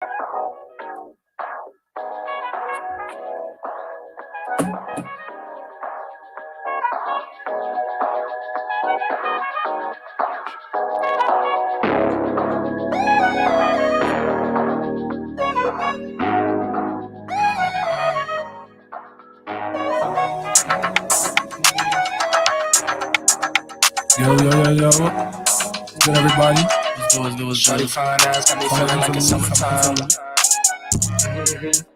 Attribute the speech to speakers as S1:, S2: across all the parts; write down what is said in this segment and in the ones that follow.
S1: Yo. What's good, everybody?
S2: What's good? Fine ass, got me feeling like it's summertime.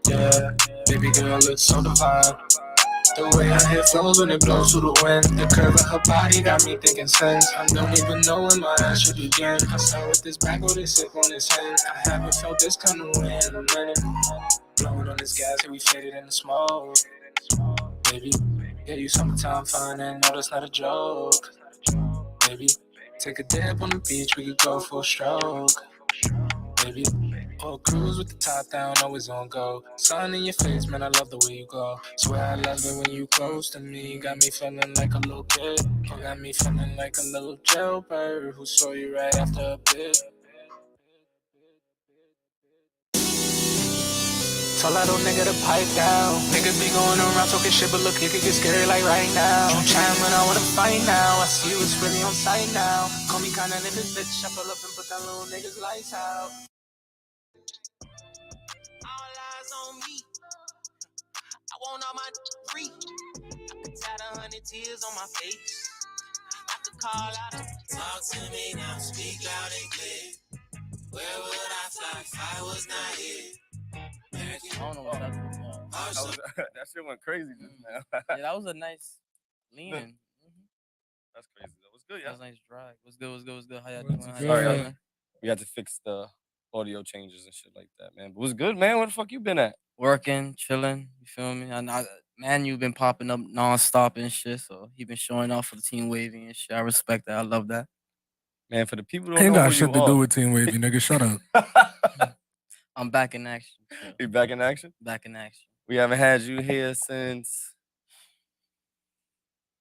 S2: Yeah, baby girl looks so divine. The way her hair flows when it blows through the wind. The curve of her body got me thinking sense. I don't even know when my ass should begin. I start with this back or this sip on this hand. I haven't felt this kind of way in a minute. Blowing on this gas, and we faded in the smoke. Baby, yeah, you summertime fine, and no, that's not a joke. Baby, take a dip on the beach, we could go for a stroke. Baby, or cruise with the top down, always on go. Sun in your face, man, I love the way you go. Swear I love it when you close to me. Got me feeling like a little kid. You got me feeling like a little jailbird who saw you right after a bit. Tell that old nigga to pipe down. Niggas be going around talking shit, but look, it could get scary like right now. You trying when I wanna fight now. I see you, it's really on sight now. Call me kinda in this bitch, I pull up and put that little nigga's lights out. All eyes on me. I want all my free. I could tie 100 tears on my face. I could call out a talk to me now, speak loud and clear. Where would I fly if I was not here? I don't know what that was.
S3: That shit went crazy just now.
S2: Yeah, that was a nice lean.
S3: That's crazy. That was good, yeah.
S2: That was a nice drag. What's good? How y'all doing?
S3: Sorry, we had to fix the audio changes and shit like that, man. But what's good, man? Where the fuck you been at?
S2: Working, chilling. You feel me? Man, you've been popping up nonstop and shit. So he been showing off for the Team Wavy and shit. I respect that. I love that.
S3: Man, for the people who don't
S1: Ain't
S3: know
S1: got
S3: who
S1: shit
S3: you
S1: to
S3: are,
S1: do with Team Wavy, nigga. Shut up.
S2: I'm back in action.
S3: You back in action?
S2: Back in action.
S3: We haven't had you here since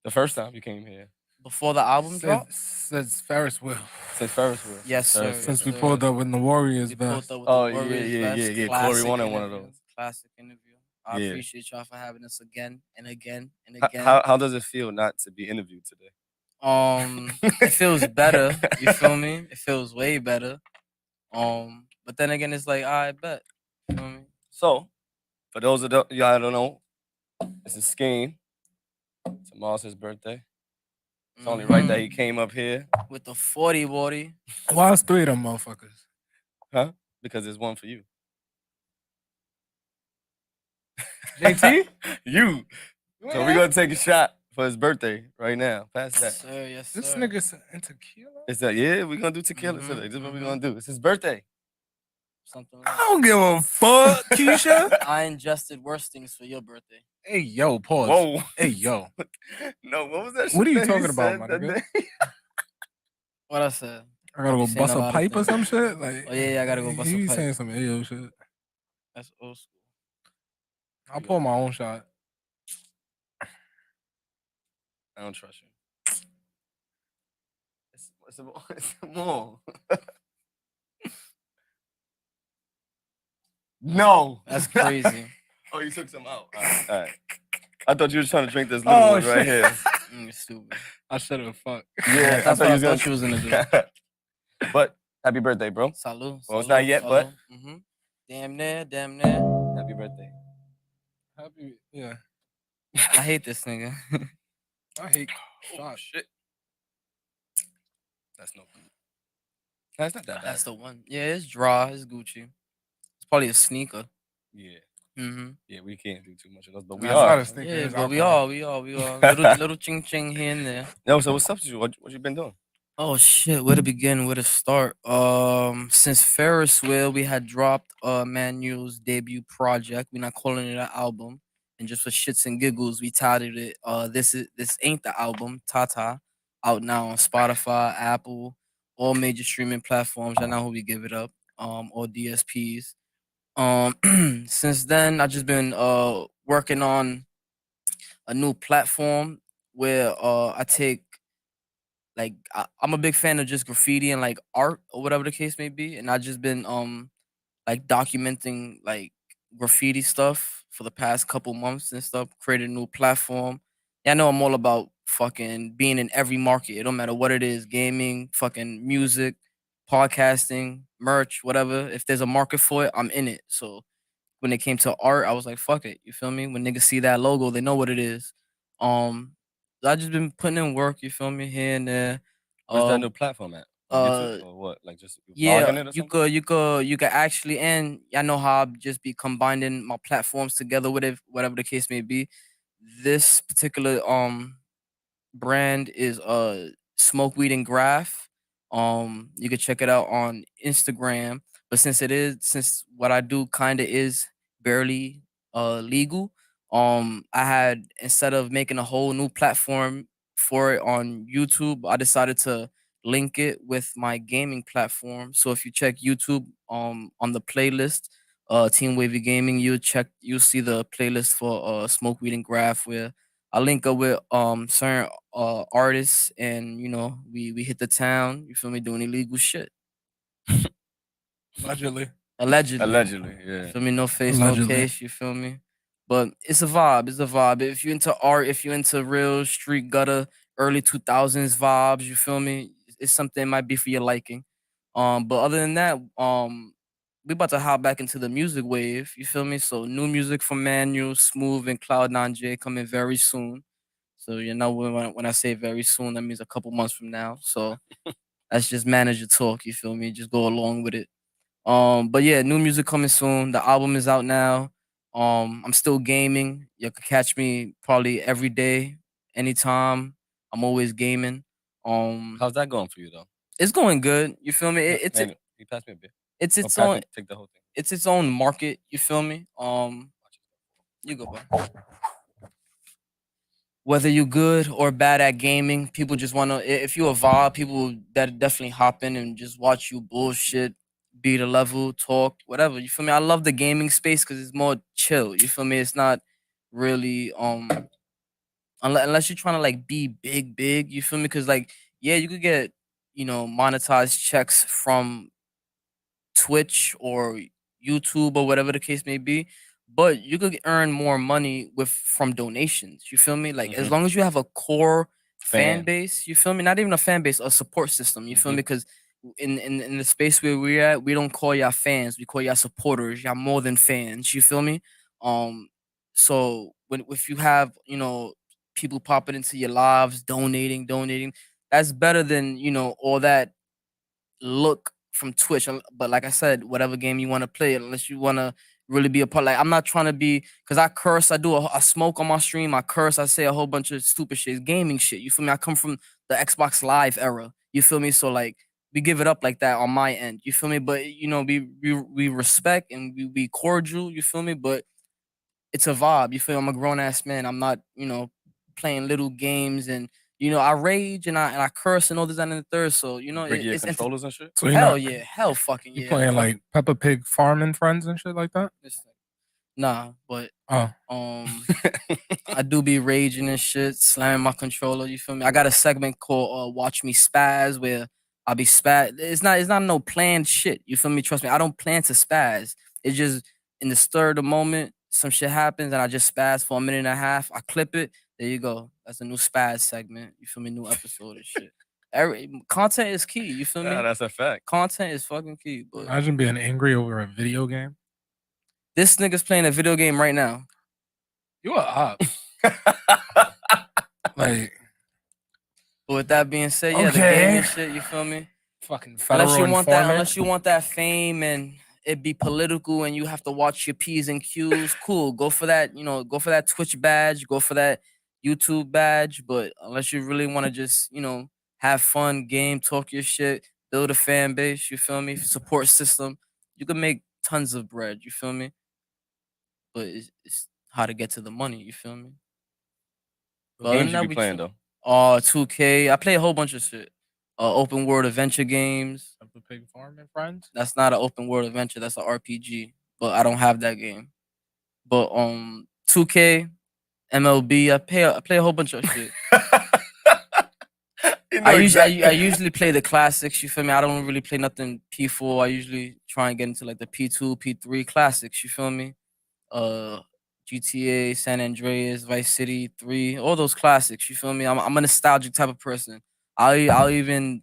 S3: the first time you came here.
S2: Before the album dropped?
S1: Since Ferris Wheel.
S3: Since Ferris Wheel.
S2: Yes, sir.
S1: Since we pulled up with the Warriors vest.
S3: Yeah. Corey wanted one of those.
S2: Classic interview. I appreciate y'all for having us again and again and again.
S3: How does it feel not to be interviewed today?
S2: It feels better. You feel me? It feels way better. But then again, it's like, I bet. You feel me?
S3: So, for those of y'all don't know, it's a scheme. Tomorrow's his birthday. It's only right that he came up here
S2: with the 40 body.
S1: Why is 3 of them motherfuckers?
S3: Huh? Because there's one for you.
S1: JT?
S3: You. So we're gonna take a shot for his birthday right now. Pass that.
S2: Yes, sir.
S1: This nigga's in tequila?
S3: It's that, yeah, we're gonna do tequila today. This is what we're gonna do. It's his birthday.
S2: Something like
S1: I don't give a fuck, Keisha.
S2: I ingested worse things for your birthday.
S1: Hey, yo, pause.
S3: Whoa.
S1: Hey, yo.
S3: No, what was that shit?
S1: What are you talking about, my nigga?
S2: What I said?
S1: I gotta go bust a pipe or some shit? Like,
S2: oh, yeah, I gotta go bust a pipe.
S1: He's saying some Ayo shit.
S2: That's old school.
S1: I'll pour my own shot.
S3: I don't trust you. It's more. No.
S2: That's crazy.
S3: Oh, you took some out. All right. I thought you were trying to drink this little one right here.
S2: You're stupid.
S1: I should have fucked.
S3: Yeah,
S2: that's what I thought you was gonna do.
S3: But happy birthday, bro.
S2: Salud.
S3: Well, it's not yet, but
S2: damn near.
S3: Happy birthday.
S1: Yeah.
S2: I hate this nigga.
S1: I hate
S3: shots. Shit. That's no good. That's not that bad.
S2: That's the one. Yeah, it's dry. It's Gucci. It's probably a sneaker.
S3: Yeah.
S2: Mm-hmm.
S3: Yeah, we can't do too much of those, but
S1: we
S3: are.
S2: Yeah, but we are. Little ching ching here and there.
S3: Yo, so what's up with you? What you been doing?
S2: Oh shit, where to begin, where to start? Since Ferris Wheel, we had dropped Manuel's debut project. We're not calling it an album. And just for shits and giggles, we titled it This Ain't the Album, Tata. Out now on Spotify, Apple, all major streaming platforms. I know who we give it up. Or DSPs. Since then I've just been working on a new platform where I take, like, I'm a big fan of just graffiti and like art or whatever the case may be, and I just been
S4: like documenting like graffiti stuff for the past couple months and stuff. Created a new platform. Yeah, I know I'm all about fucking being in every market. It don't matter what it is, gaming, fucking music, podcasting, merch, whatever. If there's a market for it, I'm in it. So when it came to art, I was like, fuck it. You feel me? When niggas see that logo, they know what it is. Um, I just been putting in work, you feel me, here and there.
S3: Where's that new platform at? On YouTube or what? Like just
S4: Yeah,
S3: vlogging it or something?
S4: you could actually, and I know how I just be combining my platforms together with it, whatever the case may be. This particular brand is Smoke Weed and Graph. You can check it out on Instagram. But since what I do kind of is barely legal, I had, instead of making a whole new platform for it on YouTube, I decided to link it with my gaming platform. So if you check YouTube on the playlist, Team Wavy Gaming, you'll see the playlist for Smoke Weed and Graph, where I link up with certain artists, and we hit the town. You feel me? Doing illegal shit.
S1: Allegedly.
S4: Allegedly.
S3: Allegedly,
S4: You
S3: yeah.
S4: feel me? No face, no
S1: Allegedly.
S4: case. You feel me? But it's a vibe. It's a vibe. If you're into art, if you're into real street gutter, early 2000s vibes, you feel me? It's something that might be for your liking. But other than that, we about to hop back into the music wave. You feel me? So new music from Manual, Smooth, and Cloud9J coming very soon. So when I say very soon, that means a couple months from now. So that's just manager talk. You feel me? Just go along with it. But yeah, new music coming soon. The album is out now. I'm still gaming. You can catch me probably every day, anytime. I'm always gaming.
S3: How's that going for you though?
S4: It's going good. You feel me?
S3: Man, you pass me a bit.
S4: It's
S3: Or
S4: its
S3: pass
S4: own.
S3: me, take the whole thing.
S4: It's its own market. You feel me? You go, bro. Whether you good or bad at gaming, people just wanna. If you a vibe, people that definitely hop in and just watch you bullshit, beat a level, talk, whatever. You feel me? I love the gaming space because it's more chill. You feel me? It's not really unless you're trying to like be big. You feel me? Because like yeah, you could get monetized checks from Twitch or YouTube or whatever the case may be, but you could earn more money from donations. You feel me? Like as long as you have a core fan base, you feel me? Not even a fan base, a support system. You feel me? Because in the space where we're at, we don't call y'all fans, we call y'all supporters. Y'all more than fans. You feel me? Um, so when if you have people popping into your lives, donating, that's better than all that look from Twitch. But like I said, whatever game you want to play, unless you want to really be a part. Like I'm not trying to be, because I curse, I smoke on my stream, I curse, I say a whole bunch of stupid shit, gaming shit. You feel me? I come from the Xbox Live era. You feel me? So like we give it up like that on my end. You feel me? But we respect and we be cordial. You feel me? But it's a vibe. You feel me? I'm a grown ass man. I'm not playing little games, and I rage and I curse and all this and the third. So
S3: break your
S4: it's
S3: controllers and shit.
S1: So you're
S4: hell
S1: not,
S4: yeah, hell fucking
S1: you
S4: yeah.
S1: playing like Peppa Pig Farm and Friends and shit like that?
S4: Nah, but
S1: Oh,
S4: I do be raging and shit, slamming my controller. You feel me? I got a segment called "Watch Me Spaz," where I'll be spaz. It's not no planned shit. You feel me? Trust me, I don't plan to spaz. It's just in the stir of the moment, some shit happens and I just spaz for a minute and a half. I clip it. There you go. That's a new spaz segment. You feel me? New episode and shit. Content is key. You feel me?
S3: Yeah, that's a fact.
S4: Content is fucking key. But
S1: imagine being angry over a video game.
S4: this nigga's playing a video game right now.
S1: You a op. Like,
S4: But with that being said, yeah, the
S1: Okay.
S4: gaming shit, you feel me?
S1: fucking federal
S4: Unless you want that fame and it be political and you have to watch your P's and Q's, cool. Go for that, go for that Twitch badge, go for that YouTube badge. But unless you really want to just, have fun, game, talk your shit, build a fan base, you feel me? Support system, you can make tons of bread, you feel me? But it's how to get to the money, you feel me?
S3: What games you be playing though?
S4: 2K. I play a whole bunch of shit. Open world adventure games.
S1: Peppa Pig Farm and Friends.
S4: That's not an open world adventure. That's an RPG. But I don't have that game. But 2K, MLB. I play a whole bunch of shit.
S3: You know
S4: I
S3: exactly.
S4: usually play the classics. You feel me? I don't really play nothing P4. I usually try and get into like the P2, P3 classics. You feel me? GTA, San Andreas, Vice City 3, all those classics. You feel me? I'm a nostalgic type of person. I'll even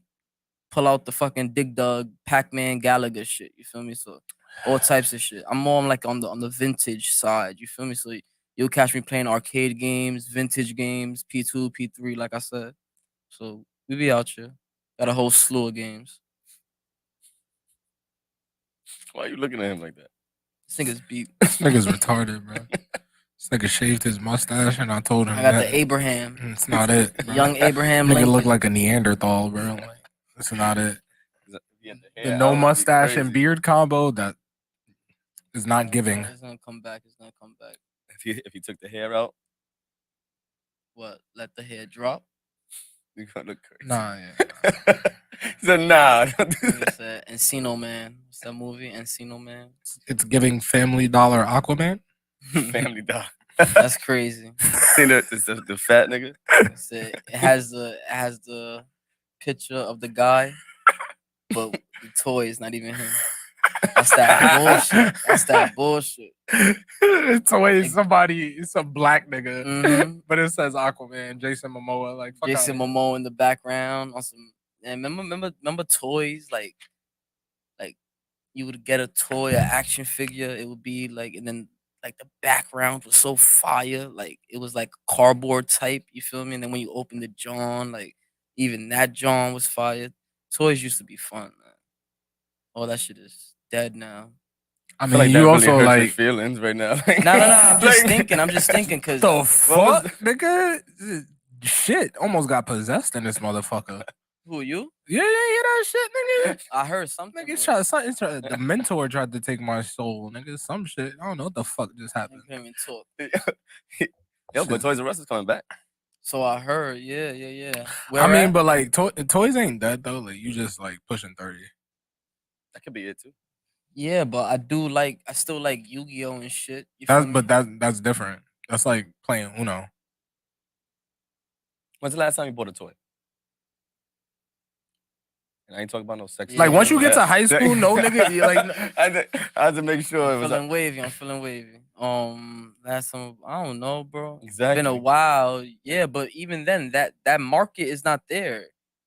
S4: pull out the fucking Dig Dug, Pac-Man, Gallagher shit. You feel me? So all types of shit. I'm more like on the vintage side. You feel me? So you'll catch me playing arcade games, vintage games, P2, P3, like I said. So we be out here. Got a whole slew of games.
S3: Why are you looking at him like that?
S4: This nigga's beat.
S1: This nigga's retarded, bro. This nigga shaved his mustache, and I told him
S4: I got
S1: that
S4: the Abraham.
S1: it's not it.
S4: The
S1: Bro.
S4: young Abraham
S1: Nigga
S4: Lincoln.
S1: look like a Neanderthal, bro. Like, that's not it.
S3: The
S1: The no mustache and beard combo that is not giving.
S4: It's gonna come back. It's gonna come back.
S3: If he took the hair out,
S4: What? Let the hair drop?
S3: you gonna look crazy.
S1: Nah, yeah.
S3: He said, nah.
S4: Nigga said Encino Man. What's that movie? Encino Man.
S1: It's giving Family Dollar Aquaman.
S3: Family dog.
S4: That's crazy.
S3: Seen the fat nigga?
S4: It has the picture of the guy, but the toy is not even him. That's that bullshit. That's that bullshit.
S1: It's always somebody, it's a black nigga,
S4: Mhm.
S1: but it says Aquaman, Jason Momoa, like fuck
S4: Jason
S1: outta here.
S4: Momoa in the background on some. And remember toys like you would get a toy, an action figure. It would be like, and then like the background was so fire, like it was like cardboard type. You feel me? And then when you open the John, like even that John was fire. Toys used to be fun, man. Oh, that shit is dead now.
S1: I
S3: I
S1: mean,
S3: feel like that
S1: you
S3: really
S1: also
S3: hurts your
S1: like
S3: feelings right now.
S4: No. I'm just thinking. I'm just thinking because
S1: the
S3: was
S1: fuck, nigga. Shit, almost got possessed in this motherfucker.
S4: who you?
S1: Yeah, that shit, nigga.
S4: I heard something.
S1: Nigga,
S4: but
S1: the mentor tried to take my soul, nigga. Some shit. I don't know what the fuck just
S4: I
S1: happened.
S4: can't even talk.
S3: Yo, but Toys R Us is coming back.
S4: So I heard. Yeah.
S1: I mean,
S4: at?
S1: but like toys ain't dead though. Like you just like pushing 30.
S3: That could be it too.
S4: Yeah, but I still like Yu-Gi-Oh and shit. You feel me?
S1: That's different. That's like playing Uno.
S3: When's the last time you bought a toy? And I ain't talking about no sex.
S1: Like once you get to
S3: Yeah.
S1: high school, no nigga, you like
S3: I had to make sure it
S4: I'm
S3: was
S4: feeling wavy. I'm feeling wavy. Last time I don't know, bro.
S3: exactly.
S4: Been a while. Yeah, but even then, that market is not there.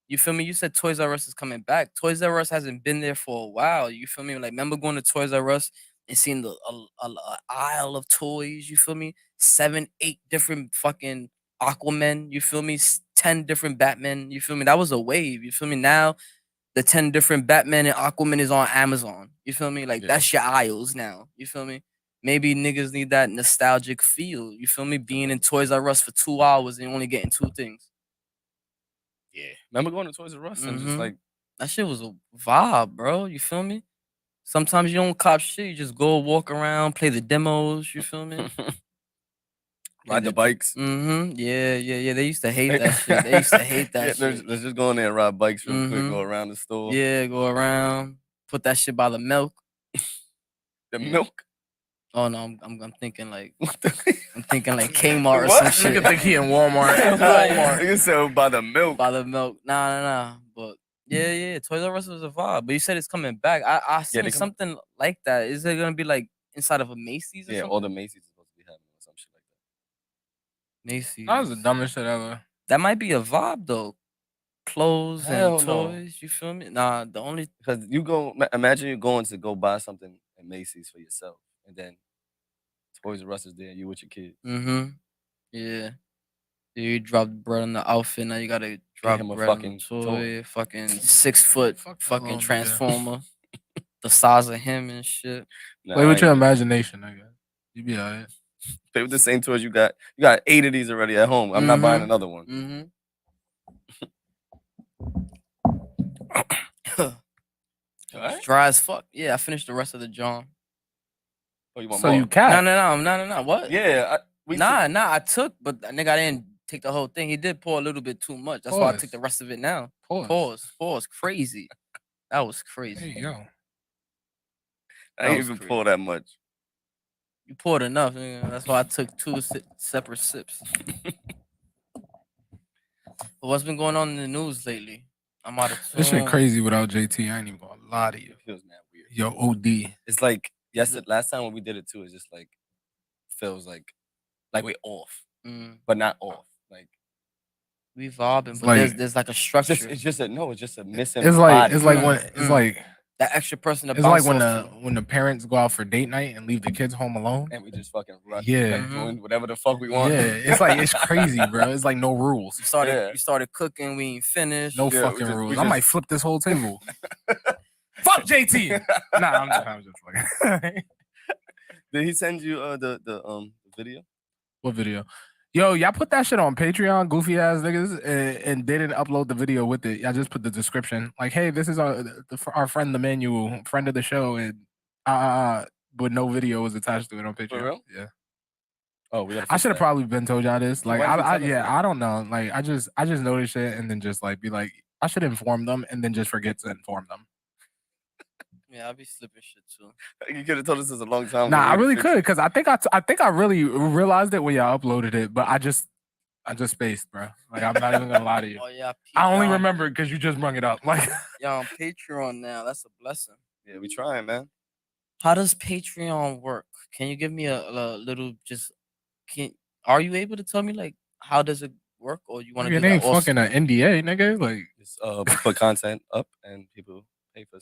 S4: You feel me? You said Toys R Us is coming back. Toys R Us hasn't been there for a while. You feel me? Like, remember going to Toys R Us and seeing a aisle of toys. You feel me? 7, 8 different fucking Aquaman. You feel me? 10 different Batman. You feel me? That was a wave. You feel me? Now the 10 different Batman and Aquaman is on Amazon. You feel me? Like
S3: Yeah.
S4: that's your aisles now. You feel me? Maybe niggas need that nostalgic feel. You feel me? Being in Toys R Us for 2 hours and only getting 2 things.
S3: Yeah. Remember going to Toys R Us and just
S4: Mhm.
S3: like
S4: That shit was a vibe, bro. You feel me? Sometimes you don't cop shit. You just go walk around, play the demos. You feel me?
S3: ride the bikes.
S4: Yeah. They used to hate that shit. They used to hate that
S3: Yeah,
S4: shit.
S3: let's just go in there and ride bikes real quick, go
S4: Mhm.
S3: around the store.
S4: Yeah, go around, put that shit by the milk.
S3: The milk.
S4: Oh no, I'm thinking like
S3: What the
S4: I'm thinking like Kmart or
S3: What?
S4: some shit.
S1: nigga think he in Walmart.
S4: Walmart.
S3: You said by the milk.
S4: By the milk. Nah. But yeah. Toys R Us was a vibe. But you said it's coming back. I seen
S3: they come-
S4: something like that. Is it gonna be like inside of a Macy's or
S3: Yeah,
S4: something?
S3: all the Macy's is supposed to be having some shit like that.
S4: Macy's.
S1: That was the dumbest shit ever.
S4: That might be a vibe though. Clothes
S3: Hell
S4: and
S3: no.
S4: toys. You feel me? Nah, the only
S3: Because imagine you going to go buy something at Macy's for yourself, and then Toys R Us is there, you with your kids.
S4: Yeah. You dropped bread on the outfit. Now you gotta drop
S3: him a
S4: bread on
S3: fucking
S4: the toy. Fucking 6 foot
S1: Fuck that
S4: fucking
S1: little nigga.
S4: transformer. The size of him and shit.
S3: Nah,
S1: Play
S3: I
S1: with
S3: ain't
S1: your
S3: doing that.
S1: imagination, nigga. You be alright.
S3: Play with the same toys you got. You got 8 of these already at home. I'm not buying
S4: Mhm.
S3: another one. Alright?
S4: It's dry as fuck. Yeah, I finished the rest of the John.
S3: Oh, you want
S1: So
S3: more?
S1: you cat.
S4: No. What?
S3: Yeah.
S4: Nah. I took, but nigga, I didn't take the whole thing. He did pour a little bit too much. That's why I
S1: Pause.
S4: took the rest of it now.
S1: Pause.
S4: Pause. Crazy. That was
S1: There
S4: crazy.
S1: you go.
S3: I ain't
S4: was
S3: even
S4: crazy.
S3: pour that much.
S4: You poured enough. Nigga. That's why I took 2 separate sips. But what's been going on in the news lately? I'm out of tune.
S1: This shit crazy without JT. I ain't even gonna lie to you.
S3: It feels mad weird.
S1: Yo, OD.
S3: It's like last time when we did it too, it's just like feels like we off, but not off. Like
S4: we vibing, but
S1: like-
S4: there's like a structure.
S3: it's just a missing.
S1: It's like
S3: body.
S1: it's like when it's like
S4: that extra person. To
S1: it's like
S4: bounce
S1: when
S4: off
S1: the
S4: to.
S1: when the parents go out for date night and leave the kids home alone.
S3: and we just fucking rush.
S1: Yeah.
S3: Like doing whatever the fuck we want.
S1: Yeah, it's like it's crazy, bro. It's like no rules.
S4: You started cooking, we ain't finished.
S1: No fucking rules. I might flip this whole table. Fuck JT. Nah, I'm just fucking.
S3: Did he send you the video?
S1: What video? Yo, y'all put that shit on Patreon, goofy ass niggas, and didn't upload the video with it. Y'all just put the description, like, "Hey, this is our friend, the menu, friend of the show," and but no video was attached to it on Patreon.
S3: For real?
S1: Yeah.
S3: Oh, we.
S1: I should have probably been told y'all this. Like,
S3: why didn't you tell us that?
S1: I don't know. Like, I just noticed it and then just like be like, I should inform them and then just forget to inform them.
S4: Yeah, I'll be slipping shit too.
S3: You could have told us this a long time.
S1: Nah, I really could because I think I really realized it when y'all uploaded it, but I just spaced, bro. Like, I'm not even gonna lie to you.
S4: Oh yeah,
S1: I only remember because you just brung it up. Like,
S4: yeah, on Patreon now. That's a blessing.
S3: Yeah, we trying, man.
S4: How does Patreon work? Can you give me a little are you able to tell me like how does it work, or you want to do
S1: it ain't
S4: that
S1: fucking an NDA, nigga. Like,
S3: Just put content up and people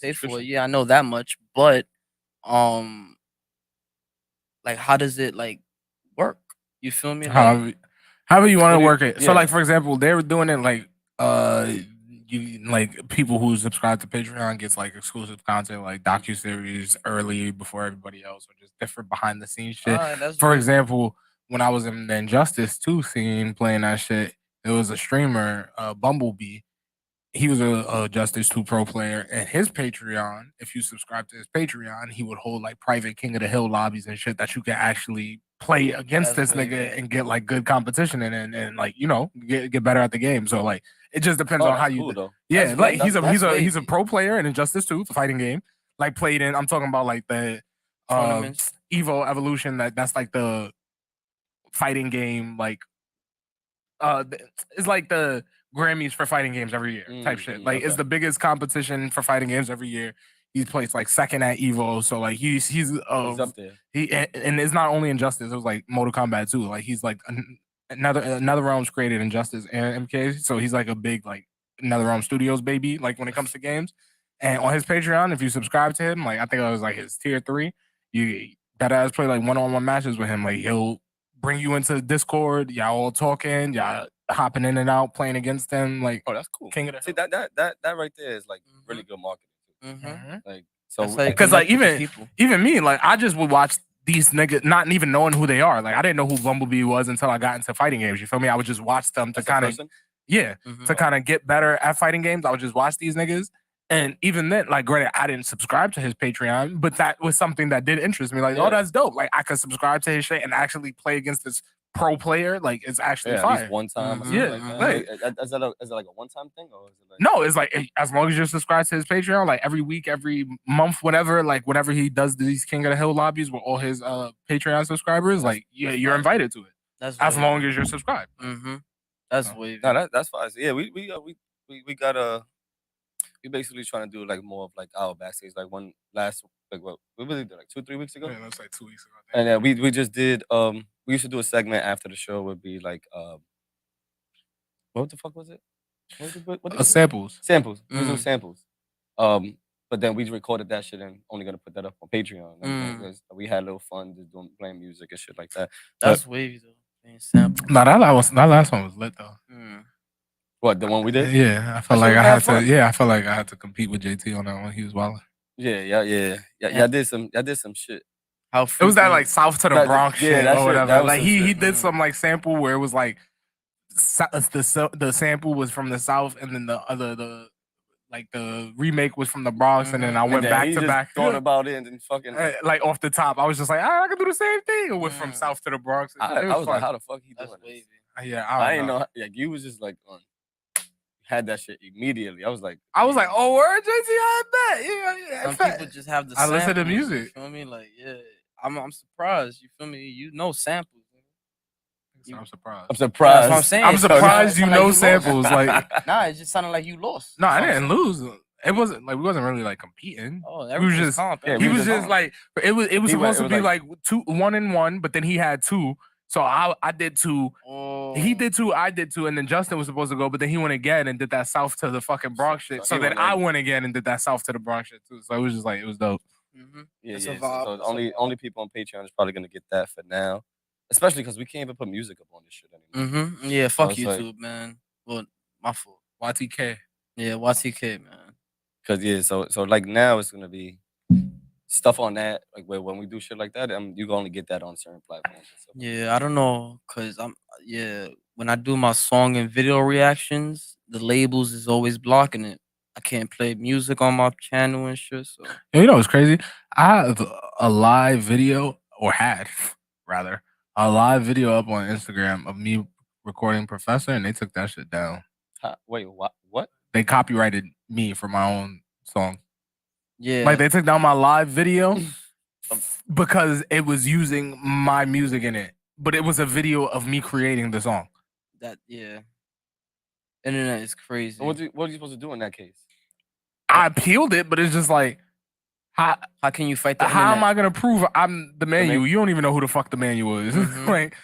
S3: pay for
S4: it? Yeah, I know that much, but like how does it like work? You feel me? Like,
S1: however you want to work it.
S3: yeah.
S1: So, like, for example, they were doing it like you like people who subscribe to Patreon gets like exclusive content like docuseries early before everybody else, or just different behind the scenes shit. For example, when I was in the Injustice 2 scene playing that shit, there was a streamer, Bumblebee. He was a Justice 2 pro player, and his Patreon, if you subscribe to his Patreon, he would hold like private King of the Hill lobbies and shit that you can actually play against this nigga and get like good competition and like, you know, get better at the game. So like it just depends on how you
S3: though.
S1: Yeah, like he's a pro player in Injustice 2, the fighting game. Like played in, I'm talking about like the Evo Evolution, that's like the fighting game, like it's like the Grammys for fighting games every year type shit. Like it's the biggest competition for fighting games every year. He plays like second at Evo, so like he's
S3: up there.
S1: And it's not only Injustice. It was like Mortal Kombat too. Like he's like another realms created Injustice and MK, so he's like a big like NetherRealm Studios baby. Like when it comes to games, and on his Patreon, if you subscribe to him, like I think I was like his tier 3, you that ass play like one-on-one matches with him. Like he'll bring you into Discord, y'all all talking, y'all hopping in and out, playing against them. Like,
S3: oh, that's cool.
S1: King of the
S3: See that right there is like really good marketing. Like so,
S1: because like even me, like I just would watch these niggas, not even knowing who they are. Like I didn't know who Bumblebee was until I got into fighting games. You feel me? I would just watch them to kind of to kind of get better at fighting games. I would just watch these niggas. And even then, like, granted, I didn't subscribe to his Patreon, but that was something that did interest me. Like, oh, that's dope. Like, I could subscribe to his shit and actually play against this pro player. Like, it's actually fire.
S3: At least one time. Or something like that. Is it like a one-time thing, or is it like?
S1: No, it's like as long as you're subscribed to his Patreon, like every week, every month, whatever. Like, whenever he does these King of the Hill lobbies with all his Patreon subscribers, like, you're invited to it.
S4: That's
S1: as long as you're subscribed.
S4: That's wavy.
S3: No, that's fine. So, yeah, we got we basically trying to do like more of like our backstage. Like one last like what we really did like 2-3 weeks ago.
S1: Yeah, that's like 2 weeks ago.
S3: And then we just did we used to do a segment after the show would be like what the fuck was it? What
S1: samples.
S3: Samples. We do samples. But then we recorded that shit and only gonna put that up on Patreon. We had a little fun just playing music and shit like that.
S4: That's wavy though. Samples.
S1: Nah, that last one was lit though.
S3: What, the one we did?
S1: Yeah, I felt like I had to. Yeah, I felt like I had to compete with JT on that one. He was wild.
S3: Yeah. I did some shit.
S1: How it was that like South to the Bronx shit or whatever. Like he did some like sample where it was like the sample was from the South, and then the remake was from the Bronx, and then I went back to back.
S3: Thought about it and then fucking
S1: like off the top, I was just like, I can do the same thing. It was from South to the Bronx.
S3: I was like, how the fuck he doing this?
S1: Yeah,
S3: I didn't know. Like you was just like had that shit immediately. I was like,
S1: oh, word, JT had that. Yeah.
S4: Some people just have the.
S1: I listen to
S4: samples,
S1: music.
S4: You feel me? Like, yeah, I'm surprised. You feel me? You know samples.
S1: I'm surprised.
S3: I'm surprised.
S4: That's what I'm saying.
S1: I'm
S4: It sounded
S1: surprised you
S4: like
S1: know
S4: lost.
S1: samples. Like,
S4: Nah, it just sounded like you lost.
S1: no, I
S4: That's what I'm
S1: didn't lose. It wasn't like we wasn't really like competing.
S4: Oh,
S1: We was
S4: everything was
S1: just
S4: comp.
S3: Yeah,
S1: he
S3: we
S1: was
S3: was
S1: just
S3: comp.
S1: like it was
S3: He went-
S1: supposed
S3: it
S1: to
S3: was
S1: be
S3: like-
S1: like 1 and 1, but then he had 2. So I did 2.
S4: Oh.
S1: He did 2, I did 2, and then Justin was supposed to go, but then he went again and did that South to the fucking Bronx shit.
S3: So
S1: So
S3: he
S1: then
S3: went
S1: I
S3: in.
S1: went again and did that South to the Bronx shit too. So it was just like it was dope.
S4: Mhm.
S3: Yeah,
S4: It's
S3: yeah.
S4: a vibe.
S3: So
S4: It's a vibe.
S3: only people on Patreon is probably gonna get that for now, especially because we can't even put music up on this shit anymore.
S4: Mhm. Yeah, fuck
S3: it's like-
S4: YouTube, man. Well, my fault.
S1: YTK.
S4: Yeah, YTK, man.
S3: Cause yeah, so like now it's gonna be stuff on that, like where when we do shit like that, you can only get that on certain platforms. And stuff.
S4: Yeah, I don't know, cause when I do my song and video reactions, the labels is always blocking it. I can't play music on my channel and shit. So
S1: You know what's crazy? I have a live video, or had rather, a live video up on Instagram of me recording Professor, and they took that shit down.
S3: Wait, what? What?
S1: They copyrighted me for my own song.
S4: yeah,
S1: Like they took down my live video because it was using my music in it, but it was a video of me creating the song.
S4: internet is crazy.
S3: So what are you supposed to do in that case?
S1: I appealed it, but it's just like, how
S4: can you fight the
S1: how am
S4: internet?
S1: I gonna prove I'm the manual?
S3: man-
S1: You don't even know who the fuck the manual is.
S4: Mhm.
S1: Like,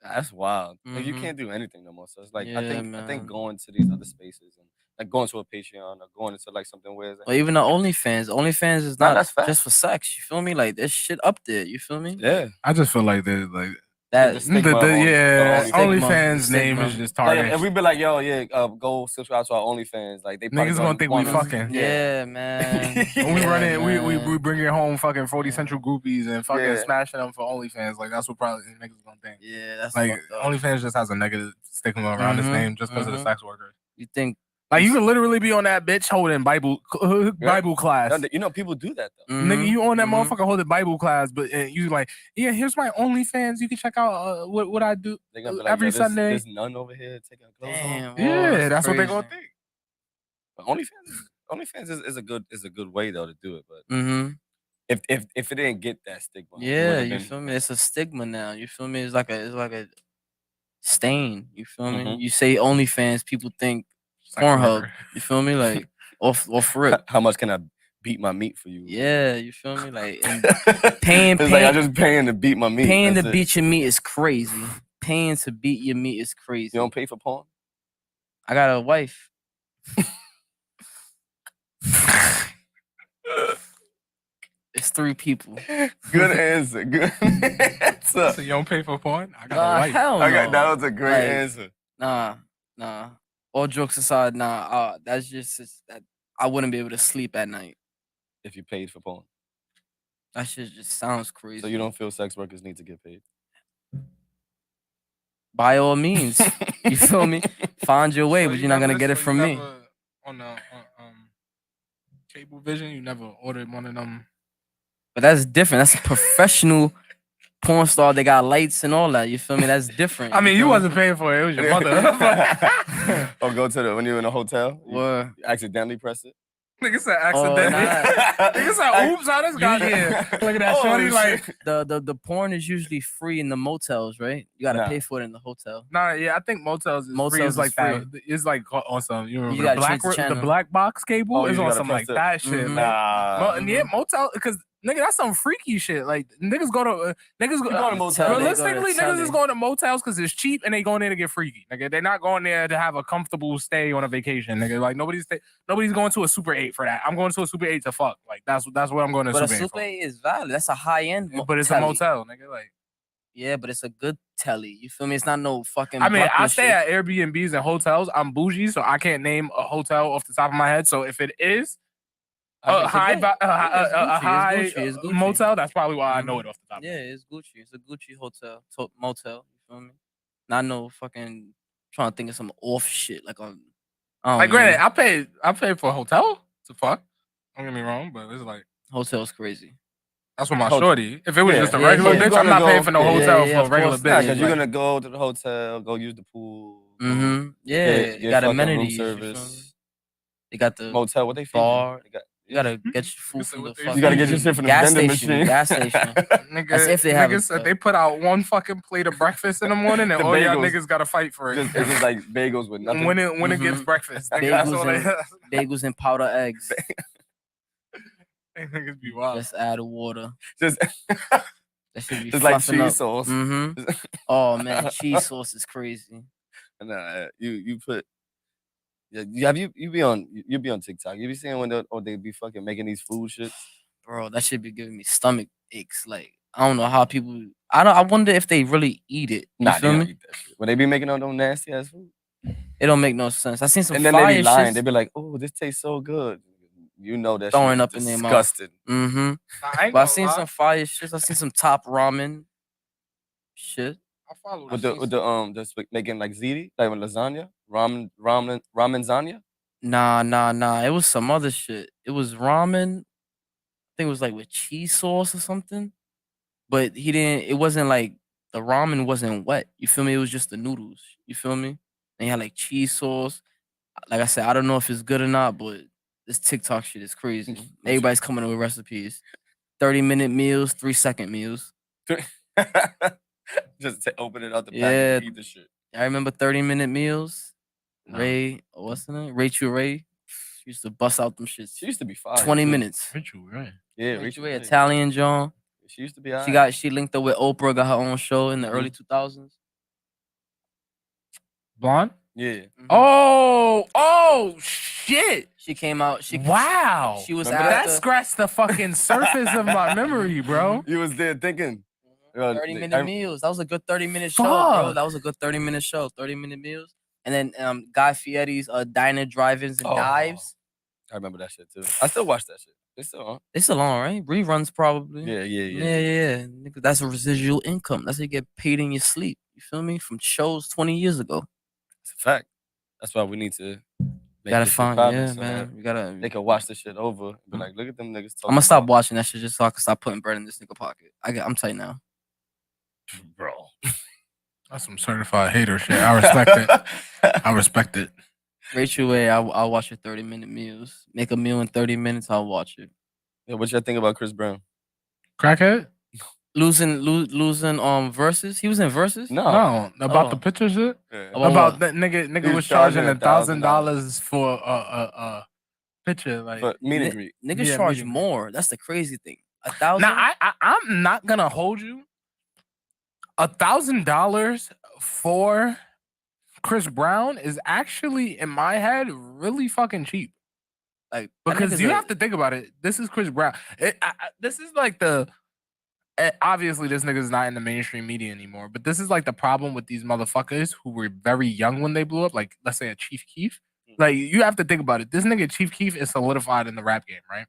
S3: That's wild. Like you
S4: Mhm.
S3: can't do anything no more. So it's like
S4: Yeah,
S3: I
S4: man.
S3: think going to these other spaces and like going to a Patreon or going into like something where it's like,
S4: Or even the OnlyFans is
S3: Nah,
S4: not
S3: that's facts.
S4: just for sex. You feel me? Like there's shit up there. You feel me?
S3: yeah.
S1: I just feel like there's like
S4: That
S3: The stigma on-
S1: yeah,
S3: stigma.
S1: OnlyFans
S4: Stigma.
S1: name is just
S3: Like
S1: tarnished.
S3: if we be like, yo, yeah, go subscribe to our OnlyFans. Like they probably
S1: Niggas gonna think we
S3: want us-
S1: fucking.
S4: yeah, man.
S1: When we
S4: Yeah,
S1: run it, we
S4: man.
S1: bring it home fucking 40 Central groupies and fucking
S3: Yeah.
S1: smashing them for OnlyFans. Like that's what probably niggas gonna think.
S4: Yeah, that's
S1: Like
S4: fucked up.
S1: OnlyFans just has a negative stigma around its
S4: Mhm,
S1: name just because of the
S4: mhm.
S1: sex workers.
S4: You think
S1: Like you can literally be on that bitch holding Bible class.
S3: You know, people do that though.
S1: Nigga, you on that
S4: mhm.
S1: motherfucker holding Bible class, but you like, yeah, here's my OnlyFans. You can check out what I do
S3: They're gonna be like,
S1: every
S3: yo,
S1: Sunday.
S3: There's none over here taking clothes off.
S4: Damn,
S1: Yeah, that's what they're gonna
S4: crazy.
S1: think.
S3: But OnlyFans is a good way though to do it. But
S4: Mm-hmm.
S3: if it didn't get that stigma, it
S4: Yeah,
S3: would've
S4: you
S3: been-
S4: feel me? It's a stigma now. You feel me? It's like a stain. You feel me?
S3: Mhm.
S4: You say OnlyFans, people think
S1: Sex
S4: Pornhub.
S1: worker.
S4: You feel me? Like off rip.
S3: How much can I beat my meat for you?
S4: Yeah, you feel me? Like and
S3: It's like
S4: paying-
S3: I'm just paying to beat my meat.
S4: paying to
S3: That's it.
S4: beat your meat is crazy. Paying to beat your meat is crazy.
S3: You don't pay for porn?
S4: I got a wife. It's 3 people.
S3: Good answer. Good answer.
S1: So you don't pay for porn? I got a
S4: Nah,
S1: wife.
S4: hell no.
S3: That was a great
S4: Like,
S3: answer.
S4: Nah. All jokes aside, that's just that I wouldn't be able to sleep at night.
S3: If you paid for porn,
S4: That shit just sounds crazy.
S3: so you don't feel sex workers need to get paid.
S4: By all means, you feel me? Find your way,
S1: So
S4: but
S1: you
S4: you're not gonna
S1: never-
S4: get it
S1: so you
S4: from me.
S1: never- On the cable vision, you never ordered one of them.
S4: But that's different. That's a professional porn star. They got lights and all that. You feel me? That's different.
S1: I mean, you
S4: feel me?
S1: wasn't paying for it. It was your mother.
S3: Or go to when you're in a hotel, you
S4: Word.
S3: accidentally press it.
S1: Nigga said
S4: Oh,
S1: accidentally.
S4: nah.
S1: Nigga said, oops, how this got here. Look at that
S3: Oh,
S1: shorty
S3: shit.
S1: like.
S4: The porn is usually free in the motels, right? You gotta
S3: Nah.
S4: pay for it in the hotel.
S1: Nah, yeah, I think motels is free.
S4: Motels
S1: It's
S4: is
S1: like that.
S4: free.
S1: It's like on some. You remember
S4: You
S1: the
S4: gotta
S1: black
S4: change the channel.
S1: black box cable
S3: Oh,
S1: is
S3: you
S1: on
S3: gotta
S1: some
S3: press
S1: like
S3: it.
S1: that shit.
S4: Mhm.
S1: Like,
S3: Nah.
S1: yeah, motel because nigga, that's some freaky shit. Like niggas go to
S3: You go to motels.
S4: Tell they go to
S1: realistically,
S4: tell
S1: niggas is
S4: they-
S1: going to motels because it's cheap and they going there to get freaky. Nigga, they're not going there to have a comfortable stay on a vacation. Nigga, like nobody's going to a Super 8 for that. I'm going to a Super 8 to fuck. Like that's what I'm going to
S4: But a
S1: Super 8
S4: Super
S1: for.
S4: 8 is valid. That's a high end.
S1: But it's a motel, nigga. Like
S4: Yeah, but it's a good telly. You feel me? It's not no fucking.
S1: I mean, I
S4: Brooklyn
S1: stay
S4: shit.
S1: at Airbnbs and hotels. I'm bougie, so I can't name a hotel off the top of my head. So if it is a high
S4: It's Gucci.
S1: motel, that's probably why I know it off the top.
S4: Yeah, it's Gucci. It's a Gucci motel. You feel me? Not no fucking trying to think of some off shit like on.
S1: Like granted, I paid for a hotel to fuck. Don't get me wrong, but it's like
S4: hotel's crazy.
S1: that's what my
S3: Hot-
S1: shorty. If it was
S3: Yeah,
S1: just a
S4: yeah,
S1: regular
S4: yeah.
S1: bitch,
S3: You're
S1: I'm not
S3: gonna
S1: paying
S3: go-
S1: for no
S3: yeah,
S1: hotel
S4: yeah,
S1: for a
S4: of
S1: regular
S4: course
S1: bitch.
S4: not.
S3: Because
S1: Like,
S3: you're gonna go to the hotel, go use the pool.
S4: Mm-hmm. Yeah,
S3: Get
S4: you got
S3: fucking room
S4: amenities. You feel me?
S3: service.
S4: They got the
S3: Motel, what they feed
S4: bar.
S3: you? They got,
S4: You gotta get your food
S1: said
S4: from the
S1: what they
S4: fucking
S3: You gotta get your shit from the
S4: gas
S3: vending
S4: station.
S3: machine.
S4: Gas station.
S1: Nigga,
S4: That's if they have
S1: niggas
S4: it,
S1: said
S4: though.
S1: they put out one fucking plate of breakfast in the morning, and
S3: The
S1: all y'all
S3: bagels.
S1: niggas gotta fight for it.
S3: It's just like bagels with nothing.
S1: when it gets
S4: Mhm.
S1: breakfast, nigga, that's all
S4: Bagels and powder eggs.
S1: they niggas be wild.
S4: Just add water.
S3: just
S4: That should be
S3: just like
S4: fluffing
S3: cheese
S4: up.
S3: sauce.
S4: Mm-hmm. Oh man, cheese sauce is crazy.
S3: Nah, you put. Yeah, you be on TikTok. You be seeing when they be fucking making these food shits.
S4: Bro, that should be giving me stomach aches. Like I don't know how people. I wonder if they really eat it. You
S3: Nah,
S4: feel
S3: they
S4: me?
S3: don't eat that shit. When they be making all them nasty ass food,
S4: It don't make no sense. I seen some
S3: and then
S4: fire
S3: they be lying.
S4: shits
S3: They be like, "Oh, this tastes so good." You know that
S4: throwing
S3: shit
S4: up
S3: is
S4: in their mouth.
S3: disgusting.
S4: Mm-hmm.
S1: Nah, I ain't
S4: But I
S1: gonna
S4: seen
S1: lie.
S4: some fire shits. I seen some top ramen shit.
S1: I follow
S3: With
S1: that.
S3: the making like ziti, like with lasagna, ramen zanya.
S4: Nah. It was some other shit. It was ramen. I think it was like with cheese sauce or something. But he didn't. It wasn't like the ramen wasn't wet. You feel me? It was just the noodles. You feel me? And he had like cheese sauce. Like I said, I don't know if it's good or not, but this TikTok shit is crazy. Everybody's coming up with recipes. 30-minute meals, 3-second meals.
S3: Just open it out the
S4: Yeah.
S3: package and eat the shit.
S4: I remember 30-minute meals.
S1: No.
S4: Ray, what's her name? Rachel Ray. She used to bust out them shits.
S3: She used to be fine.
S4: 20 minutes.
S1: Rachel, right?
S3: Yeah,
S4: Rachel
S3: Ray.
S4: Ray, Italian John.
S3: She used to be.
S4: She linked up with Oprah, got her own show in the early 2000s.
S1: Blonde?
S3: Yeah.
S1: Oh shit!
S4: She came out.
S1: Wow.
S4: She was
S3: Remember
S1: That
S4: after
S1: scratched the fucking surface of my memory, bro.
S3: You was there thinking.
S4: 30-minute meals. That was a good 30-minute show, bro.
S1: Fuck.
S4: That was a good 30-minute show. 30-minute meals. And then Guy Fieri's Diner, Drive-Ins, and Dives.
S3: I remember that shit too. I still watch that shit. It's still on.
S4: It's still on, right? Reruns probably.
S3: Yeah.
S4: Nigga, that's a residual income. That's how you get paid in your sleep. You feel me? From shows 20 years ago.
S3: It's a fact. That's why we need to make
S4: Gotta
S3: this shit
S4: find,
S3: poppin'
S4: yeah,
S3: so
S4: man.
S3: that
S4: We gotta.
S3: they can watch this shit over and be like, look at them niggas talking.
S4: I'm gonna stop watching that shit just so I can stop putting bread in this nigga pocket. I'm tight now.
S3: Bro.
S1: That's some certified hater shit. I respect it. I respect it.
S4: Rachel Way, I'll watch your 30-minute meals. Make a meal in 30 minutes, I'll watch it.
S3: Yeah, what y'all think about Chris Brown?
S1: Crackhead?
S4: Losing verses. He was in verses.
S1: No, about the
S4: Oh.
S1: picture shit.
S3: Yeah.
S1: About that nigga
S3: He
S1: was charging
S3: $1,000
S1: $1,000 for a picture. Like,
S3: But meet and greet.
S4: Niggas
S1: Yeah,
S4: charge
S1: meet and
S4: more. That's the crazy thing. 1,000.
S1: now I'm not gonna hold you. $1,000 for Chris Brown is actually, in my head, really fucking cheap.
S4: Like
S1: Because you have to think about it. This is Chris Brown. This is like obviously this nigga's not in the mainstream media anymore, but this is like the problem with these motherfuckers who were very young when they blew up. Like, let's say a Chief Keef. Like, you have to think about it. This nigga Chief Keef is solidified in the rap game, right?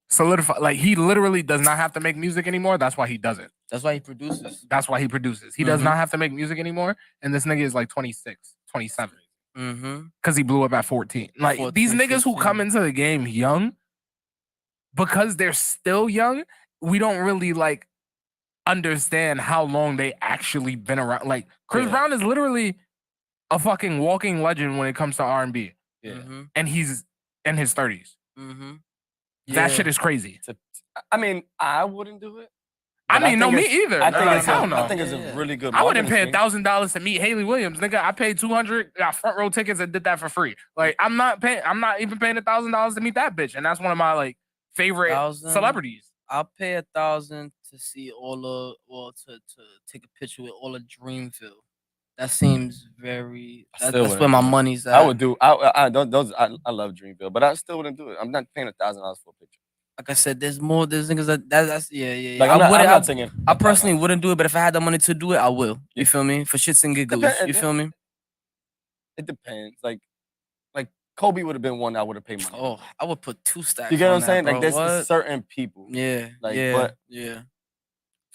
S1: Solidified. Like, he literally does not have to make music anymore. That's why he does it.
S4: That's why he produces.
S1: That's why he produces. He does not have to make music anymore. And this nigga is like 26, 27.
S4: Mm-hmm.
S1: Because he blew up at 14. Like,
S4: 14,
S1: these niggas who
S4: 15.
S1: come into the game young, because they're still young, we don't really like understand how long they actually been around. Like, Chris Brown is literally a fucking walking legend when it comes to R&B.
S3: Yeah.
S1: And he's in his 30s.
S4: Mm-hmm.
S1: That shit is crazy.
S3: I mean, I wouldn't do it.
S1: I
S3: but
S1: mean, no, me
S3: it's-
S1: either.
S3: I think,
S1: Like,
S3: it's,
S1: hell
S3: a,
S1: no.
S3: I think it's a really good
S1: I wouldn't pay
S3: marketing
S1: $1,000 to meet Haley Williams, nigga. I paid $200, got front row tickets, and did that for free. Like, I'm not even paying $1,000 to meet that bitch, and that's one of my like favorite
S4: 1,000?
S1: celebrities.
S4: I'll pay 1,000 to see to take a picture with all of Dreamville. That seems very. That's where my money's at.
S3: I would do. I love Dreamville, but I still wouldn't do it. I'm not paying $1,000 for a picture.
S4: Like I said, there's niggas that's yeah.
S3: Like, I'm not thinking.
S4: I personally wouldn't do it, but if I had the money to do it, I will. You feel me? For shits and giggles. You feel me?
S3: It depends. Like Kobe would have been one I would have paid money.
S4: Oh, I would put 2 stacks.
S3: You get what I'm
S4: that,
S3: saying?
S4: bro.
S3: Like there's
S4: What?
S3: certain people.
S4: Yeah.
S3: Like,
S4: yeah.
S3: but-
S4: yeah.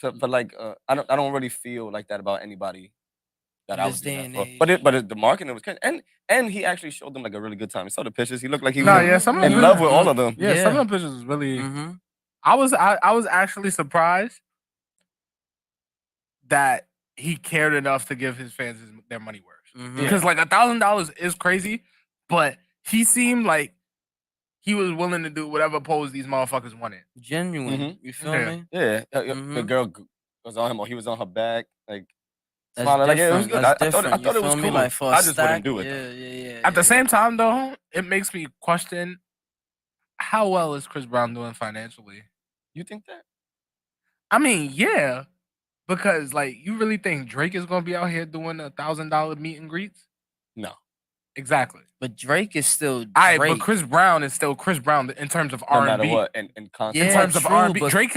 S3: But like I don't really feel like that about anybody that I
S4: This
S3: would do
S4: day
S3: that
S4: and
S3: for.
S4: age.
S3: But the marketing was kind and he actually showed them like a really good time. You saw the pictures. He looked like he was
S1: Nah, yeah, some of
S3: in
S1: them
S3: love with all of them.
S1: Yeah, some of the pictures was really.
S4: Mm-hmm.
S1: I was actually surprised that he cared enough to give his fans their money worth.
S4: Mm-hmm.
S1: Because like $1,000 is crazy, but he seemed like he was willing to do whatever pose these motherfuckers wanted.
S4: Genuine. You feel
S1: Yeah.
S4: me?
S3: Yeah, the
S4: Mhm.
S3: girl was on him, or he was on her back, like
S4: That's
S3: smiling. Like, yeah, it was
S4: different.
S3: good.
S4: That's
S3: I
S4: different. You
S3: thought it was
S4: feel me?
S3: cool.
S4: Like for a
S3: I just
S4: stack.
S3: wouldn't do it
S4: Yeah,
S3: though.
S4: yeah.
S1: At the same time, though, it makes me question how well is Chris Brown doing financially?
S3: You think that?
S1: I mean, yeah, because like you really think Drake is gonna be out here doing $1,000 meet and greets?
S3: No.
S1: Exactly.
S4: But Drake is still Drake.
S1: All right, but Chris Brown is still Chris Brown in terms of
S3: No
S1: R&B.
S3: matter what, and content.
S1: In
S4: Yeah,
S1: terms of
S4: true,
S1: R&B,
S4: but-
S1: Drake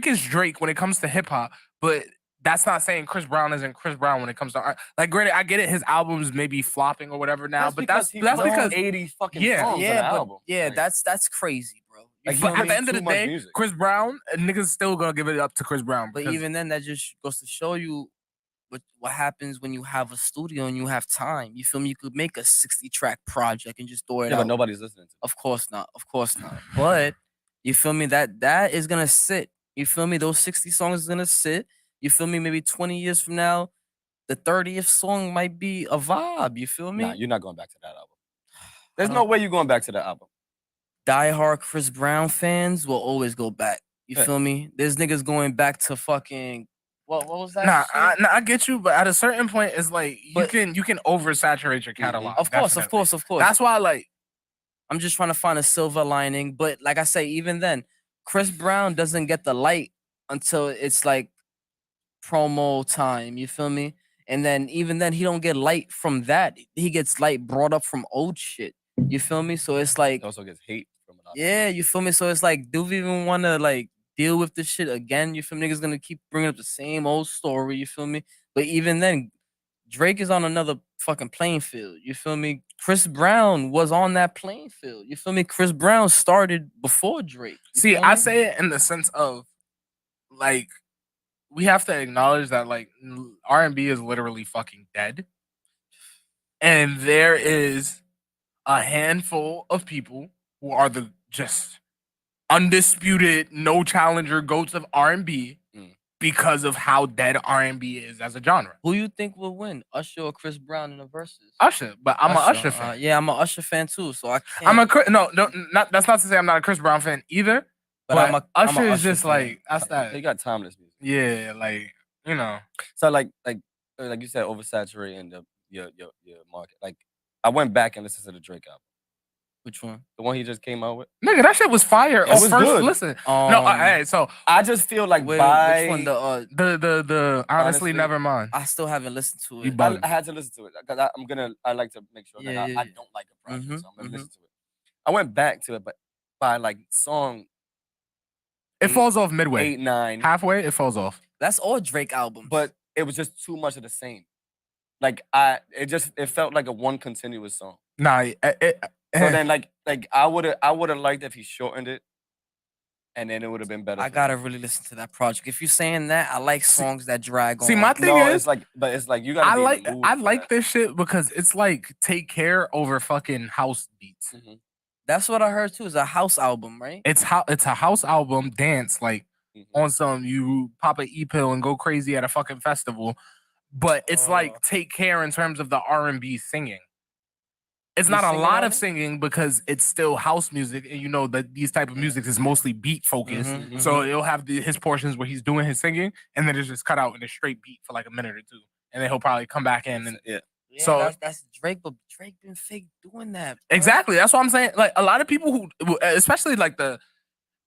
S1: is Drake when it comes to hip hop, but that's not saying Chris Brown isn't Chris Brown when it comes to like. Granted, I get it, his albums may be flopping or whatever now, but that's because
S3: 80 fucking
S1: yeah,
S3: songs on
S4: Yeah,
S3: the
S4: but
S3: album.
S4: yeah,
S3: Like,
S4: that's crazy, bro. You
S3: Like,
S4: feel
S1: but at
S4: me?
S1: the end of
S3: Too
S1: the
S3: much
S1: day,
S3: music.
S1: Chris Brown, niggas still gonna give it up to Chris Brown.
S4: But
S1: because-
S4: even then, that just goes to show you what happens when you have a studio and you have time. You feel me? You could make a 60-track project and just throw it
S3: yeah,
S4: out.
S3: but nobody's listening to it.
S4: Of course not. Of course not. But you feel me? That is gonna sit. You feel me? Those 60 songs is gonna sit. You feel me? Maybe 20 years from now, the 30th song might be a vibe. You feel me?
S3: Nah, you're not going back to that album. There's no way you're going back to that album.
S4: Die-hard Chris Brown fans will always go back. You
S3: Yeah.
S4: feel me? There's niggas going back to fucking what was that?
S1: Nah,
S4: shit?
S1: I get you, but at a certain point, it's like
S4: But-
S1: you can oversaturate your catalog.
S4: Of course,
S1: definitely.
S4: of course.
S1: That's why, like,
S4: I'm just trying to find a silver lining. But like I say, even then, Chris Brown doesn't get the light until it's like promo time. You feel me? And then even then, he don't get light from that. He gets light brought up from old shit. You feel me? So it's like,
S3: It also gets hate from it.
S4: yeah, you feel me? So it's like, do we even want to like deal with this shit again? You feel me? Niggas gonna keep bringing up the same old story. You feel me? But even then, Drake is on another fucking playing field. You feel me? Chris Brown was on that playing field. You feel me? Chris Brown started before Drake. You
S1: see,
S4: feel
S1: I
S4: me?
S1: say it in the sense of like we have to acknowledge that like R&B is literally fucking dead, and there is a handful of people who are the just undisputed, no challenger goats of R&B because of how dead R&B is as a genre.
S4: Who you think will win, Usher or Chris Brown in the verses?
S1: Usher, but I'm an Usher fan.
S4: Yeah, I'm an Usher fan too. So I can't.
S1: I'm a not that's not to say I'm not a Chris Brown fan either. But
S4: I'm a
S1: Usher is
S4: Usher
S1: just
S4: fan.
S1: like that's that.
S3: He got timeless music.
S1: Yeah, like you know.
S3: So like you said, oversaturating your market. Like I went back and listened to the Drake album.
S4: Which one?
S3: The one he just came out with.
S1: Nigga, that shit was fire.
S3: It was
S1: first
S3: good.
S1: listen. No, hey, so
S3: I just feel like
S4: which
S3: by
S4: one?
S1: the honestly, never mind.
S4: I still haven't listened to
S1: You
S4: it.
S1: bugging.
S3: I had to listen to it because I like to make sure
S4: Yeah,
S3: that
S4: yeah,
S3: I
S4: yeah.
S3: don't like a project,
S4: Mhm,
S3: so I'm gonna listen to it. I went back to it, but by like song
S1: It falls off midway.
S3: 8, 9,
S1: Halfway, it falls off.
S4: That's all Drake albums.
S3: but it was just too much of the same. Like it felt like a one continuous song.
S1: Nah,
S3: So then like I would have liked if he shortened it, and then it would have been better.
S4: I
S3: for
S4: gotta
S3: me.
S4: really listen to that project. If you're saying that, I like songs that drag on.
S1: see, my thing
S3: No,
S1: is,
S3: it's like you gotta.
S1: I
S3: be in
S1: like
S3: the mood
S1: I
S3: for
S1: like
S3: that.
S1: this shit because it's like Take Care over fucking house beats.
S3: Mhm.
S4: That's what I heard too. It's a house album, right?
S1: It's a house album dance like
S3: Mhm.
S1: on some you pop a e-pill and go crazy at a fucking festival, but it's like Take Care in terms of the R&B singing. It's
S3: You
S1: not a
S3: singing
S1: lot
S3: on
S1: of
S3: it?
S1: singing because it's still house music, and you know that these type of music is mostly beat focused.
S4: Mhm,
S1: So it'll have his portions where he's doing his singing, and then it's just cut out in a straight beat for like a minute or two, and then he'll probably come back in and
S3: Yeah.
S4: Yeah,
S1: So-
S4: that's Drake, but Drake been fake doing that. bro.
S1: exactly. That's what I'm saying. Like a lot of people who, especially like the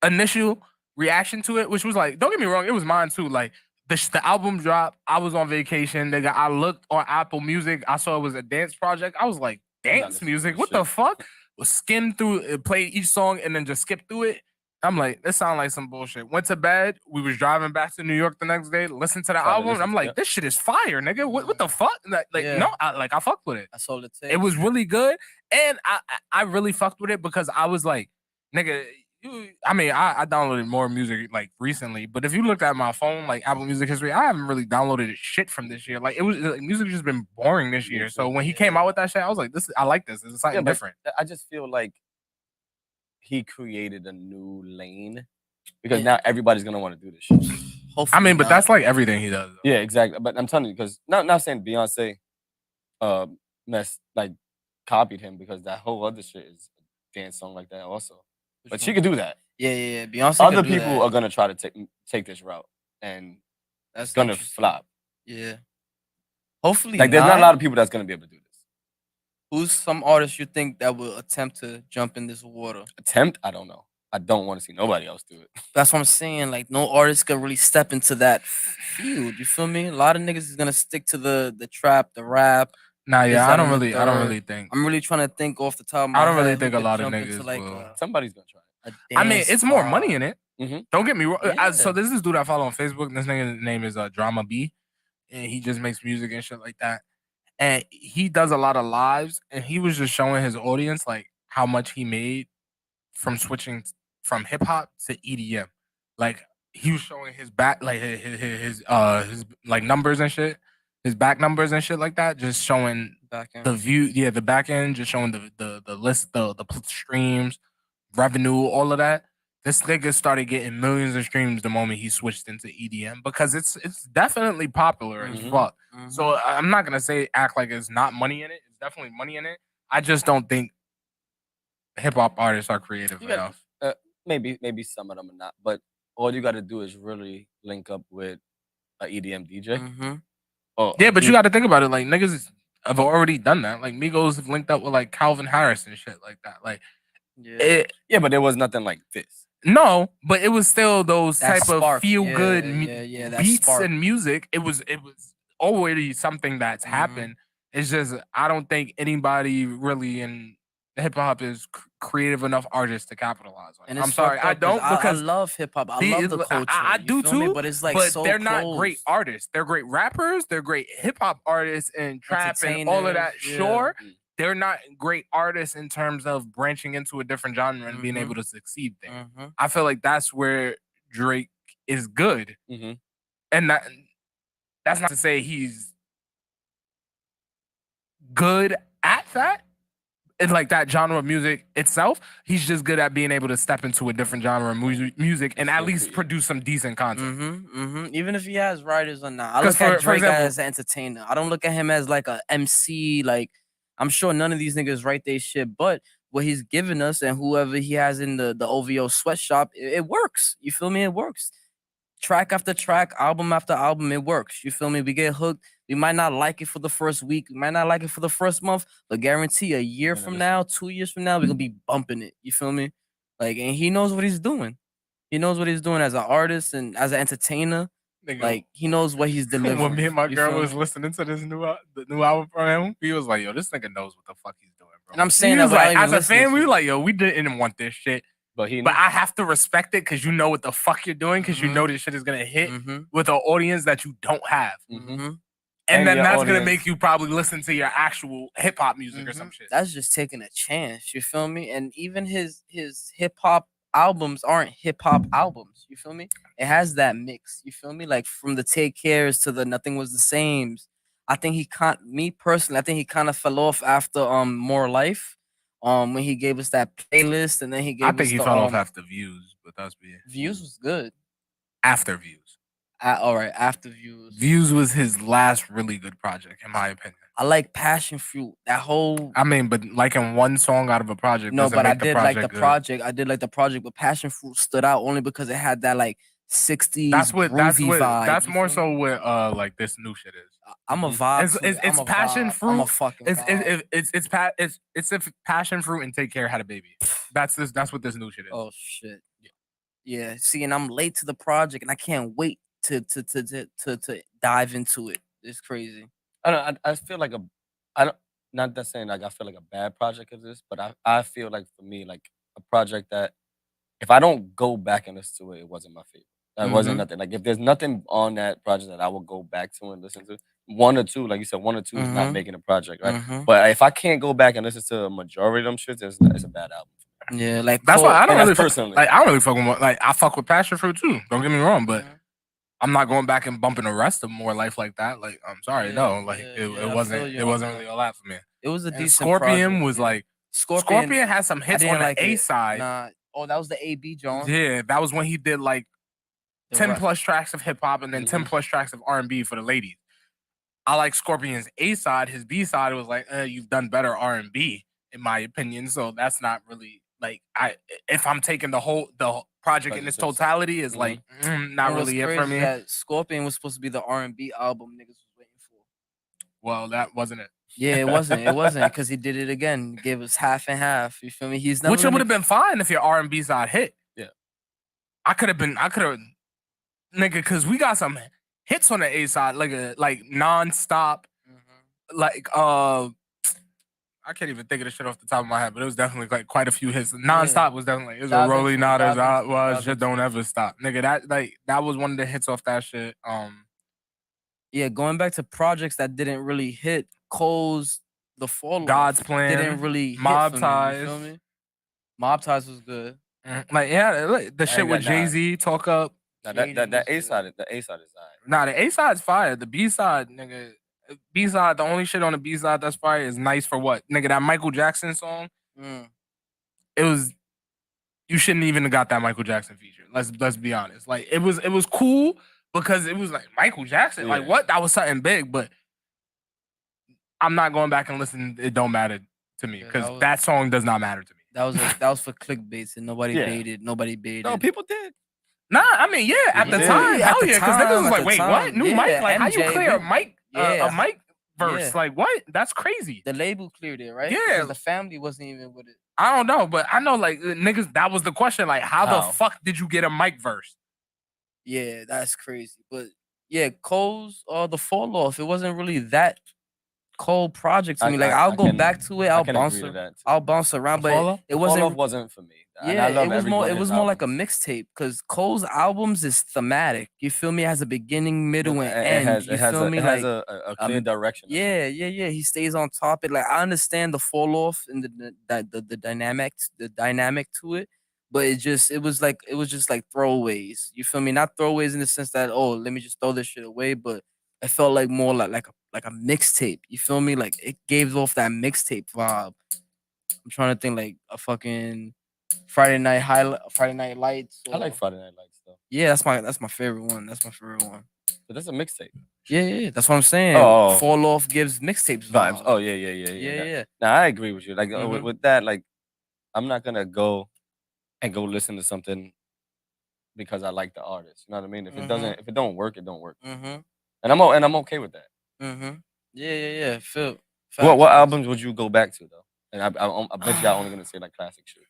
S1: initial reaction to it, which was like, don't get me wrong, it was mine too. Like the album dropped, I was on vacation. Nigga, I looked on Apple Music, I saw it was a dance project. I was like,
S3: not
S1: dance
S3: listening to
S1: music?
S3: this
S1: What the
S3: shit.
S1: fuck? Was skim through it, played each song and then just skip through it. I'm like, this sound like some bullshit. Went to bed. We was driving back to New York the next day. Listened to the
S3: Started
S1: album. And
S3: listening
S1: I'm
S3: to
S1: like,
S3: it.
S1: this shit is fire, nigga. What the fuck? Like
S4: Yeah.
S1: no, I fucked with it.
S4: That's all it takes.
S1: It was really good, and I really fucked with it because I was like, nigga, I downloaded more music like recently, but if you looked at my phone, like Apple Music history, I haven't really downloaded shit from this year. Like it was like, music just been boring this year. So when he came out with that shit, I was like, I like this. This is something
S3: but
S1: different.
S3: I just feel like he created a new lane because
S4: Yeah.
S3: now everybody's gonna want to do this shit.
S4: Hopefully
S1: But
S4: not.
S1: that's like everything he does. Though.
S3: Yeah, exactly. But I'm telling you, because not saying Beyonce, copied him because that whole other shit is dance song like that also.
S4: Which
S3: But she
S4: one?
S3: could do that.
S4: Yeah. Beyonce.
S3: Other
S4: could do
S3: people
S4: that.
S3: are gonna try to take this route, and
S4: That's
S3: it's gonna
S4: interesting.
S3: flop.
S4: Yeah. Hopefully,
S3: Like there's not a lot of people that's gonna be able to do this.
S4: Who's some artists you think that will attempt to jump in this water?
S3: Attempt? I don't know. I don't want to see nobody else do it.
S4: That's what I'm saying. Like no artist can really step into that field. You feel me? A lot of niggas is gonna stick to the trap, the rap.
S1: Nah,
S4: this,
S1: yeah,
S4: that,
S1: I don't
S4: and the
S1: really
S4: third.
S1: think.
S4: I'm really trying to think off the top of my
S1: I don't
S4: head.
S1: really
S4: who
S1: think a
S4: could
S1: lot of
S4: jump into
S1: niggas
S4: like
S1: will.
S3: Somebody's gonna try it.
S4: a
S1: I mean,
S4: dance
S1: it's more money
S4: vibe.
S1: in it.
S3: Mhm.
S1: Don't get me wrong.
S4: Yeah.
S1: So this is this dude I follow on Facebook. And this nigga's name is Drama B, and he just makes music and shit like that. And he does a lot of lives, and he was just showing his audience like how much he made from switching from hip hop to EDM. Like he was showing his back, like his like numbers and shit, his back numbers and shit like that. Just showing
S4: Back end.
S1: the view, yeah, the back end, just showing the list, the streams, revenue, all of that. This nigga started getting millions of streams the moment he switched into EDM because it's definitely popular as
S3: Mhm.
S1: fuck. So I'm not gonna say act like it's not money in it. It's definitely money in it. I just don't think hip hop artists are creative
S3: You got-
S1: enough.
S3: maybe some of them are not, but all you got to do is really link up with a EDM DJ. Or
S1: Yeah,
S3: a
S1: but you
S3: D-
S1: got to think about it. Like niggas have already done that. Like Migos have linked up with like Calvin Harris and shit like that. Like
S3: yeah, but there was nothing like this.
S1: no, but it was still those
S4: That
S1: type
S4: spark,
S1: of feel good
S4: that
S1: beats
S4: spark.
S1: and music. It was already something that's happened. It's just I don't think anybody really in hip hop is creative enough artists to capitalize on it.
S4: And
S1: I'm
S4: it's
S1: sorry,
S4: fucked
S1: I
S4: up 'cause
S1: don't because
S4: I love hip hop. I love the culture.
S1: I
S4: you
S1: do
S4: feel me?
S1: too,
S4: But it's like
S1: but
S4: so
S1: they're not great
S4: close.
S1: artists. They're great rappers. They're great hip hop artists and trap and all of that.
S4: Entertainers, yeah.
S1: Sure, they're not great artists in terms of branching into a different genre and being able to succeed there. I feel like that's where Drake is good, and that's not to say he's good at that. And like that genre of music itself, he's just good at being able to step into a different genre of music and at least produce some decent content.
S4: Even if he has writers or not, I
S1: 'Cause
S4: look at
S1: for
S4: Drake
S1: example-
S4: as an entertainer. I don't look at him as like a MC. Like I'm sure none of these niggas write their shit, but what he's giving us and whoever he has in the OVO sweatshop, it works. You feel me? It works. Track after track, album after album, it works. You feel me? We get hooked. We might not like it for the first week. We might not like it for the first month, but guarantee a year from now, 2 years from now, we're gonna be bumping it. You feel me? Like, and he knows what he's doing. He knows what he's doing as an artist and as an entertainer.
S1: Nigga,
S4: Like he knows what he's delivering.
S1: when me and my
S4: You
S1: girl
S4: feel
S1: was
S4: me?
S1: listening to this the new album from him, he was like, "Yo, this nigga knows what the fuck he's doing, bro."
S4: And I'm saying
S1: he
S4: that
S1: was
S4: without
S1: like,
S4: even
S1: as a
S4: listening
S1: fan, we
S4: to
S1: were like, "Yo, we didn't want this shit."
S3: But
S1: I have to respect it because you know what the fuck you're doing because you know this shit is gonna hit with an audience that you don't have. And then
S3: your
S1: that's gonna
S3: audience.
S1: make you probably listen to your actual hip hop music or some shit.
S4: That's just taking a chance. You feel me? And even his hip hop albums aren't hip hop albums. You feel me? It has that mix. You feel me? Like from the Take Cares to the Nothing Was the Sames. I think me personally, I think he kind of fell off after More Life. When he gave us that playlist and then he gave
S1: I
S4: us
S1: think he
S4: the,
S1: fell off after Views, but that's be it.
S4: Views was good.
S1: After Views.
S4: All right, after Views.
S1: Views was his last really good project, in my opinion.
S4: I like Passion Fruit. That whole
S1: I mean, but liking one song out of a project.
S4: no,
S1: doesn't
S4: but I
S1: make the
S4: did like the
S1: project good.
S4: project. I did like the project, but Passion Fruit stood out only because it had that like 60s
S1: That's what
S4: vibe.
S1: that's
S4: you
S1: more
S4: feel
S1: so
S4: me?
S1: what like this new shit is.
S4: I'm a vibe.
S1: It's
S4: to it.
S1: it's
S4: I'm a
S1: passion
S4: vibe.
S1: fruit.
S4: I'm a fucking vibe.
S1: It's if passion fruit and Take Care had a baby. That's what this new shit is.
S4: Oh shit. Yeah. See, and I'm late to the project, and I can't wait to dive into it. It's crazy.
S3: I feel like I don't not that saying like I feel like a bad project is this, but I feel like for me like a project that if I don't go back and listen to it, it wasn't my favorite. That wasn't nothing. Like if there's nothing on that project that I will go back to and listen to, one or two, like you said, one or two is not making a project, right? But if I can't go back and listen to a majority of them shits, it's a bad album.
S4: Yeah, like
S1: That's why I don't really
S3: personally.
S1: I don't really fuck with like I fuck with Passion Fruit too. Don't get me wrong, but I'm not going back and bumping the rest of More Life like that. Like I'm sorry, no, like it wasn't really all that for me.
S4: It was a
S1: And
S4: decent
S1: Scorpion
S4: project,
S1: was
S4: yeah.
S1: like Scorpion had some hits on the A side.
S4: Oh, that was the AB John.
S1: Yeah, that was when he did like 10 plus tracks of hip hop and then 10 plus tracks of R&B for the ladies. I like Scorpion's A side. His B side was like, you've done better R&B in my opinion. So that's not really like if I'm taking the project in its totality, is like not really it for me.
S4: That Scorpion was supposed to be the R&B album niggas was waiting for.
S1: Well, that wasn't it.
S4: Yeah, it wasn't because he did it again. Gave us half and half. You feel me? He's not.
S1: Which it would have been fine if your R&B side hit.
S3: Yeah,
S1: I could have, nigga, because we got some hits on the A side, like nonstop, like I can't even think of the shit off the top of my head, but it was definitely like quite a few hits. Nonstop was definitely it was a Rolling Notters. Shit don't ever stop, nigga. That was one of the hits off that shit.
S4: Yeah, going back to projects that didn't really hit, Cole's The Fall
S1: God's Plan
S4: didn't really hit
S1: Mob
S4: for
S1: Ties.
S4: Me, you feel me? Mob Ties was good.
S1: Like the shit with Jay-Z, Talk Up.
S3: Now that A side is alright.
S1: Nah, the A side's fire. The B side, nigga. B side, the only shit on the B side that's fire is Nice for What, nigga. That Michael Jackson song. It was. You shouldn't even have got that Michael Jackson feature. Let's be honest. Like it was cool because it was like Michael Jackson. Yeah. Like what? That was something big, but I'm not going back and listening. It don't matter to me because that song does not matter to me.
S4: That was for clickbaits and nobody baited. Nobody baited.
S3: No, people did.
S1: Nah, I mean, yeah, at the time, hell yeah, because niggas was like, wait, what? New mic? Like, how you clear a mic? A mic verse? Like, what? That's crazy.
S4: The label cleared it, right?
S1: Yeah.
S4: The family wasn't even with it.
S1: I don't know, but I know, like, niggas, that was the question. Like, how the fuck did you get a mic verse?
S4: Yeah, that's crazy. But, yeah, Cole's The Fall Off, it wasn't really that Cole project to me. Like, I'll go back to it. I'll bounce around, but it
S3: wasn't for me.
S4: Yeah, it was more like a mixtape because Cole's albums is thematic. You feel me? It has a beginning, middle, and end. You feel me?
S3: It has a clear direction.
S4: Yeah. He stays on topic. Like I understand the fall off and the dynamic to it, but it was just like throwaways. You feel me? Not throwaways in the sense that let me just throw this shit away, but it felt like more like a mixtape. You feel me? Like it gave off that mixtape vibe. I'm trying to think like a fucking Friday Night Lights.
S3: I like Friday Night Lights though.
S4: Yeah, that's my favorite one.
S3: But that's a mixtape.
S4: Yeah, that's what I'm saying. Fall Off gives mixtapes
S3: vibes. Oh yeah. Now I agree with you. Like with that, like I'm not gonna go listen to something because I like the artist. You know what I mean? If it don't work, it don't work. And I'm okay with that.
S4: Yeah. Phil.
S3: What albums would you go back to though? And I bet y'all only gonna say like classic shit.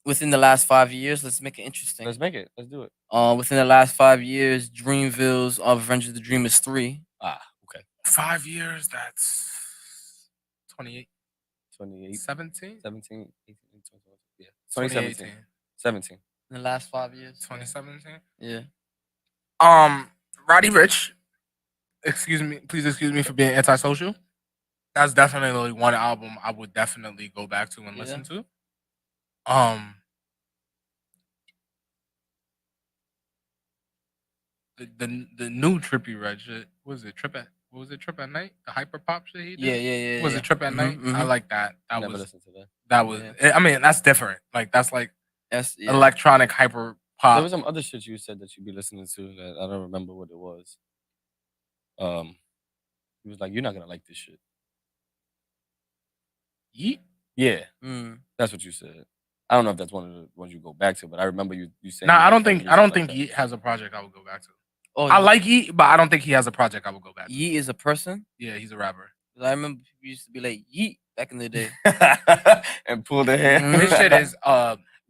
S4: Within the last 5 years, let's make it interesting.
S3: Let's make it. Let's do it.
S4: Within the last 5 years, Dreamville's Revenge of the Dreamers 3.
S3: Okay.
S1: 5 years, that's 28.
S3: 17?
S1: 17,
S3: 18, 20. Yeah. 2017. 17.
S4: In the last 5 years.
S1: 2017?
S4: Yeah.
S1: Roddy Ricch, please excuse me for being antisocial. That's definitely one album I would definitely go back to and listen to. The new Trippie Red shit. What was it Trip at Night? The hyper pop shit he did?
S4: Yeah.
S1: Was it Trip at Night? I like that.
S3: Never listened to that.
S1: That was I mean, that's different. Like that's like electronic hyper pop.
S3: There was some other shit you said that you'd be listening to that I don't remember what it was. He was like, you're not gonna like this shit.
S1: Yeet?
S3: Yeah. That's what you said. I don't know if that's one of the ones you go back to, but I remember you saying.
S1: Nah, I don't think Yeet has a project I would go back to. I like Yeet, but I don't think he has a project I would go back to.
S4: Yeet is a person?
S1: Yeah, he's a rapper.
S4: I remember people used to be like Yeet back in the day.
S3: And pull their hair.
S1: His shit is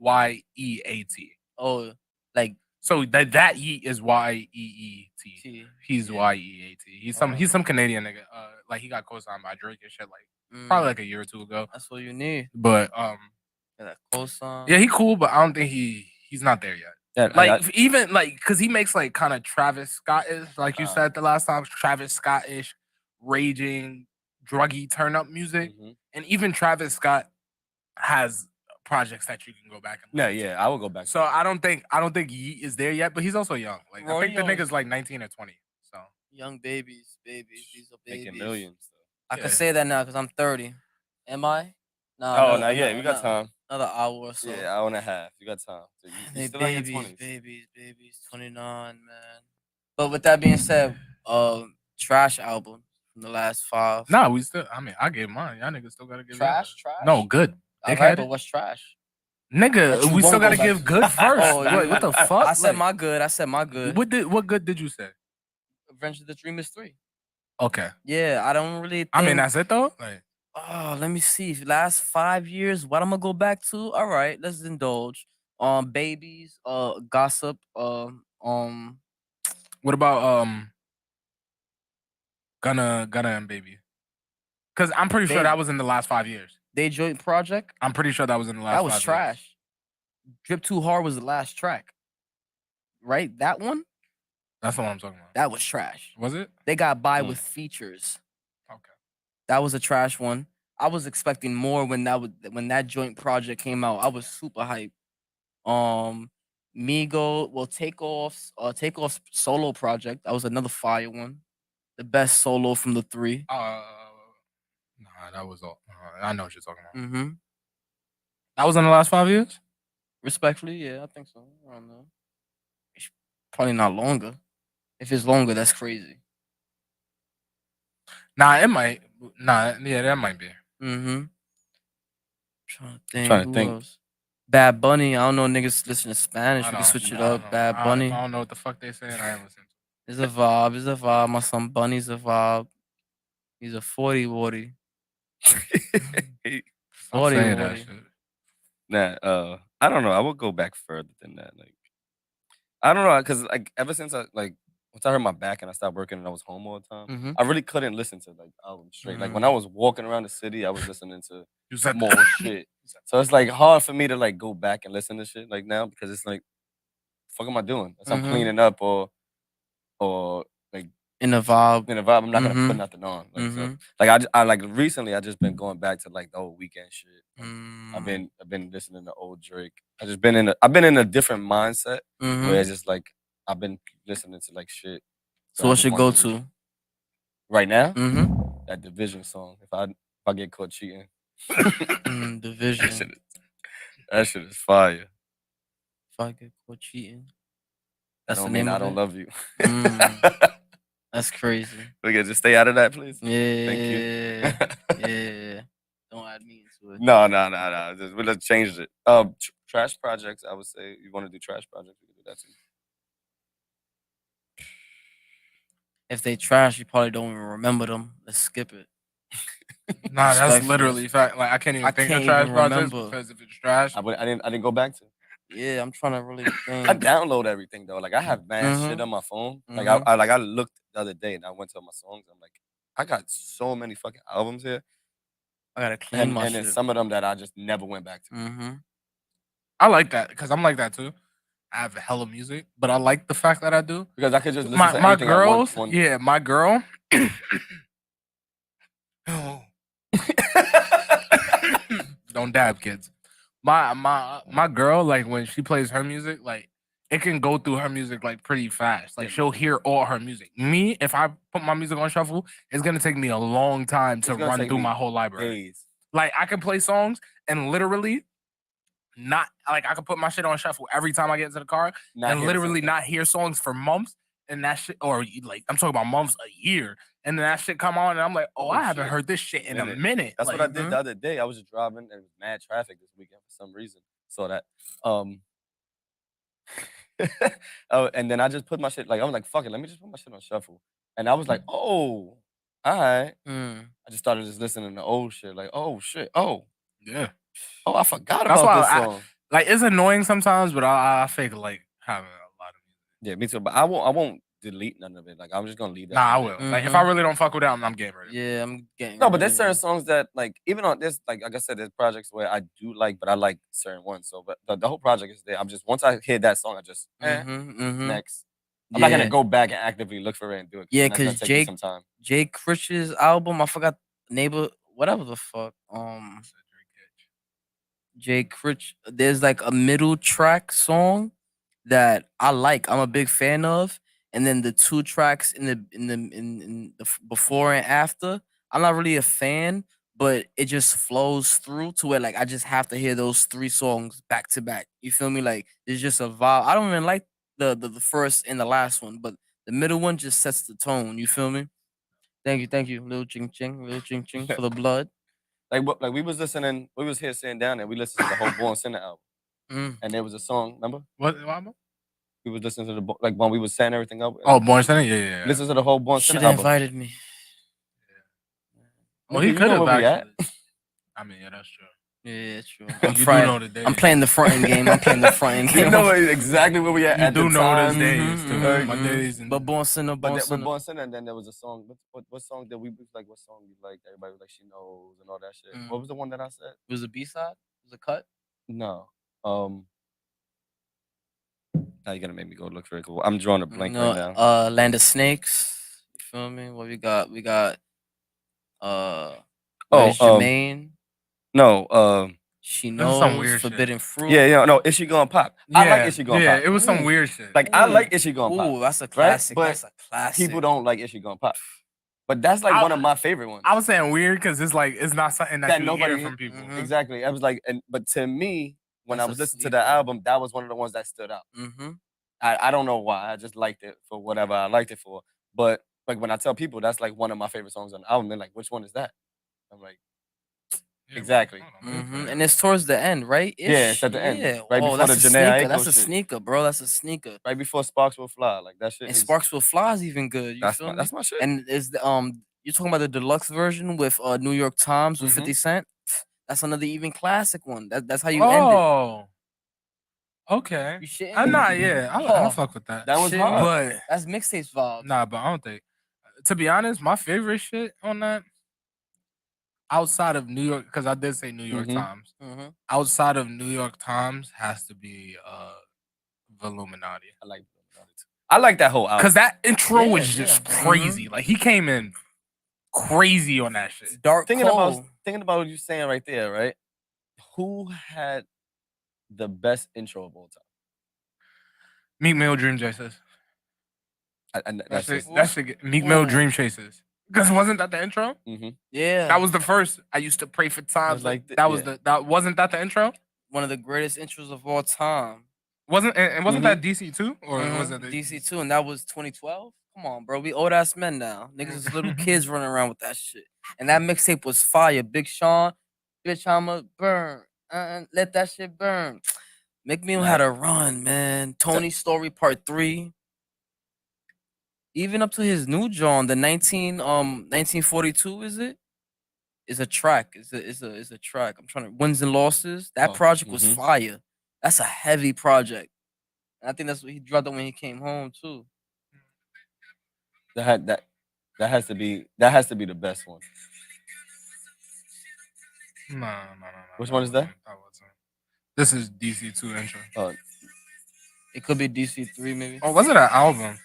S1: Y-E-A-T.
S4: Oh, like
S1: so that Yeet is Y-E-E-T. He's Y-E-A-T. He's some Canadian nigga. Like he got co-signed by Drake and shit like probably like a year or two ago.
S4: That's what you need.
S1: But
S4: that co-sign.
S1: Yeah, he cool, but I don't think he's not there yet. Yeah, even like because he makes like kind of Travis Scott-ish, like you said the last time, Travis Scott-ish, raging, druggy turn up music, and even Travis Scott has projects that you can go back and
S3: listen to. I will go back.
S1: So I don't think Yeet is there yet, but he's also young. Like I think the nigga's like 19 or 20. So
S4: young babies, these are babies.
S3: Making millions.
S4: I can say that now because I'm 30. Am I?
S3: No, not yet. We got time.
S4: Another hour or so.
S3: Yeah, hour and a half. You got time. So you still
S4: babies, 29, man. But with that being said, trash album from the last 5.
S1: Nah, we still. I mean, I gave mine. Y'all niggas still gotta give
S4: trash.
S1: No, good.
S4: All right, but what's trash?
S1: Nigga,
S4: you
S1: we still
S4: won't go
S1: gotta
S4: back
S1: give
S4: to.
S1: good first.
S4: Oh,
S1: What the fuck?
S4: I said
S1: Like,
S4: my good. I said my good.
S1: what good did you say?
S4: Revenge of the Dreamers 3.
S1: Okay.
S4: Yeah, I don't really think.
S1: I mean, that's it though. Like,
S4: Oh, let me see. Last 5 years, what I'm gonna go back to? All right, let's indulge. Babies, gossip,
S1: what about Gunna and Baby? Because I'm pretty sure that was in the last 5 years.
S4: they joint project.
S1: I'm pretty sure that was in the last.
S4: That was
S1: 5
S4: trash.
S1: Years.
S4: Drip Too Hard was the last track. Right? That one?
S1: That's the one I'm talking about.
S4: That was trash.
S1: Was it?
S4: They got by with features.
S1: Okay.
S4: That was a trash one. I was expecting more when that joint project came out. I was super hyped. Takeoff's solo project. That was another fire one. The best solo from the 3.
S1: Nah, that was all. I know what you're talking about.
S4: Mm-hmm.
S1: That was in the last 5 years?
S4: Respectfully, yeah, I think so. I don't know. It's probably not longer. If it's longer, that's crazy.
S1: Nah, it might. Nah, yeah, that might be.
S4: Mm-hmm. Trying to think. Who else? Bad Bunny. I don't know niggas listen to Spanish. We can switch it up. Bad Bunny.
S1: I don't know what the fuck they saying. I ain't listening.
S4: It's a vibe. It's a vibe. My son Bunny's a vibe. He's a 40 Woody.
S1: 40 that shit.
S3: Nah, I don't know. I would go back further than that. Like, I don't know, because like ever since once I hurt my back and I stopped working and I was home all the time, I really couldn't listen to like albums straight. Like when I was walking around the city, I was listening to more shit. So it's like hard for me to like go back and listen to shit like now because it's like, fuck am I doing? If I'm cleaning up or like
S4: in a vibe,
S3: I'm not gonna put nothing on. Like, so, like I like recently I just been going back to like the old weekend shit. Like, I've been listening to old Drake. I've been in a different mindset where it's just like I've been listening to like shit.
S4: So what's your go-to
S3: right now? That Division song. If I get caught cheating,
S4: Division.
S3: That shit is fire.
S4: If I get caught cheating,
S3: that's the name. I don't love you.
S4: That's crazy.
S3: Okay, just stay out of that, please.
S4: Yeah.
S3: Thank you.
S4: Yeah. Don't add me into it.
S3: No. We'll change it. Trash projects. I would say you want to do trash projects, we can do that too.
S4: If they trash, you probably don't even remember them. Let's skip it.
S1: Nah, that's literally fact. Like I can't even think of trash projects because if it's trash,
S3: I didn't go back to.
S4: Yeah, I'm trying to really think.
S3: I download everything though. Like I have mad shit on my phone. Like I looked the other day and I went to my songs. I'm like, I got so many fucking albums here.
S4: I gotta clean my shit.
S3: And then some of them that I just never went back to.
S1: I like that because I'm like that too. I have hella music, but I like the fact that I do
S3: because I could just listen to
S1: my
S3: anything
S1: girls.
S3: One.
S1: Yeah, my girl. Don't dab, kids. My girl, like when she plays her music, like it can go through her music like pretty fast. Like she'll hear all her music. Me, if I put my music on shuffle, it's gonna take me a long time to run through my whole library.
S3: Days.
S1: Like I can play songs and literally not like I can put my shit on shuffle every time I get into the car and literally not hear songs for months and that shit, or like I'm talking about months, a year, and then that shit come on and I'm like, oh, I haven't heard this shit in a minute.
S3: That's
S1: like,
S3: what I did the other day. I was just driving and there was mad traffic this weekend for some reason. So that and then I just put my shit like I was like, fuck it, let me just put my shit on shuffle. And I was like, oh, all right. I just started just listening to old shit, like, oh shit, oh
S1: yeah.
S3: Oh, I forgot about this song.
S1: Like it's annoying sometimes, but I fake like having a lot of music.
S3: Yeah, me too. But I won't delete none of it. Like I'm just gonna leave that.
S1: Nah, I will. Like if I really don't fuck with it, I'm getting rid of it.
S4: Yeah, I'm getting.
S3: No, but there's certain songs that like even on this, like I said, there's projects where I do like, but I like certain ones. So, but the whole project is there. I'm just once I hear that song, I just next. I'm not gonna go back and actively look for it and do it.
S4: Yeah, because Jay Critch's album, I forgot neighbor, whatever the fuck. Jay Critch, there's like a middle track song that I like. I'm a big fan of, and then the 2 tracks in the before and after, I'm not really a fan, but it just flows through to where like I just have to hear those 3 songs back to back. You feel me? Like it's just a vibe. I don't even like the first and the last one, but the middle one just sets the tone. You feel me? Thank you, Lil Ching Ching for the blood.
S3: Like we was here sitting down and we listened to the whole Born Sinner album. and there was a song. Remember?
S1: What album?
S3: We was listening to the like when we was setting everything up.
S1: Oh, Born Center. Yeah.
S3: Listen to the whole Born
S4: Should
S3: Center
S4: have
S3: album.
S4: invited me.
S1: Oh, he
S3: You
S1: could
S3: know
S1: have
S3: where we
S1: actually.
S3: at.
S1: I mean, yeah, that's true.
S4: Yeah, true.
S1: You do know the days.
S4: I'm playing the fronting game. I'm playing the fronting game.
S3: You know exactly where we at.
S1: You
S3: At
S1: do
S3: the
S1: know
S3: time.
S1: those days too. My days.
S4: But Born Center,
S3: But
S4: Born
S3: with
S4: Center.
S3: Born Center, and then there was a song. What song that we was like? What song you like? Everybody was like, she knows and all that shit. What was the one that I said?
S4: It was a B-side? It was a cut?
S3: No. Now you're gonna make me go look for it. I'm drawing a blank right now.
S4: Land of Snakes. You feel me? What we got? We got Jermaine.
S3: No,
S4: She
S1: This is
S4: knows
S1: some weird
S4: Forbidden
S1: shit.
S4: Fruit.
S3: yeah, no, Is She Gonna Pop? I like Is She Gonna Pop.
S1: Yeah, it was some weird shit.
S3: Like I like Is She Gonna Pop.
S4: Ooh, that's a classic.
S3: But
S4: that's a classic.
S3: people don't like Is She Gonna Pop. But that's like one of my favorite ones.
S1: I was saying weird because it's like it's not something that you hear from people.
S3: Exactly. I was like, but to me, when
S4: That's
S3: I was
S4: a
S3: listening to the album, that was one of the ones that stood out. I don't know why. I just liked it for whatever I liked it for. But like when I tell people that's like one of my favorite songs on the album, they're like, which one is that? I'm like, exactly.
S4: And it's towards the end, right?
S3: Yeah, it's at the end.
S4: Yeah.
S3: Right before
S4: that's
S3: the
S4: a
S3: Janae
S4: sneaker.
S3: Aiko
S4: That's a
S3: shit.
S4: sneaker, bro. That's a sneaker.
S3: Right before Sparks Will Fly. Like that shit.
S4: And Sparks Will Fly is even good. You feel me?
S3: That's my shit.
S4: And is the you're talking about the deluxe version with New York Times with 50 Cent? That's another even classic one. That's how you end it.
S1: Oh. Okay.
S4: You shitting
S1: I'm
S4: me?
S1: not, I fuck with that.
S3: That was
S4: Shit,
S3: hard.
S1: But
S4: that's mixtapes vibe.
S1: nah, but I don't think. To be honest, my favorite shit on that, outside of New York, because I did say New York Times. Outside of New York Times has to be Illuminati.
S3: I like that whole album.
S1: Because that intro was just crazy. Like he came in crazy on that shit.
S4: Dark
S3: thinking
S4: Cole.
S3: about what you're saying right there, right? Who had the best intro of all time?
S1: Meek Mill Dream Chasers. That shit. Meek Mill Dream Chasers. Because wasn't that the intro?
S4: Yeah.
S1: That was the first. I used to pray for times like that. Wasn't that the intro?
S4: One of the greatest intros of all time.
S1: Wasn't that DC2 or was it
S4: DC2? And that was 2012. Come on, bro. We old ass men now. Niggas is little kids running around with that shit. And that mixtape was fire. Big Sean, bitch, I'ma burn. Let that shit burn. Meek Mill had a run, man. Tony's Story Part 3. Even up to his new John, the 1942, is it? Is a track. It's a track. I'm trying to Wins and Losses. That project was fire. That's a heavy project. And I think that's what he dropped it when he came home too.
S3: That has to be the best one.
S1: No.
S3: Which one is that?
S1: This is DC2 intro.
S3: Oh,
S4: it could be DC3 maybe.
S1: Oh, was it an album?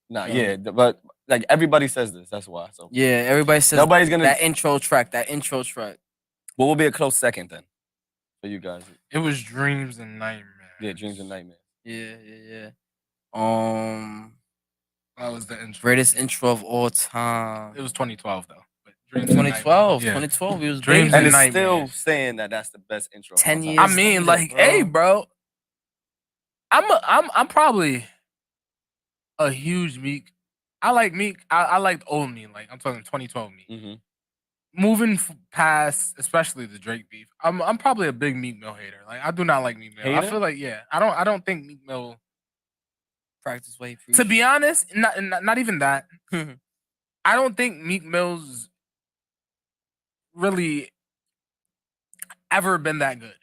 S3: Nah, yeah, but like everybody says this. That's why. So
S4: yeah, everybody says
S3: nobody's gonna
S4: that intro track.
S3: What will be a close second then for you guys?
S1: It was Dreams and Nightmares.
S3: Yeah, Dreams and Nightmares.
S4: Yeah.
S1: That was the intro.
S4: Greatest intro of all time.
S1: It was 2012 though.
S4: 2012.
S1: Yeah.
S4: 2012. It was
S1: Dreams
S3: and
S1: and
S3: it's still saying that that's the best intro.
S4: 10 years.
S1: I mean, like, hey, bro. I'm probably a huge Meek. I like Meek. I liked old Meek. Like I'm talking 2012 Meek. Moving past, especially the Drake beef, I'm probably a big Meek Mill hater. Like I do not like Meek Mill.
S3: Hater?
S1: I feel like I don't think Meek Mill
S4: practice way.
S1: To be honest, not even that. I don't think Meek Mill's really ever been that good.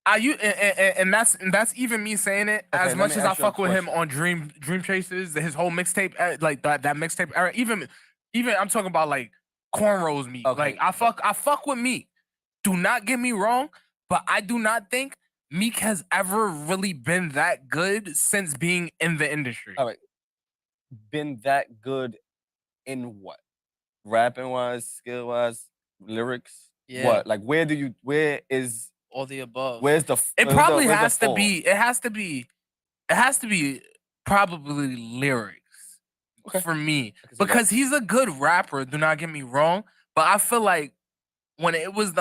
S1: And that's even me saying it.
S3: Okay,
S1: as much as I fuck with him
S3: question.
S1: on Dream Chasers, his whole mixtape, like that mixtape era. Even I'm talking about like cornrows Meek.
S3: Okay.
S1: Like I fuck with Meek. Do not get me wrong, but I do not think Meek has ever really been that good since being in the industry.
S3: All right, been that good in what? Rapping wise, skill wise, lyrics.
S4: Yeah.
S3: What? Like where is
S4: all the above?
S3: Where's the?
S1: It probably has to
S3: fall?
S1: be. It has to be probably lyrics for me because he's a good rapper. Do not get me wrong, but I feel like when it was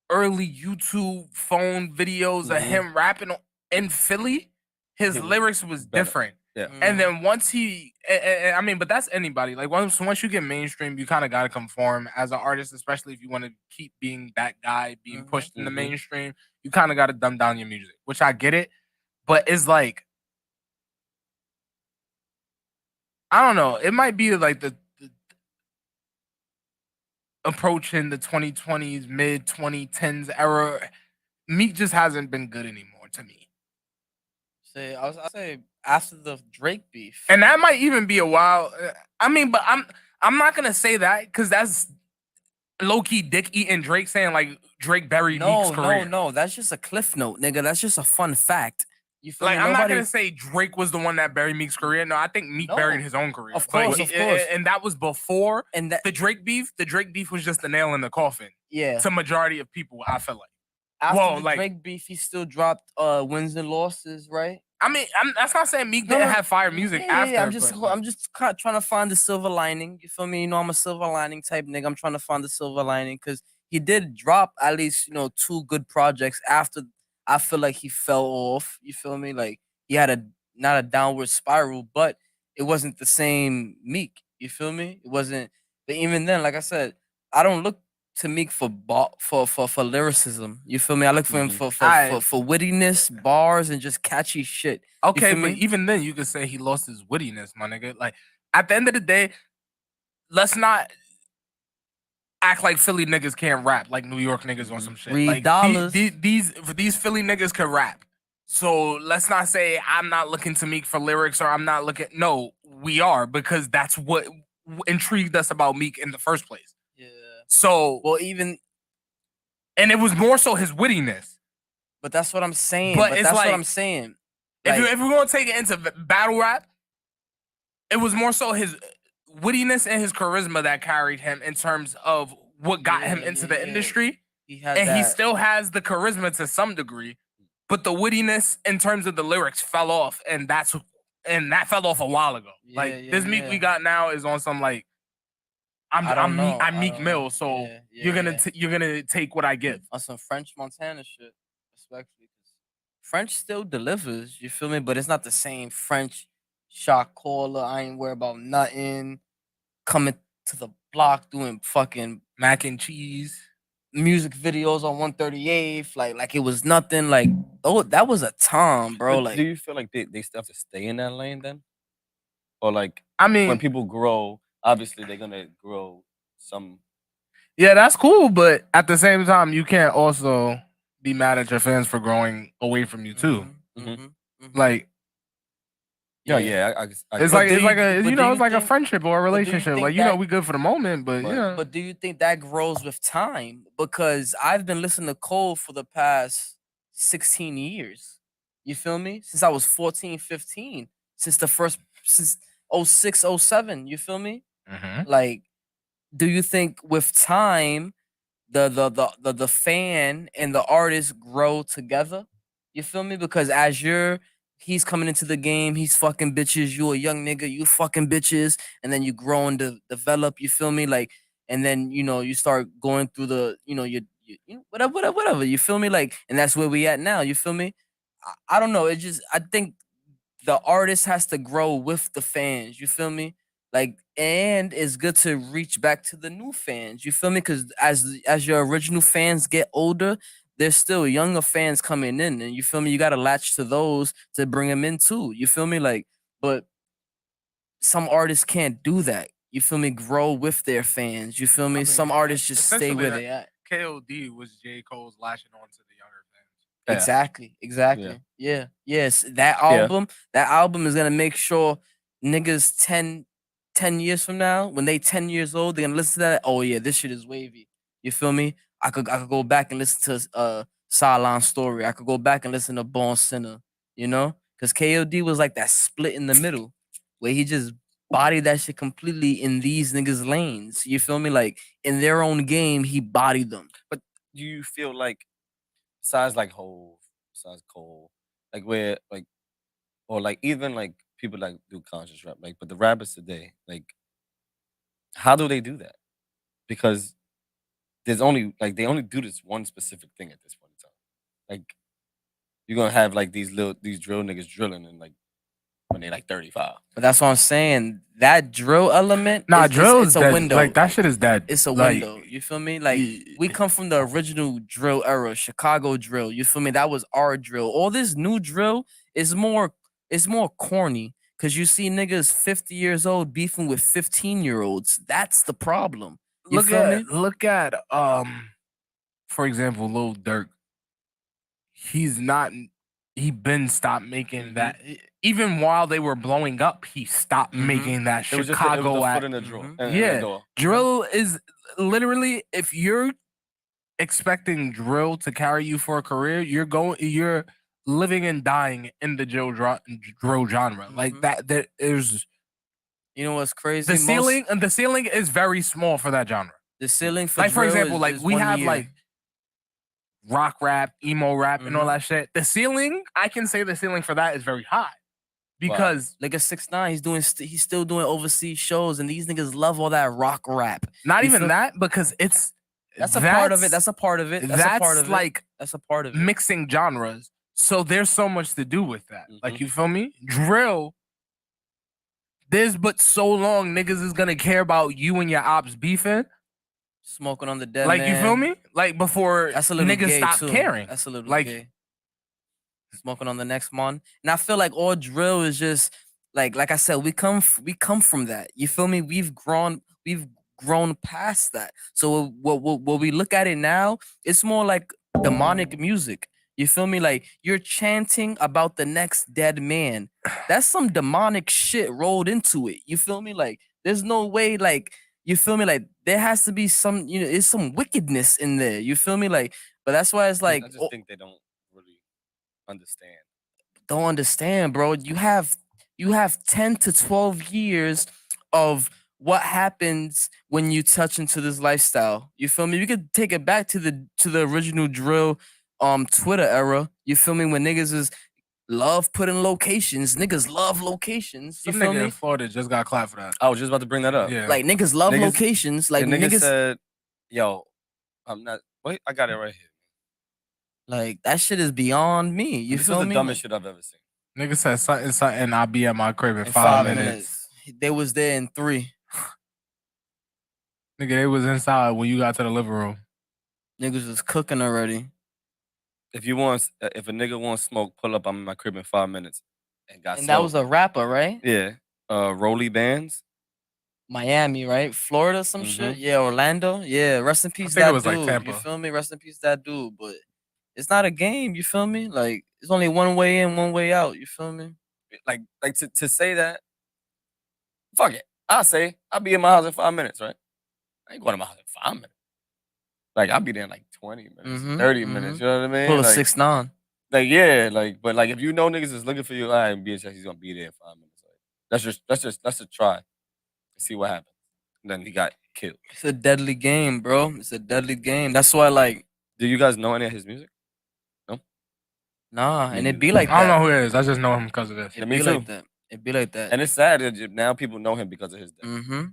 S1: early YouTube phone videos of him rapping in Philly, his lyrics was different.
S3: Yeah.
S1: And then once he, I mean, but that's anybody. Like once you get mainstream, you kind of got to conform as an artist, especially if you want to keep being that guy being pushed in the mainstream. You kind of got to dumb down your music, which I get it, but it's like, I don't know. It might be like the approaching the 2020s, mid 2010s era. Meek just hasn't been good anymore to me.
S4: I say after the Drake beef,
S1: and that might even be a while. I mean, but I'm not gonna say that because that's low key dick eating Drake saying like Drake buried Meek's career.
S4: No, that's just a cliff note, nigga. That's just a fun fact. You feel
S1: Like
S4: me?
S1: I'm not gonna say Drake was the one that buried Meek's career. No, I think Meek buried his own career.
S4: Of course,
S1: and that was before
S4: and that
S1: the Drake beef. The Drake beef was just the nail in the coffin.
S4: Yeah.
S1: To majority of people, I feel like.
S4: After the Drake beef, he still dropped wins and losses, right?
S1: I mean, that's not saying Meek didn't have fire music after.
S4: I'm just trying to find the silver lining. You feel me? You know, I'm a silver lining type nigga. I'm trying to find the silver lining because he did drop at least 2 good projects after. I feel like he fell off. You feel me? Like he had not a downward spiral, but it wasn't the same Meek. You feel me? It wasn't. But even then, like I said, I don't look to Meek for lyricism. You feel me? I look for him for wittiness, bars, and just catchy shit.
S1: Okay, but even then, you could say he lost his wittiness, my nigga. Like at the end of the day, let's not act like Philly niggas can't rap like New York niggas on some shit. Like these Philly niggas can rap. So let's not say I'm not looking to Meek for lyrics or I'm not looking. No, we are because that's what intrigued us about Meek in the first place.
S4: Yeah.
S1: So and it was more so his wittiness.
S4: But that's what I'm saying. But that's what I'm saying.
S1: If we're gonna take it into battle rap, it was more so his wittiness and his charisma that carried him in terms of what got him into the industry. He still has the charisma to some degree, but the wittiness in terms of the lyrics fell off, and that fell off a while ago. This Meek we got now is on some like I'm Meek Mill, so you're gonna take what I give
S4: on some French Montana shit, respectfully. French still delivers, you feel me? But it's not the same French shot caller. I ain't worried about nothing. Coming to the block doing fucking
S1: mac and cheese
S4: music videos on 138th, like it was nothing. Like that was a time, bro.
S3: But
S4: like,
S3: do you feel like they still have to stay in that lane then, or like
S1: I mean,
S3: when people grow, obviously they're gonna grow some.
S1: Yeah, that's cool, but at the same time, you can't also be mad at your fans for growing away from you too. Like, it's like a friendship or a relationship. Like we good for the moment, but
S4: But do you think that grows with time? Because I've been listening to Cole for the past 16 years. You feel me? Since I was 14, 15. Since 06, 07. You feel me? Like, do you think with time the fan and the artist grow together? You feel me? Because he's coming into the game, he's fucking bitches, you a young nigga, you fucking bitches, and then you grow and develop, you feel me? Like, and then you start going through the you whatever, you feel me? Like, and that's where we at now, you feel me? I don't know, I think the artist has to grow with the fans, you feel me? Like, and it's good to reach back to the new fans, you feel me? Because as your original fans get older, there's still younger fans coming in, and you feel me? You gotta latch to those to bring them in too. You feel me? Like, but some artists can't do that. You feel me? Grow with their fans. You feel me? Some artists just stay where they at.
S1: KOD was J. Cole's lashing on to the younger fans.
S4: Exactly. Yeah. Yes, that album is gonna make sure niggas 10 years from now, when they 10 years old, they're gonna listen to that. Oh yeah, this shit is wavy. You feel me? I could go back and listen to Salon's Story. I could go back and listen to Born Sinner, because KOD was like that split in the middle where he just bodied that shit completely in these niggas' lanes. You feel me? Like, in their own game, he bodied them.
S3: But do you feel like besides like Hove, besides Cole, like where like, or like even like people like do conscious rap, like, but the rappers today, like, how do they do that? Because there's only like they only do this one specific thing at this point in time. Like, you're gonna have like these drill niggas drilling and like when they're like 35.
S4: But that's what I'm saying. That drill element,
S1: Nah, drill is
S4: it's a
S1: dead.
S4: window.
S1: Like that shit is dead.
S4: It's a
S1: Like,
S4: window. You feel me? Like we come from the original drill era, Chicago drill. You feel me? That was our drill. All this new drill is more corny. Cause you see niggas 50 years old beefing with 15-year-olds. That's the problem. You feel me?
S1: Look at for example, Lil Durk. He's not. He been stopped making that. Even while they were blowing up, he stopped making that
S3: It was just
S1: Chicago
S3: the
S1: at.
S3: foot in the drill. In the
S1: Yeah,
S3: door.
S1: drill is literally, if you're expecting drill to carry you for a career, you're living and dying in the drill genre. Like that. There is.
S4: You know what's crazy?
S1: The ceiling is very small for that genre.
S4: The ceiling for
S1: Like, for
S4: drill
S1: example,
S4: is
S1: like
S4: just
S1: we
S4: 1
S1: have
S4: year.
S1: like rock rap, emo rap, and all that shit. The ceiling, I can say the ceiling for that is very high because
S4: like a 6ix9ine, he's still doing overseas shows, and these niggas love all that rock rap.
S1: not
S4: You
S1: even
S4: feel-
S1: that, because
S4: That's a part of it. That's a part of it. That's a part of it.
S1: like
S4: That's a part of it.
S1: mixing genres. So there's so much to do with that. Like, you feel me? Drill. There's but so long niggas is gonna care about you and your ops beefing.
S4: Smoking on the dead
S1: Like,
S4: man.
S1: you feel me? Like, before
S4: That's a little
S1: niggas
S4: gay
S1: stop
S4: too.
S1: caring.
S4: That's a little
S1: like
S4: gay. Smoking on the next one, and I feel like all drill is just like I said, we come from that. You feel me? We've grown past that. So what we look at it now, it's more like demonic music. You feel me? Like, you're chanting about the next dead man. That's some demonic shit rolled into it. You feel me? Like, there's no way, like, you feel me? Like, there has to be some, it's some wickedness in there. You feel me? Like, but that's why it's like,
S3: I just think they don't really understand.
S4: Don't understand, bro. You have 10 to 12 years of what happens when you touch into this lifestyle. You feel me? You could take it back to the original drill Twitter era. You feel me? When niggas is love putting locations. Niggas love locations. You
S1: some
S4: feel
S1: nigga
S4: me?
S1: in Florida just got clapped for that.
S3: I was just about to bring that up.
S1: Yeah.
S4: Like, niggas love
S3: Niggas-
S4: locations. Like,
S3: the nigga
S4: niggas
S3: said, "Yo, I'm not." Wait, I got it right here.
S4: like, that shit is beyond me. You
S3: This
S4: feel
S3: was the
S4: me?
S3: dumbest shit I've ever seen.
S1: Nigga said something. I'll be at my crib in
S4: In
S1: 5 minutes.
S4: They was there in 3.
S1: Nigga, they was inside when you got to the living room.
S4: Niggas was cooking already.
S3: If a nigga wants smoke, pull up. I'm in my crib in 5 minutes. And got
S4: And that was a rapper, right?
S3: yeah. Rolly Bands.
S4: Miami, right? Florida, some shit. Yeah, Orlando. Yeah, rest in peace
S1: think it
S4: that
S1: was,
S4: dude.
S1: like, Tampa.
S4: You feel me? Rest in peace that dude. But it's not a game. You feel me? Like, it's only one way in, one way out. You feel me?
S3: Like to say that. Fuck it. I'll be in my house in 5 minutes, right? I ain't going to my house in 5 minutes. Like, I'll be there in like 20 minutes, 30 minutes. You know what I mean?
S4: Pull a
S3: Like,
S4: 6ix9ine.
S3: Like, yeah, like, but like, if you know niggas is looking for you, all right, bitch, he's gonna be there in 5 minutes. Like, let's just try and see what happens. And then he got killed.
S4: It's a deadly game, bro. It's a deadly game. That's why, like,
S3: Do you guys know any of his music?
S4: nah,
S3: Me
S4: and it
S3: neither.
S4: be like that.
S1: I don't know who it is. I just know him because of this.
S4: It
S3: Me
S4: be
S3: too.
S4: like that. It be like that.
S3: And it's sad that now people know him because of his death.
S4: Mm-hmm.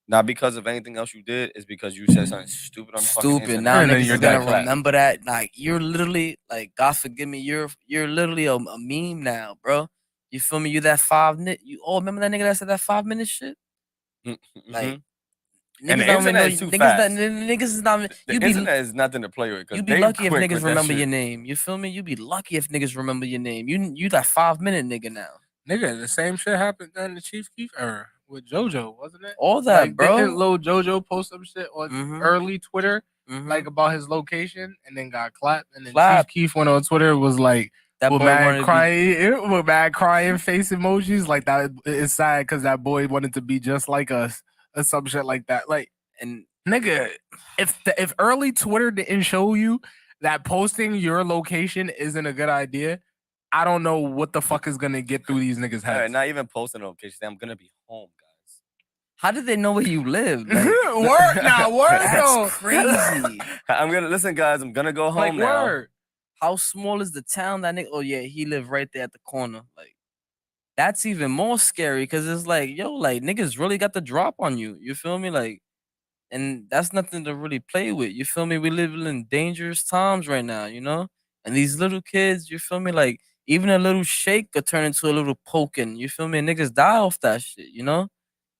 S3: Not because of anything else you did. It's because you said something stupid on the fucking
S4: Stupid.
S3: internet.
S4: Now
S1: And then
S4: niggas
S1: you're
S4: is gonna
S1: dead.
S4: remember that. Like, you're literally, like, God forgive me, you're literally a meme now, bro. You feel me? You that 5 minute. You remember that nigga that said that 5 minute shit?
S3: Mhm.
S4: Like,
S3: And the
S4: niggas don't even know.
S3: internet is too
S4: Niggas,
S3: fast.
S4: niggas is not.
S3: The
S4: You be
S3: internet is nothing to play with. 'Cause
S4: you be
S3: they
S4: lucky if
S3: quick
S4: niggas
S3: with that
S4: remember
S3: shit.
S4: your name. You feel me? You be lucky if niggas remember your name. You that 5 minute nigga now.
S1: Nigga, the same shit happened in the Chief Keef era with JoJo, wasn't it?
S4: All that,
S1: Like,
S4: bro.
S1: didn't Lil JoJo post some shit on
S4: Mhm.
S1: early Twitter,
S4: Mhm.
S1: like, about his location, and then got clapped, and then
S4: Clapped.
S1: Chief Keef went on Twitter, was like,
S4: that
S1: with
S4: boy wanted
S1: mad
S4: to be.
S1: crying, with mad crying face emojis, like, that is sad because that boy wanted to be just like us, or some shit like that. Like,
S4: And
S1: nigga, if early Twitter didn't show you that posting your location isn't a good idea, I don't know what the fuck is gonna get through these niggas'
S3: All right,
S1: heads.
S3: not even posting a location. Say, I'm gonna be home, guys.
S4: how did they know where you live? Like,
S1: Word,
S4: that's
S1: though.
S4: crazy.
S3: I'm gonna listen, guys. I'm gonna go home
S1: Like,
S3: now.
S1: word.
S4: How small is the town that nigga? Oh yeah, he lived right there at the corner. Like, that's even more scary because it's like, yo, like, niggas really got the drop on you. You feel me? Like, and that's nothing to really play with. You feel me? We live in dangerous times right now, you know? And these little kids, you feel me? Like, Even a little shake could turn into a little poking. You feel me? And niggas die off that shit, you know?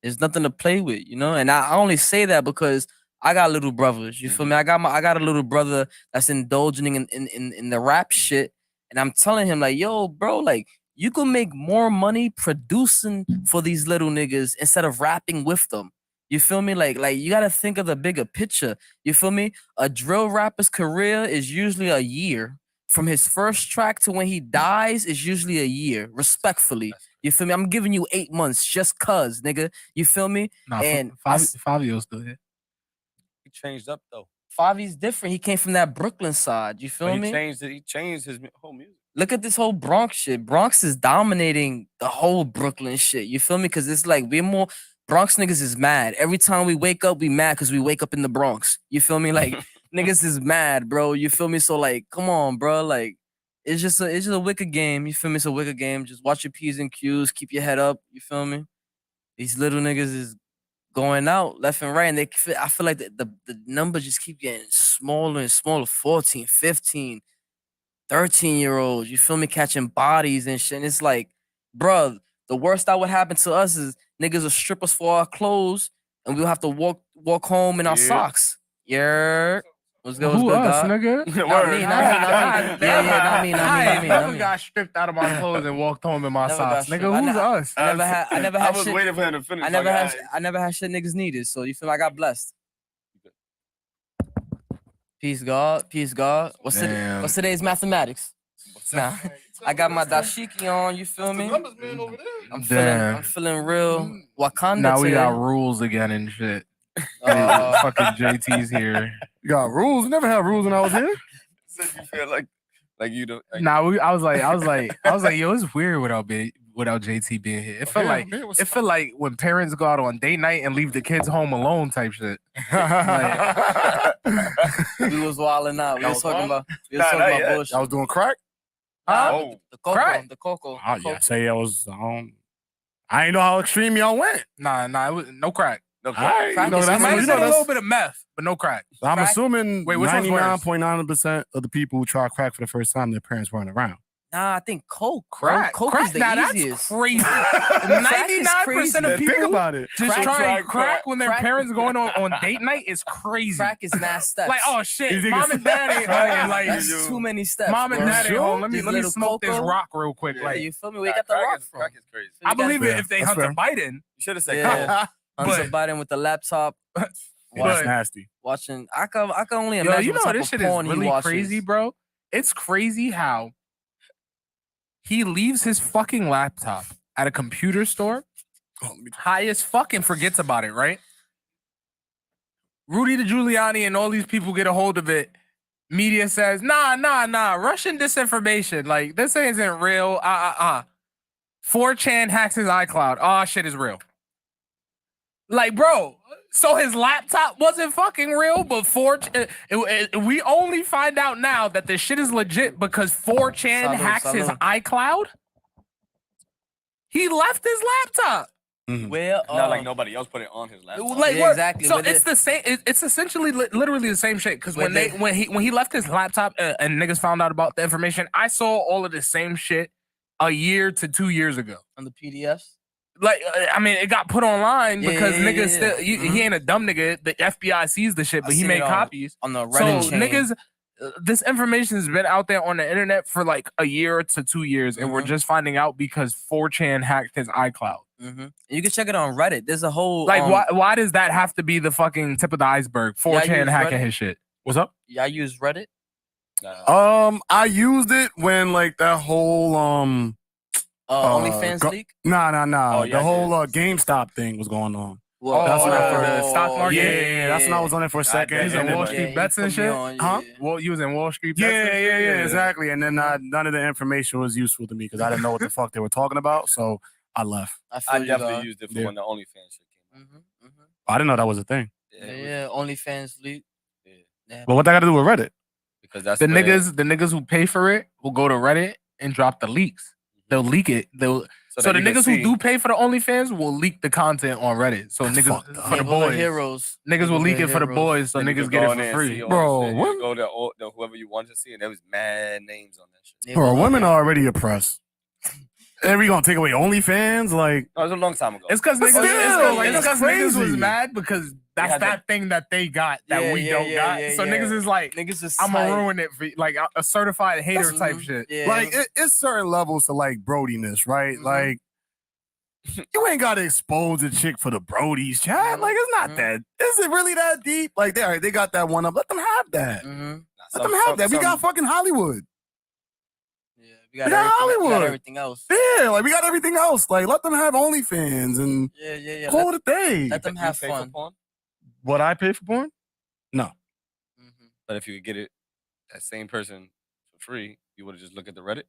S4: There's nothing to play with, you know? And I only say that because I got little brothers. You feel me? I got a little brother that's indulging in the rap shit. And I'm telling him, like, yo, bro, like, you can make more money producing for these little niggas instead of rapping with them. You feel me? Like you gotta think of the bigger picture. You feel me? A drill rapper's career is usually a year. From his first track to when he dies is usually a year, respectfully. You feel me? I'm giving you 8 months just cuz, nigga. You feel me?
S1: Nah,
S4: And
S1: Fabio's still here.
S3: He changed up though.
S4: Favi's different. He came from that Brooklyn side. You feel
S3: But
S4: me?
S3: he changed his whole music.
S4: Look at this whole Bronx shit. Bronx is dominating the whole Brooklyn shit. You feel me? Because it's like we're more Bronx niggas is mad. Every time we wake up, we mad because we wake up in the Bronx. You feel me? Like niggas is mad, bro. You feel me? So like, come on, bro. Like, it's just a wicked game. You feel me? It's a wicked game. Just watch your P's and Q's. Keep your head up. You feel me? These little niggas is going out left and right, and I feel like the numbers just keep getting smaller and smaller. 14, 15. 13-year-olds, you feel me, catching bodies and shit. And it's like, bruh, the worst that would happen to us is niggas will strip us for our clothes and we'll have to walk home in our socks. Yeah. What's good?
S1: Who
S4: What's good,
S1: us,
S4: God?
S1: nigga?
S4: Not me. Not me.
S1: I never got stripped out of my clothes and walked home in my
S4: Never
S1: socks,
S4: got
S1: nigga. Who's us?
S4: I never had
S3: I was
S4: shit.
S3: waiting for him to finish.
S4: I never had shit niggas needed. So you feel me? I got blessed. Peace, God. Peace, God. What's today's mathematics? Nah, I got my dashiki on. You feel me? I'm feeling real Wakanda.
S1: Now we
S4: today.
S1: got rules again and shit. Fucking JT's here.
S5: You got rules. We never had rules when I was here.
S3: Said you feel like you don't. Like,
S1: Nah, I was like, yo, it's weird without JT being here. It felt like when parents go out on date night and leave the kids home alone type shit. Like,
S4: We was wilding out. We was talking about bullshit.
S5: I was doing crack.
S3: oh,
S4: The coco.
S1: Crack?
S4: The coco.
S5: Oh, yeah, say I was. I ain't know how extreme y'all went.
S1: nah, it was no crack.
S3: no,
S5: All right,
S4: Crack
S5: you know,
S4: is
S1: I
S5: that's,
S1: might
S4: crazy.
S1: have
S5: you know,
S1: said a
S5: that's,
S1: little bit of meth, but no crack.
S5: I'm
S4: Crack?
S5: assuming
S1: Wait, which one's worse?
S5: 99.9% of the people who try crack for the first time, their parents weren't around.
S4: Nah, I think coke. Bro.
S1: Crack.
S4: Coke
S1: Crack.
S4: is the
S1: Now
S4: easiest.
S1: that's crazy.
S4: Crack is
S1: 99%
S4: crazy.
S1: of
S5: Think
S1: people
S5: about it.
S1: just
S3: Crack,
S1: trying
S3: crack,
S1: crack when their
S4: crack.
S1: parents going on date night is crazy.
S4: Crack is mad steps.
S1: Like, oh shit,
S5: You think
S1: mom
S5: it's-
S1: and dad ain't home. Like,
S4: That's too many steps.
S1: mom and
S4: bro.
S1: dad ain't home. Let me
S4: These little
S1: smoke this
S4: cocoa.
S1: rock real quick.
S4: Yeah,
S1: Like,
S4: you feel me? We got the rock from.
S3: Crack is crazy.
S1: I believe it
S5: fair.
S1: if they
S5: That's
S1: Hunter
S5: fair.
S1: Biden.
S3: You should have said
S4: Yeah. Hunter
S1: But-
S4: Biden with the laptop.
S5: That's
S1: But-
S5: nasty.
S4: Watching. I can only
S1: Yo,
S4: imagine
S1: you know
S4: what type
S1: this
S4: of
S1: shit is
S4: porn he
S1: really
S4: watches.
S1: crazy, bro. It's crazy how he leaves his fucking laptop at a computer store, high as fuck, and forgets about it, right? Rudy Giuliani and all these people get a hold of it. Media says, nah, Russian disinformation. Like, this isn't real. 4chan hacks his iCloud. Oh, shit is real. Like, bro, so his laptop wasn't fucking real, but we only find out now that this shit is legit because 4chan hacks his iCloud? He left his laptop.
S4: Where?
S3: Not like nobody else put it on his laptop.
S1: Like,
S4: Yeah,
S1: what?
S4: exactly.
S1: So
S4: With
S1: it's the same. It's essentially literally the same shit. Because when he left his laptop and niggas found out about the information, I saw all of the same shit a year to 2 years ago.
S4: On the PDFs.
S1: Like, I mean, it got put online because
S4: Yeah,
S1: niggas
S4: yeah.
S1: still. He ain't a dumb nigga. The FBI sees the shit,
S4: I
S1: but he
S4: seen
S1: made
S4: it on-
S1: copies.
S4: On the
S1: So
S4: Reddit chain.
S1: niggas, this information has been out there on the internet for like a year to 2 years, and we're
S4: Mhm.
S1: just finding out because 4chan hacked his iCloud.
S4: Mm-hmm. You can check it on Reddit. There's a whole
S1: Like, why does that have to be the fucking tip of the iceberg? 4chan
S4: use
S1: hacking
S4: Reddit.
S1: his shit. What's up?
S4: I use Reddit.
S5: I used it when like that whole
S4: OnlyFans leak.
S5: Nah.
S3: Oh, yeah,
S5: the whole
S3: yeah.
S5: GameStop thing was going on.
S4: Well,
S5: that's when I first-
S1: the stock market.
S5: Yeah, that's when I was on it for a second.
S1: He's in
S5: and then,
S1: Wall
S5: like,
S1: Street bets and shit?
S5: Huh?
S1: Well, you was in Wall Street. bets and shit?
S5: Yeah, exactly. And then none of the information was useful to me because I didn't know what the fuck they were talking about. So I left.
S4: I
S3: I
S4: feel
S3: definitely used it for
S5: Yeah.
S3: when the OnlyFans shit came out.
S5: I didn't know that was a thing.
S4: Yeah, OnlyFans leak.
S3: Yeah.
S5: But what that got to do with Reddit?
S3: Because that's
S1: The
S3: where-
S1: niggas who pay for it will go to Reddit and drop the leaks. They'll leak it. So the niggas who do pay for the OnlyFans will leak the content on Reddit. So
S5: That's
S1: niggas
S5: fucked up.
S1: for the boys,
S4: heroes.
S1: niggas will leak it for the boys, so niggas get it for free.
S3: Bro, you go to whoever you want to see, and there was mad names on that shit.
S5: Bro, women are already oppressed. And we gonna take away OnlyFans? Like,
S3: no, it was a long time ago.
S1: It's because niggas was mad because that's that thing that they got that we don't got. So niggas is like, I'm gonna ruin it for you. Like a certified hater type shit.
S4: Yeah.
S5: Like it's certain levels to like brodiness, right? Like you ain't gotta expose a chick for the brodies, chat. Like it's not that. Is it really that deep? Like they got that one up. Let them have that. Let them have that. We got fucking Hollywood.
S4: We got Hollywood. We got everything else.
S5: Yeah, like we got everything else. Like let them have OnlyFans and call it a day.
S4: Let them have fun.
S1: Would I pay for porn?
S5: No.
S3: But if you could get it, that same person for free, you would have just looked at the Reddit.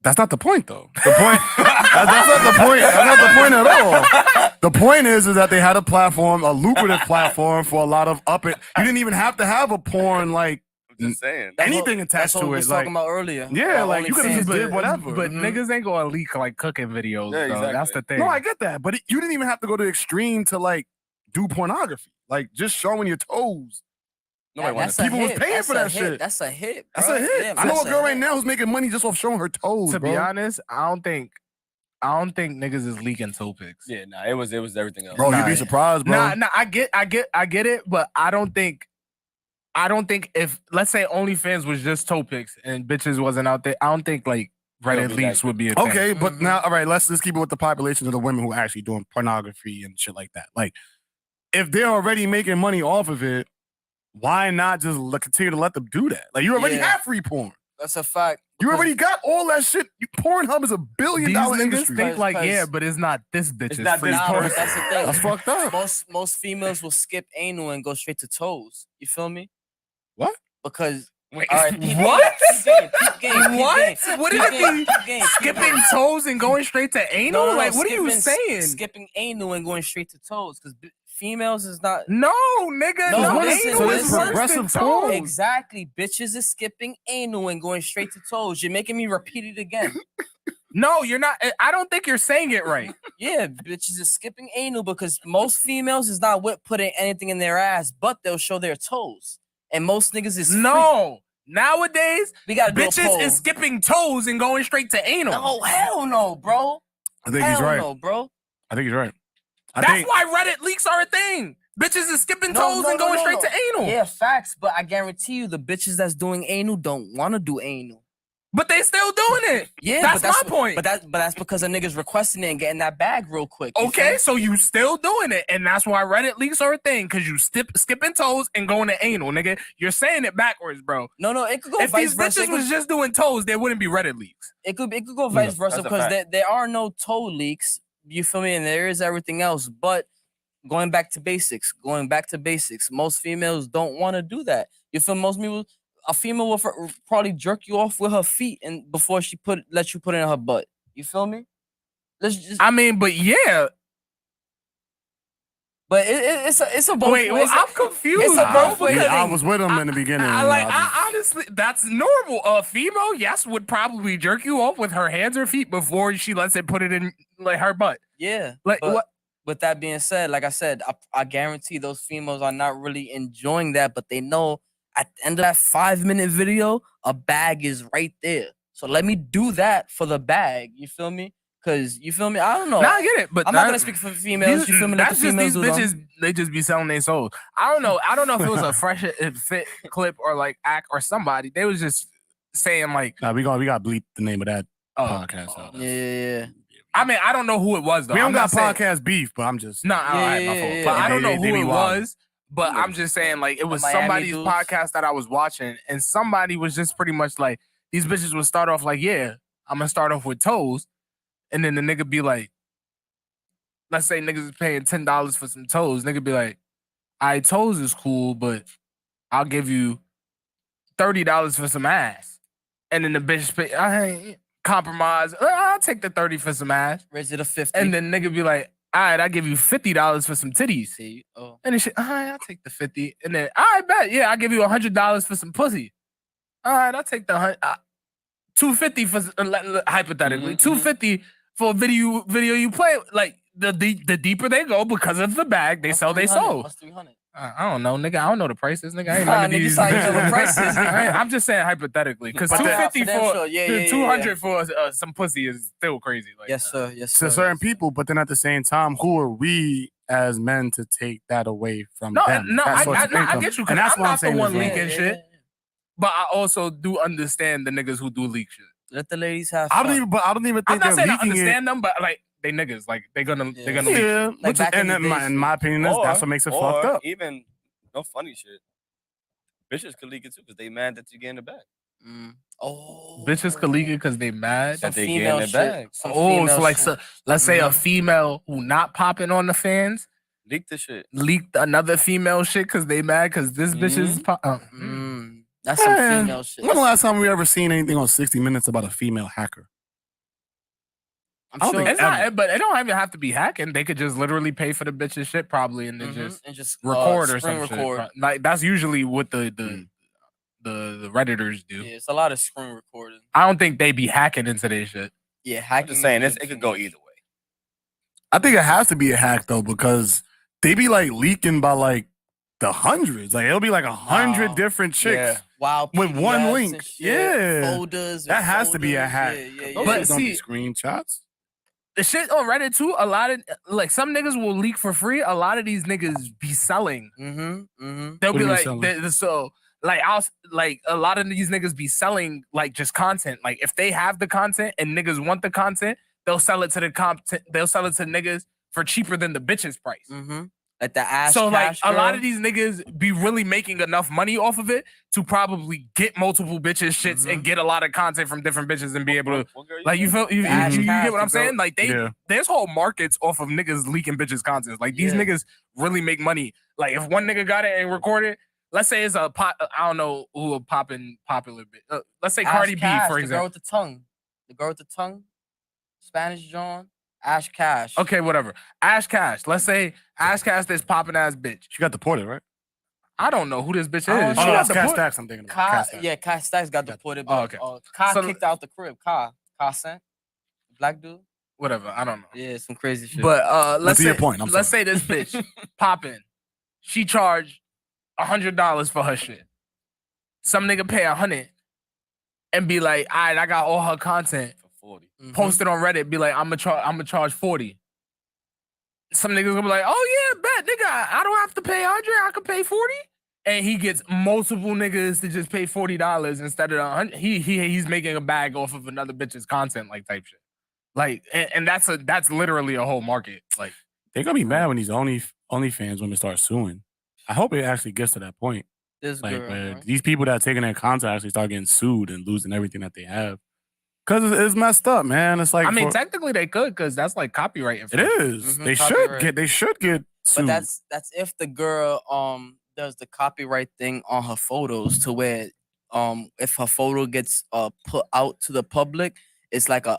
S5: That's not the point, though. The point that's not the point. That's not the point at all. The point is that they had a platform, a lucrative platform for a lot of You didn't even have to have a porn like.
S3: I'm just saying.
S5: Anything attached to it.
S4: That's what we was talking about earlier.
S5: Yeah, like you could have just did whatever.
S1: But niggas ain't gonna leak like cooking videos.
S3: Yeah,
S1: though.
S3: exactly.
S1: That's the thing.
S5: No, I get that. But you didn't even have to go to the extreme to like do pornography. Like just showing your toes. People was paying for that shit.
S4: That's a hit.
S5: That's a hit.
S4: Yeah,
S5: I know a girl right now who's making money just off showing her toes.
S1: To be honest, I don't think niggas is leaking toe pics.
S3: Yeah, nah, it was everything else.
S5: Bro, you'd be surprised, bro.
S1: Nah, I get it, but I don't think if let's say OnlyFans was just toe pics and bitches wasn't out there, I don't think like Reddit leaks would be a thing.
S5: Okay, but now all right, let's just keep it with the population of the women who are actually doing pornography and shit like that. Like, if they're already making money off of it, why not just continue to let them do that? Like, you already have free porn.
S4: That's a fact.
S5: You already got all that shit. Pornhub is $1 billion industry.
S1: Think like, but it's not this bitch's free
S4: porn.
S1: porn.
S4: That's the thing.
S5: That's fucked up.
S4: Most females will skip anal and go straight to toes. You feel me?
S5: What?
S4: Because
S1: wait,
S4: all right,
S1: what?
S4: What?
S1: What did it mean? Skipping toes and going straight to anal?
S4: No,
S1: like, what are you saying?
S4: Skipping anal and going straight to toes because females is not.
S1: No, nigga.
S4: No,
S1: anal is
S5: progressive
S1: toes.
S4: Exactly. Bitches is skipping anal and going straight to toes. You're making me repeat it again.
S1: No, you're not. I don't think you're saying it right.
S4: Yeah, bitches is skipping anal because most females is not with putting anything in their ass, but they'll show their toes. And most niggas is
S1: no. Nowadays,
S4: we gotta
S1: bitches is skipping toes and going straight to anal.
S4: No, hell no, bro.
S5: I think he's right.
S4: No, bro.
S5: I think he's right.
S1: That's why Reddit leaks are a thing. Bitches is skipping toes and going straight to anal.
S4: Yeah, facts. But I guarantee you, the bitches that's doing anal don't want to do anal.
S1: But they still doing it.
S4: Yeah,
S1: that's my point.
S4: But that's because the niggas requesting it and getting that bag real quick.
S1: Okay, so you still doing it, and that's why Reddit leaks are a thing, because you skipping toes and going to anal, nigga. You're saying it backwards, bro.
S4: No, it could go
S1: if
S4: vice
S1: versa. If these bitches was just doing toes, there wouldn't be Reddit leaks.
S4: It could go vice versa because there are no toe leaks. You feel me? And there is everything else. But going back to basics, most females don't want to do that. You feel most people. A female will probably jerk you off with her feet and before she let you put it in her butt. You feel me? But yeah. But it's a both.
S1: Wait, I'm confused.
S4: It's a both way.
S5: I was with him in the beginning.
S1: I honestly, that's normal. A female, yes, would probably jerk you off with her hands or feet before she lets it put it in like her butt.
S4: Yeah.
S1: Like what?
S4: With that being said, like I said, I guarantee those females are not really enjoying that, but they know. At the end of that 5-minute video, a bag is right there. So let me do that for the bag. You feel me? Because, you feel me? I don't know.
S1: Nah, I get it. But
S4: I'm not going to speak for females. You feel me?
S1: That's just these bitches, they just be selling their souls. I don't know. I don't know if it was a Fresh Fit clip or like act or somebody. They was just saying like.
S5: Nah, we got to bleep the name of that podcast out.
S4: Yeah.
S1: I mean, I don't know who it was, though.
S5: We don't got podcast beef, but I'm just.
S1: Nah, my fault. But I don't know who it was. But I'm just saying, like, it was somebody's podcast that I was watching, and somebody was just pretty much like, these bitches would start off like, yeah, I'm gonna start off with toes, and then the nigga be like, let's say niggas is paying $10 for some toes, nigga be like, toes is cool, but I'll give you $30 for some ass, and then the bitch pay, I compromise, I'll take the 30 for some ass,
S4: raise it to 50,
S1: and then nigga be like, all right, I'll give you $50 for some titties.
S4: See? Oh.
S1: And then shit, all right, I'll take the 50. And then, all right, bet. Yeah, I'll give you $100 for some pussy. All right, I'll take the 100. $250 for hypothetically, $250 for a video you play. Like the deeper they go because of the bag, they sell they soul.
S4: What's 300?
S1: I don't know, nigga. I don't know the prices, nigga. I ain't
S4: Nah,
S1: none of
S4: nigga,
S1: these.
S4: how you know the prices?
S1: I'm just saying hypothetically, because
S4: But
S1: $250 for
S4: sure. Yeah,
S1: 200 for some pussy is still crazy. Like,
S4: Yes, sir. Yes,
S5: To
S4: sir.
S5: certain people, but then at the same time, who are we as men to take that away from
S1: No,
S5: them?
S1: no,
S5: That
S1: I
S5: source of income.
S1: get you,
S5: And that's
S1: I'm
S5: what I'm
S1: not the
S5: saying.
S1: one
S5: as well.
S1: leaking shit, but I also do understand the niggas who do leak shit.
S4: Let the ladies have
S5: I
S4: fun.
S5: don't even
S1: I'm
S5: think
S1: not
S5: they're
S1: saying I
S5: leaking it.
S1: understand them, but like they niggas, like they're gonna leak shit.
S5: Yeah,
S4: Like
S5: which is,
S4: back in
S5: and
S4: the
S5: in
S4: day,
S5: my opinion, that's what makes it fucked up.
S3: Even no funny shit. Bitches could leak it too because they mad that you get in the bag.
S4: Oh,
S1: Bitches could leak it because they mad.
S4: some
S3: that they
S4: female
S3: get in the
S4: shit.
S3: bag.
S4: Some
S1: Oh,
S4: female
S1: so like,
S4: shit.
S1: so let's say a female who not popping on the fans
S3: Leak the shit.
S1: leaked another female shit because they mad because this bitch is
S4: That's some
S5: Man,
S4: female shit.
S5: When the last time we ever seen anything on 60 Minutes about a female hacker?
S4: I'm
S5: I don't
S4: sure.
S5: think
S1: It's not, but it don't even have to be hacking. They could just literally pay for the bitch's shit probably and then just record or
S4: screen
S1: some
S4: record.
S1: shit. Like that's usually what the Redditors do.
S4: Yeah, it's a lot of screen recording.
S1: I don't think they be hacking into their shit.
S4: Yeah,
S3: I'm
S4: hacking.
S3: just saying it could go either way.
S5: I think it has to be a hack though, because they be like leaking by like the hundreds. Like it'll be like 100 different chicks.
S3: Yeah.
S4: Wow,
S5: with one
S4: PDFs
S5: link.
S4: and shit,
S5: Yeah.
S4: folders.
S5: That has to be a hack.
S4: Yeah.
S5: Those
S1: But
S5: shit don't be
S1: see-
S5: screenshots.
S1: The shit on Reddit too, a lot of like some niggas will leak for free. A lot of these niggas be selling. They'll
S5: What do
S1: be
S5: you mean
S1: like,
S5: selling?
S1: so like a lot of these niggas be selling like just content. Like if they have the content and niggas want the content, they'll sell it to the content. They'll sell it to niggas for cheaper than the bitch's price.
S4: Like the ass.
S1: So like
S4: cash
S1: a lot
S4: girl.
S1: of these niggas be really making enough money off of it to probably get multiple bitches shits and get a lot of content from different bitches and be able to like you feel you
S4: Ash
S1: get
S4: cash,
S1: what I'm
S4: the girl-
S1: saying? Like there's whole markets off of niggas leaking bitches content. Like these niggas really make money. Like if one nigga got it and recorded, let's say it's a pop, I don't know who a popular bit. Let's say
S4: Ash
S1: Cardi B
S4: Cash,
S1: for
S4: the girl
S1: example.
S4: with the tongue. The girl with the tongue. Spanish John. Ash Cash.
S1: Okay, whatever. Ash Cash. Let's say Ash Cash, this popping ass bitch.
S5: She got deported, right?
S1: I don't know who this bitch is.
S4: I don't
S1: She
S4: know.
S5: Oh,
S1: got
S5: that's Cash
S1: deported.
S5: Stacks I'm thinking about.
S4: Ka,
S5: Cash Stacks.
S4: yeah, Cash Stacks got deported,
S1: Oh,
S4: but
S1: okay.
S4: Ka
S1: So-
S4: kicked out the crib. Ka sent. Black dude.
S1: Whatever. I don't know.
S4: Yeah, some crazy shit.
S1: But let's
S5: to
S1: say
S5: your point, I'm
S1: let's
S5: sorry.
S1: say this bitch popping. She charged $100 for her shit. Some nigga pay 100 and be like, all right, I got all her content.
S3: For 40.
S1: Post it on Reddit. Be like, I'm gonna charge 40. Some niggas gonna be like, oh yeah, bet nigga, I don't have to pay 100. I can pay 40. And he gets multiple niggas to just pay $40 instead of 100. He's making a bag off of another bitch's content, like type shit. Like, and that's literally a whole market. Like,
S5: They're gonna be mad when these OnlyFans women start suing. I hope it actually gets to that point.
S4: this
S5: Like
S4: girl.
S5: where
S4: right?
S5: these people that are taking their content actually start getting sued and losing everything that they have. Cause it's messed up, man. It's like
S1: I mean, technically they could, because that's like copyright
S5: it
S1: infringement.
S5: is.
S4: Mhm,
S5: They
S4: copyright.
S5: should get sued.
S4: But that's if the girl does the copyright thing on her photos to where if her photo gets put out to the public, it's like a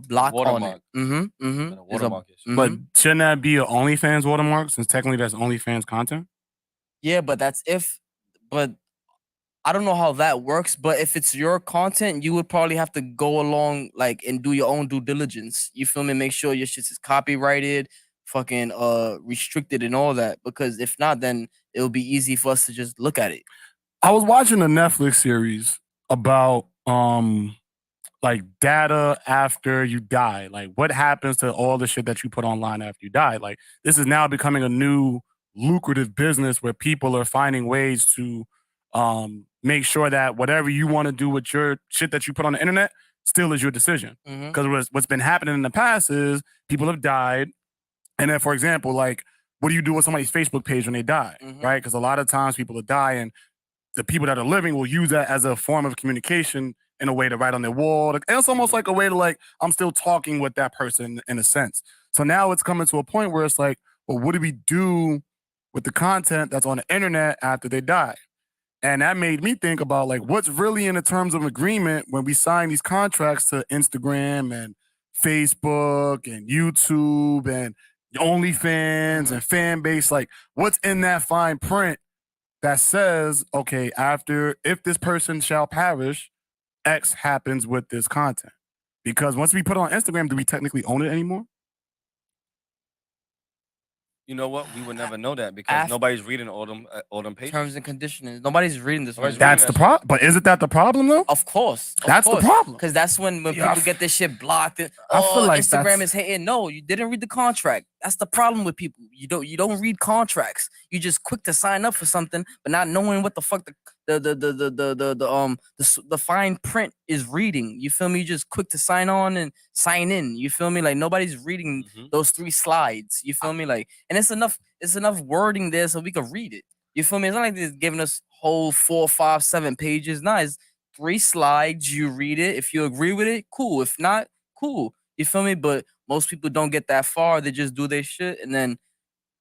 S4: block on it.
S3: Watermark.
S4: And
S3: And a watermark issue.
S5: But shouldn't that be an OnlyFans watermark since technically that's OnlyFans content?
S4: yeah, but that's if. But I don't know how that works. But if it's your content, you would probably have to go along like and do your own due diligence. You feel me? Make sure your shit is copyrighted, fucking restricted and all that. Because if not, then it'll be easy for us to just look at it.
S5: I was watching a Netflix series about like data after you die. Like what happens to all the shit that you put online after you die? Like this is now becoming a new lucrative business where people are finding ways to make sure that whatever you want to do with your shit that you put on the internet still is your decision. Because what's been happening in the past is people have died. And then, for example, like, what do you do with somebody's Facebook page when they die, right? Because a lot of times people will die and the people that are living will use that as a form of communication in a way to write on their wall. And it's almost like a way to like, I'm still talking with that person in a sense. So now it's coming to a point where it's like, well, what do we do with the content that's on the internet after they die? And that made me think about like what's really in the terms of agreement when we sign these contracts to Instagram and Facebook and YouTube and OnlyFans and fan base. Like what's in that fine print that says, okay, if this person shall perish, X happens with this content? Because once we put it on Instagram, do we technically own it anymore?
S3: You know what? We would never know that because nobody's reading all them pages.
S4: Terms and conditions. Nobody's reading this.
S5: That's the problem. But isn't that the problem though?
S4: Of course.
S5: That's the problem.
S4: Because that's when people get this shit blocked.
S1: I feel like
S4: Instagram is hating. No, you didn't read the contract. That's the problem with people. You don't read contracts. You just quick to sign up for something, but not knowing what the fuck the fine print is reading. You feel me? You just quick to sign on and sign in. You feel me? Like nobody's reading those 3 slides. You feel me? Like, and it's enough wording there so we can read it. You feel me? It's not like they're giving us whole 4, 5, 7 pages. Nah, it's 3 slides. You read it. If you agree with it, cool. If not, cool. You feel me? But most people don't get that far. They just do their shit and then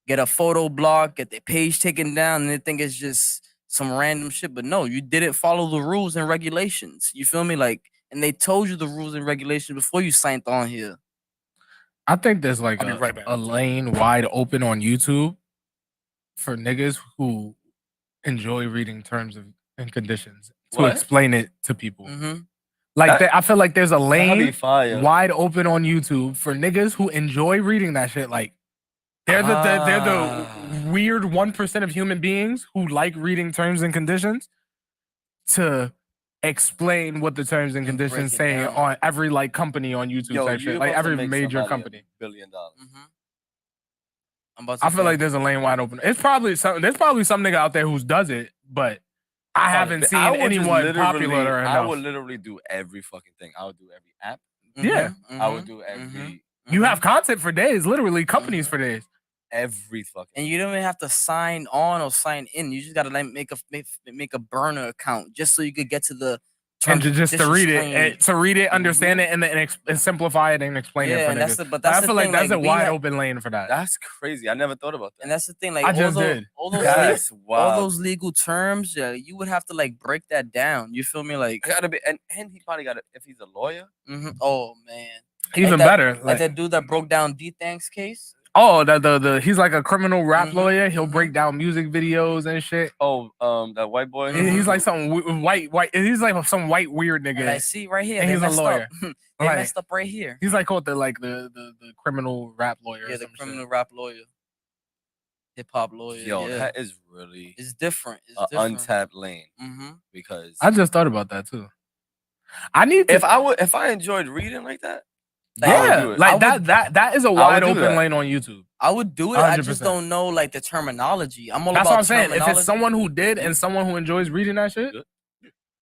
S4: get a photo block, get their page taken down, and they think it's just some random shit. But no, you didn't follow the rules and regulations. You feel me? Like, and they told you the rules and regulations before you signed on here.
S1: I think there's like a lane wide open on YouTube for niggas who enjoy reading terms and conditions to explain it to people. Like I feel like there's a lane wide open on YouTube for niggas who enjoy reading that shit. Like they're the weird 1% of human beings who like reading terms and conditions to explain what the terms and conditions say on every like company on YouTube type shit. Like every major company.
S3: $1 billion.
S1: I feel like there's a lane wide open. There's probably some nigga out there who does it, but I haven't seen anyone popular enough.
S3: I would literally do every fucking thing. I would do every app.
S1: Yeah.
S3: I would do every.
S1: You have content for days, literally companies for days.
S3: Every fucking.
S4: And you don't even have to sign on or sign in. You just gotta like make a burner account just so you could get to the.
S1: And just to read it, understand it, and then simplify it and explain it for niggas. I feel like that's a wide open lane for that.
S3: That's crazy. I never thought about that.
S4: And that's the thing. Like
S1: I just did.
S4: All those legal terms, you would have to like break that down. You feel me? Like
S3: gotta be, and he probably got to if he's a lawyer.
S4: Oh man,
S1: even better.
S4: Like that dude that broke down D-Thanks case.
S1: Oh, he's like a criminal rap lawyer. He'll break down music videos and shit.
S3: Oh, that white boy.
S1: He's like some white. He's like some white weird nigga.
S4: And I see right here.
S1: And he's a lawyer.
S4: They messed up right here.
S1: He's like called the criminal rap lawyer.
S4: Yeah, the criminal rap lawyer, hip hop lawyer.
S3: Yo, that is really.
S4: It's different. It's
S3: different. Untapped lane. Because
S1: I just thought about that too. I need to,
S3: if I enjoyed reading like that.
S1: Yeah, like that is a wide open lane on YouTube.
S4: I would do it. 100%. I just don't know like the terminology. That's
S1: what I'm saying. If it's someone who did and someone who enjoys reading that shit,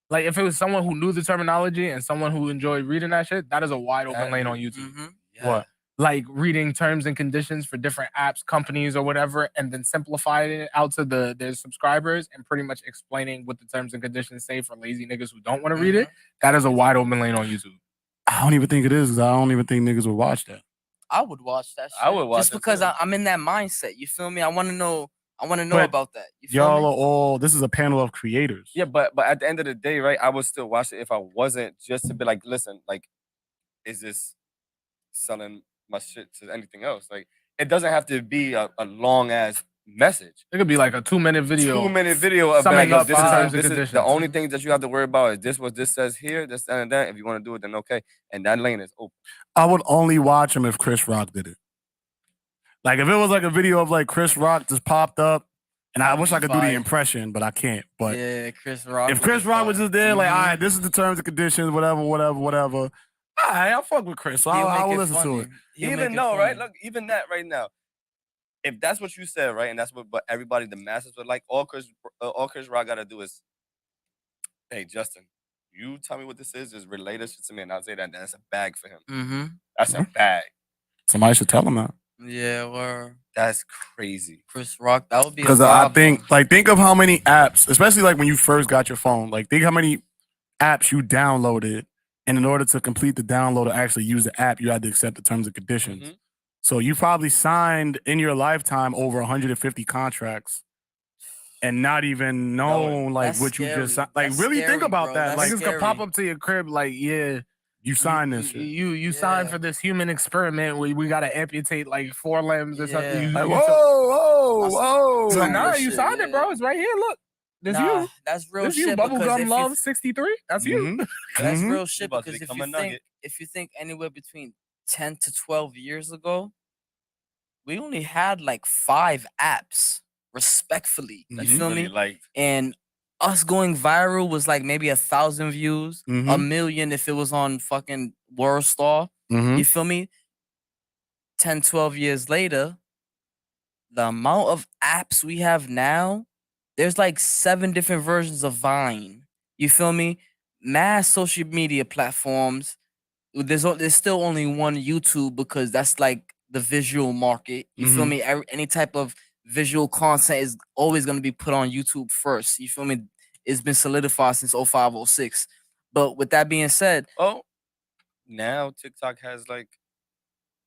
S1: like if it was someone who knew the terminology and someone who enjoyed reading that shit, that is a wide open lane on YouTube. What? Like reading terms and conditions for different apps, companies, or whatever, and then simplifying it out to their subscribers and pretty much explaining what the terms and conditions say for lazy niggas who don't want to read it. That is a wide open lane on YouTube.
S5: I don't even think it is because I don't even think niggas would watch that.
S4: I would watch that shit.
S3: I would watch
S4: just because I'm in that mindset. You feel me? I want to know about that. You feel
S5: y'all
S4: me?
S5: are all. This is a panel of creators.
S3: Yeah, but at the end of the day, right? I would still watch it if I wasn't just to be like, listen, like, is this selling my shit to anything else? Like, it doesn't have to be a long ass message.
S1: It could be like a 2-minute video.
S3: 2-minute video of
S1: summing up
S3: this is the only thing that you have to worry about is this what this says here, this and that. If you want to do it, then okay. And that lane is open.
S5: I would only watch him if Chris Rock did it. Like if it was like a video of like Chris Rock just popped up, and I wish I could do the impression, but I can't. But
S4: yeah, Chris Rock.
S5: If Chris Rock was just there, like, all right, this is the terms and conditions, whatever. All right, I'll fuck with Chris. So I will listen to it.
S3: Even though, right? Look, even that right now. If that's what you said, right, and that's what everybody, the masses would like, all Chris Rock gotta do is, hey, Justin, you tell me what this is, just relay this shit to me, and I'll say that. That's a bag for him. That's a bag.
S5: Somebody should tell him that.
S4: Yeah, word.
S3: That's crazy.
S4: Chris Rock, that would be
S5: because I think of how many apps, especially like when you first got your phone, like think how many apps you downloaded, and in order to complete the download or actually use the app, you had to accept the terms and conditions. So you probably signed in your lifetime over 150 contracts and not even known like what you just signed. Like really think about that. Like
S1: niggas could pop up to your crib like, yeah,
S5: you signed this shit.
S1: You signed for this human experiment where we gotta amputate like 4 limbs or something.
S5: Like, whoa.
S1: So nah, you signed it, bro. It's right here. Look. That's
S4: Nah,
S1: you.
S4: that's real
S1: That's you.
S4: shit. Because
S1: Bubblegum
S4: if
S1: Love
S4: you,
S1: 63. That's you.
S4: that's
S5: Mhm.
S4: real shit.
S3: about to
S4: Because
S3: become a nugget.
S4: if you think anywhere between 10 to 12 years ago, we only had like 5 apps, respectfully. You
S3: That
S4: feel
S3: really
S4: me?
S3: liked.
S4: And us going viral was like maybe 1,000 views, a
S5: Mhm.
S4: million if it was on fucking World Star.
S5: Mhm.
S4: You feel me? 10, 12 years later, the amount of apps we have now, there's like 7 different versions of Vine. You feel me? Mass social media platforms. There's still only one YouTube because that's like the visual market. You feel
S5: Mhm.
S4: me? Any type of visual content is always gonna be put on YouTube first. You feel me? It's been solidified since 05, 06. But with that being said,
S3: Oh, now TikTok has like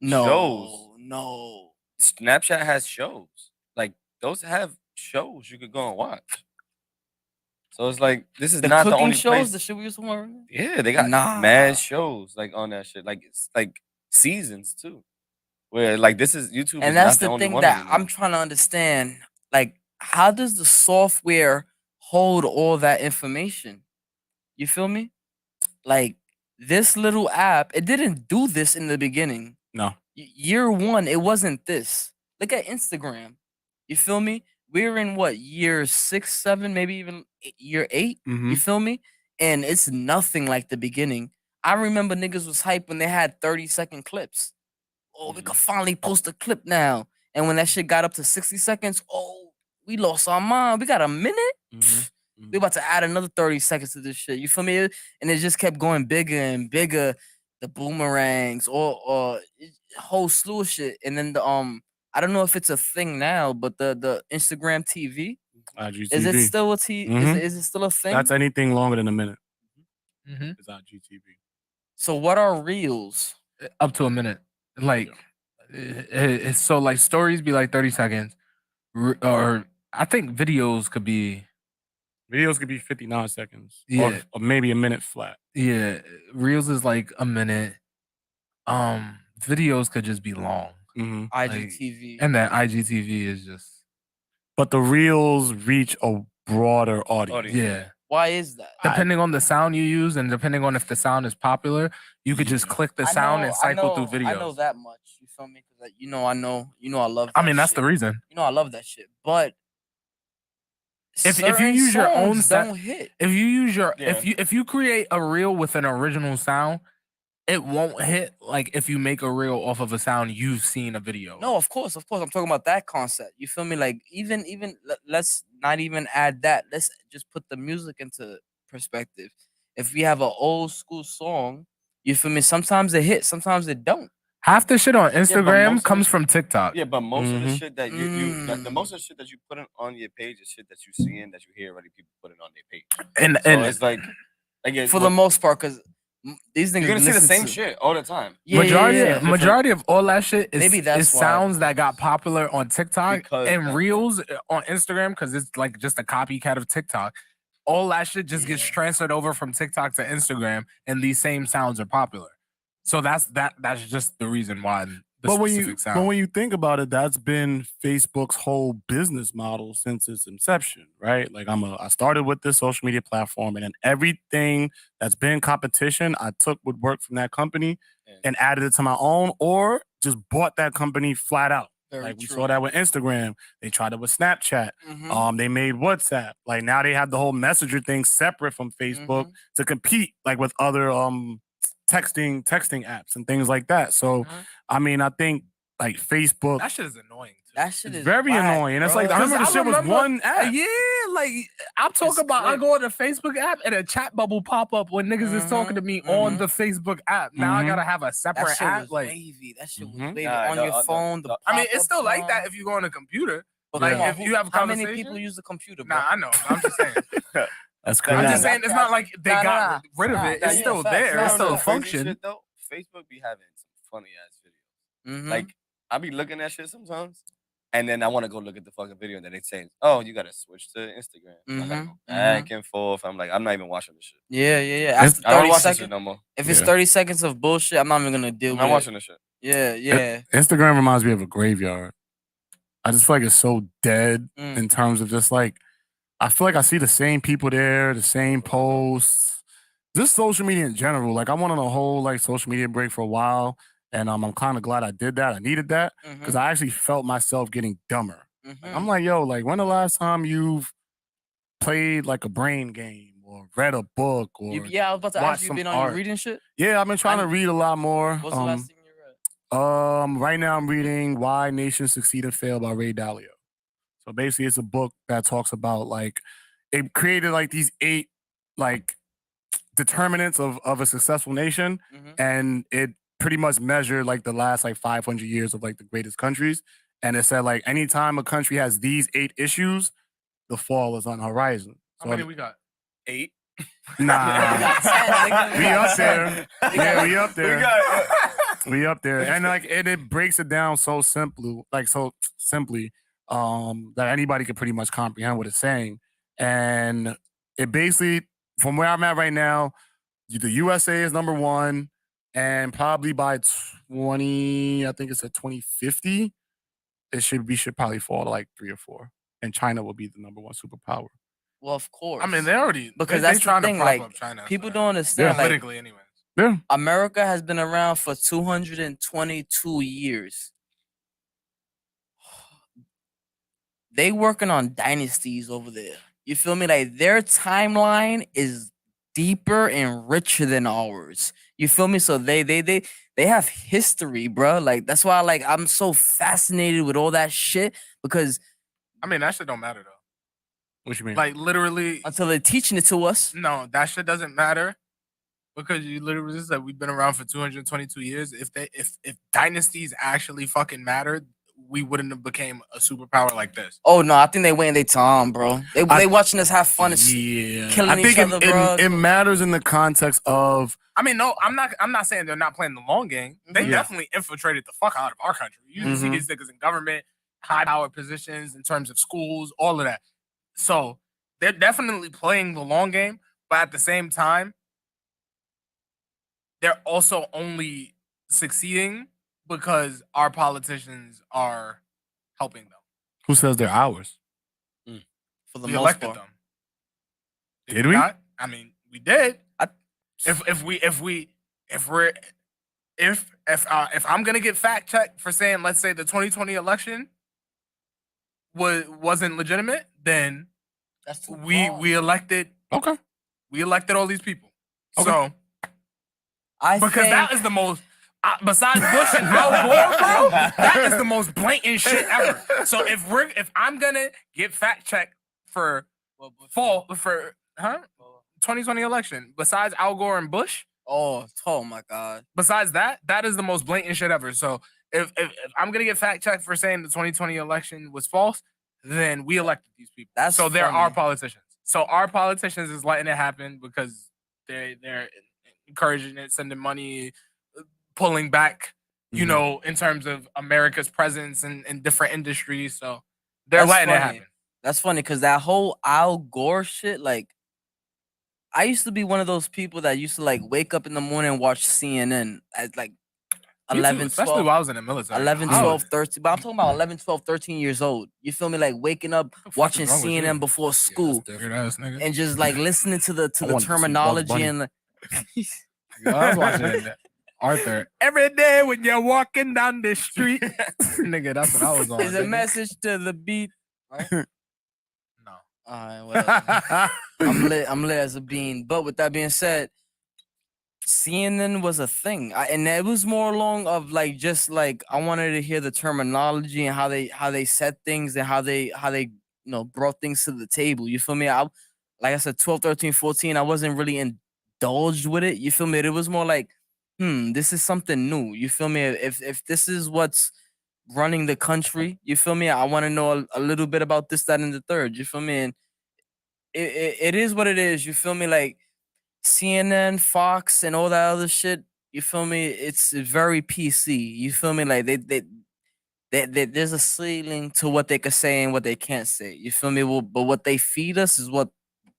S4: no,
S3: shows.
S4: no.
S3: Snapchat has shows. Like those have shows you could go and watch. So it's like this is
S4: The
S3: not the
S4: cooking
S3: only
S4: shows,
S3: place.
S4: the shit we used to watch.
S3: Yeah, they got
S4: Nah.
S3: mad shows like on that shit. Like it's like seasons too. Where like this is YouTube
S4: And
S3: is
S4: that's
S3: not the
S4: the
S3: only
S4: thing
S3: one
S4: that
S3: anymore.
S4: I'm trying to understand. Like, how does the software hold all that information? You feel me? Like this little app, it didn't do this in the beginning.
S5: No.
S4: Year one, it wasn't this. Look at Instagram. You feel me? We're in what, year 6, 7, maybe even year 8. You
S5: Mhm.
S4: feel me? And it's nothing like the beginning. I remember niggas was hyped when they had 30-second clips. Oh, we
S3: Mhm.
S4: could finally post a clip now. And when that shit got up to 60 seconds, oh, we lost our mind. We got a minute?
S5: Mhm.
S4: We about to add another 30 seconds to this shit. You feel me? And it just kept going bigger and bigger. The boomerangs or a whole slew of shit. And then the I don't know if it's a thing now, but the Instagram TV, is it
S5: IGTV.
S4: still a T?
S5: Mhm.
S4: Is it still a thing?
S5: That's anything longer than a minute.
S1: Mhm.
S5: It's IGTV.
S4: So what are reels?
S1: Up to a minute. Like, it's so like stories be like 30 seconds, or I think videos could be
S5: Videos could be 59 seconds.
S1: Yeah.
S5: Or maybe a minute flat.
S1: yeah. Reels is like a minute. Videos could just be long,
S5: Mhm.
S4: IGTV.
S1: and that IGTV is just
S5: But the reels reach a broader audience.
S1: yeah.
S4: Why is that?
S1: Depending on the sound you use, and depending on if the sound is popular, you could just
S5: Yeah.
S1: click the sound and cycle through videos.
S4: I know that much. You feel me? Because like, I love.
S1: I
S4: That
S1: mean, that's
S4: shit.
S1: the reason.
S4: You know, I love that shit. But
S1: If you
S4: certain
S1: use your own
S4: songs don't hit.
S1: If you use your
S3: Yeah.
S1: if you create a reel with an original sound, it won't hit like if you make a reel off of a sound you've seen a video.
S4: No, of course. I'm talking about that concept. You feel me? Like even let's not even add that. Let's just put the music into perspective. If we have an old school song, you feel me? Sometimes it hits, sometimes it don't.
S1: Half the shit on
S3: most
S1: Instagram
S3: of
S1: comes
S3: the-
S1: from TikTok.
S3: Yeah, but most of the
S5: Mhm.
S3: shit that the most of the shit that you put on your page is shit that you see and that you hear already people putting on their page.
S1: And
S3: So it's like
S4: For the most part, because these niggas
S3: you're gonna see the
S4: listen
S3: same
S4: to-
S3: shit all the time.
S4: Yeah,
S1: majority of all that shit is,
S4: Maybe that's
S1: is
S4: why.
S1: sounds that got popular on TikTok
S3: Because
S1: and
S3: that-
S1: reels on Instagram because it's like just a copycat of TikTok. All that shit just gets
S4: Yeah.
S1: transferred over from TikTok to Instagram, and these same sounds are popular. So that's just the reason why the
S5: But
S1: specific sound.
S5: when you think about it, that's been Facebook's whole business model since its inception, right? Like I started with this social media platform, and then everything that's been competition, I took what worked from that company and added it to my own, or just bought that company flat out.
S4: Very
S5: Like we
S4: true.
S5: saw that with Instagram. They tried it with Snapchat.
S4: Mhm.
S5: They made WhatsApp. Like now they have the whole messenger thing separate from Facebook to compete like with other texting apps and things like that. So I mean, I think like Facebook
S1: that shit is annoying. Too.
S4: That shit
S5: is
S4: is
S5: very
S4: whack,
S5: annoying. And it's
S4: bro.
S5: like I remember the shit was one app.
S1: Yeah, like I'm
S4: It's
S1: talking about. I
S4: quick.
S1: go on the Facebook app and a chat bubble pop up when niggas is talking to me on the Facebook app. Now I gotta have a
S4: That
S1: separate
S4: shit
S1: app.
S4: was
S1: like,
S4: wavy. That shit was
S5: Mhm.
S4: wavy
S3: Nah,
S4: on
S3: no,
S4: your
S3: no,
S4: phone.
S3: no.
S1: I mean, it's
S4: pop-up
S1: still like that
S4: song.
S1: if you go on a computer.
S4: But
S1: Like
S4: come on,
S1: if you have a
S4: how
S1: conversation.
S4: many people use the computer, bro?
S1: Nah, I know. I'm just saying.
S5: That's
S1: I'm
S5: crazy.
S1: just saying it's not like they got rid of
S4: Nah,
S1: it.
S4: nah,
S1: It's
S4: yeah,
S1: still
S4: facts.
S1: there.
S4: No,
S1: It's still
S4: no,
S1: a
S3: crazy
S1: function.
S3: shit, though, Facebook be having some funny ass videos.
S4: Mhm.
S3: Like I be looking at shit sometimes, and then I want to go look at the fucking video, and then they say, "Oh, you gotta switch to Instagram." I gotta go back and forth. I'm like, I'm not even watching this shit.
S4: Yeah.
S5: It's-
S4: After
S3: I don't
S4: 30
S3: watch this shit
S4: seconds,
S3: no more.
S4: if it's
S5: Yeah.
S4: 30 seconds of bullshit, I'm not even gonna deal
S3: I'm
S4: with
S3: not
S4: it.
S3: watching this shit.
S4: Yeah.
S5: Instagram reminds me of a graveyard. I just feel like it's so dead
S4: Mm.
S5: in terms of just like I feel like I see the same people there, the same posts. Just social media in general. Like I went on a whole like social media break for a while, and I'm kind of glad I did that. I needed that because I actually felt myself getting dumber. Like, I'm like, yo, like when the last time you've played like a brain game or read a book or
S4: Yeah, I was about to
S5: watch
S4: ask you.
S5: some
S4: Been on your
S5: art?
S4: reading shit?
S5: Yeah, I've been trying to read a lot more.
S4: What's the last thing you read?
S5: Right now I'm reading Why Nations Succeed and Fail by Ray Dalio. So basically it's a book that talks about like it created like these 8 like determinants of a successful nation, and it pretty much measured like the last like 500 years of like the greatest countries. And it said like anytime a country has these 8 issues, the fall is on the horizon.
S1: How many we got?
S3: 8.
S5: Nah, we up there. Yeah, we up there. We up there, and like it breaks it down so simply, that anybody can pretty much comprehend what it's saying. And it basically, from where I'm at right now, the USA is number 1, and probably by 20, I think it's at 2050, we should probably fall to like 3 or 4, and China will be the number 1 superpower.
S4: Well, of course.
S1: I mean, they already
S4: because
S1: they
S4: that's
S1: trying
S4: the thing.
S1: to prop
S4: Like
S1: up China.
S4: people
S1: so
S4: don't understand. Like
S1: politically, anyways.
S5: Yeah.
S4: America has been around for 222 years. They working on dynasties over there. You feel me? Like their timeline is deeper and richer than ours. You feel me? So they have history, bro. Like that's why like I'm so fascinated with all that shit because
S1: I mean, that shit don't matter though.
S5: What you mean?
S1: Like literally,
S4: until they're teaching it to us.
S1: no, that shit doesn't matter because you literally just said we've been around for 222 years. If dynasties actually fucking mattered, we wouldn't have became a superpower like this.
S4: Oh no, I think they waiting their time, bro. They watching us have fun and killing each other, bro.
S5: It matters in the context of.
S1: I mean, no, I'm not saying they're not playing the long game. They definitely infiltrated the fuck out of our country. You see these niggas in government, high power positions in terms of schools, all of that. So they're definitely playing the long game, but at the same time, they're also only succeeding because our politicians are helping them.
S5: Who says they're ours?
S4: For the
S1: We
S4: most
S1: elected
S4: part.
S1: them.
S5: Did we?
S1: Not? I mean, we did. If I'm gonna get fact checked for saying, let's say the 2020 election wasn't legitimate, then
S4: That's too
S1: we elected.
S5: Okay.
S1: We elected all these people.
S5: Okay.
S1: So
S4: I
S1: because
S4: think
S1: that is the most. Besides Bush and Al Gore, bro, that is the most blatant shit ever. So if I'm gonna get fact checked for 2020 election, besides Al Gore and Bush,
S4: oh my god.
S1: besides that is the most blatant shit ever. So if I'm gonna get fact checked for saying the 2020 election was false, then we elected these people.
S4: That's
S1: so they're our
S4: funny.
S1: politicians. So our politicians is letting it happen because they're encouraging it, sending money, pulling back, you know, in terms of America's presence in different industries. So they're letting it happen.
S4: That's funny because that whole Al Gore shit, like, I used to be one of those people that used to like wake up in the morning and watch CNN at like 11,
S1: especially
S4: 12,
S1: while I was in the military.
S4: 11, 12, 13. But I'm talking about 11, 12, 13 years old. You feel me? Like waking up, watching CNN before school, and just like listening to the terminology and the.
S1: I was watching Arthur every day when you're walking down the street. Nigga, that's what I was on.
S4: Is a message to the beat.
S1: Right? No.
S4: All right, whatever. I'm lit as a bean. But with that being said, CNN was a thing, and it was more along of like just like I wanted to hear the terminology and how they said things and how they brought things to the table. You feel me? Like I said, 12, 13, 14, I wasn't really indulged with it. You feel me? It was more like, this is something new. You feel me? If this is what's running the country, you feel me? I want to know a little bit about this, that, and the third. You feel me? And it is what it is. You feel me? Like CNN, Fox, and all that other shit. You feel me? It's very PC. You feel me? Like they there's a ceiling to what they can say and what they can't say. You feel me? Well, but what they feed us is what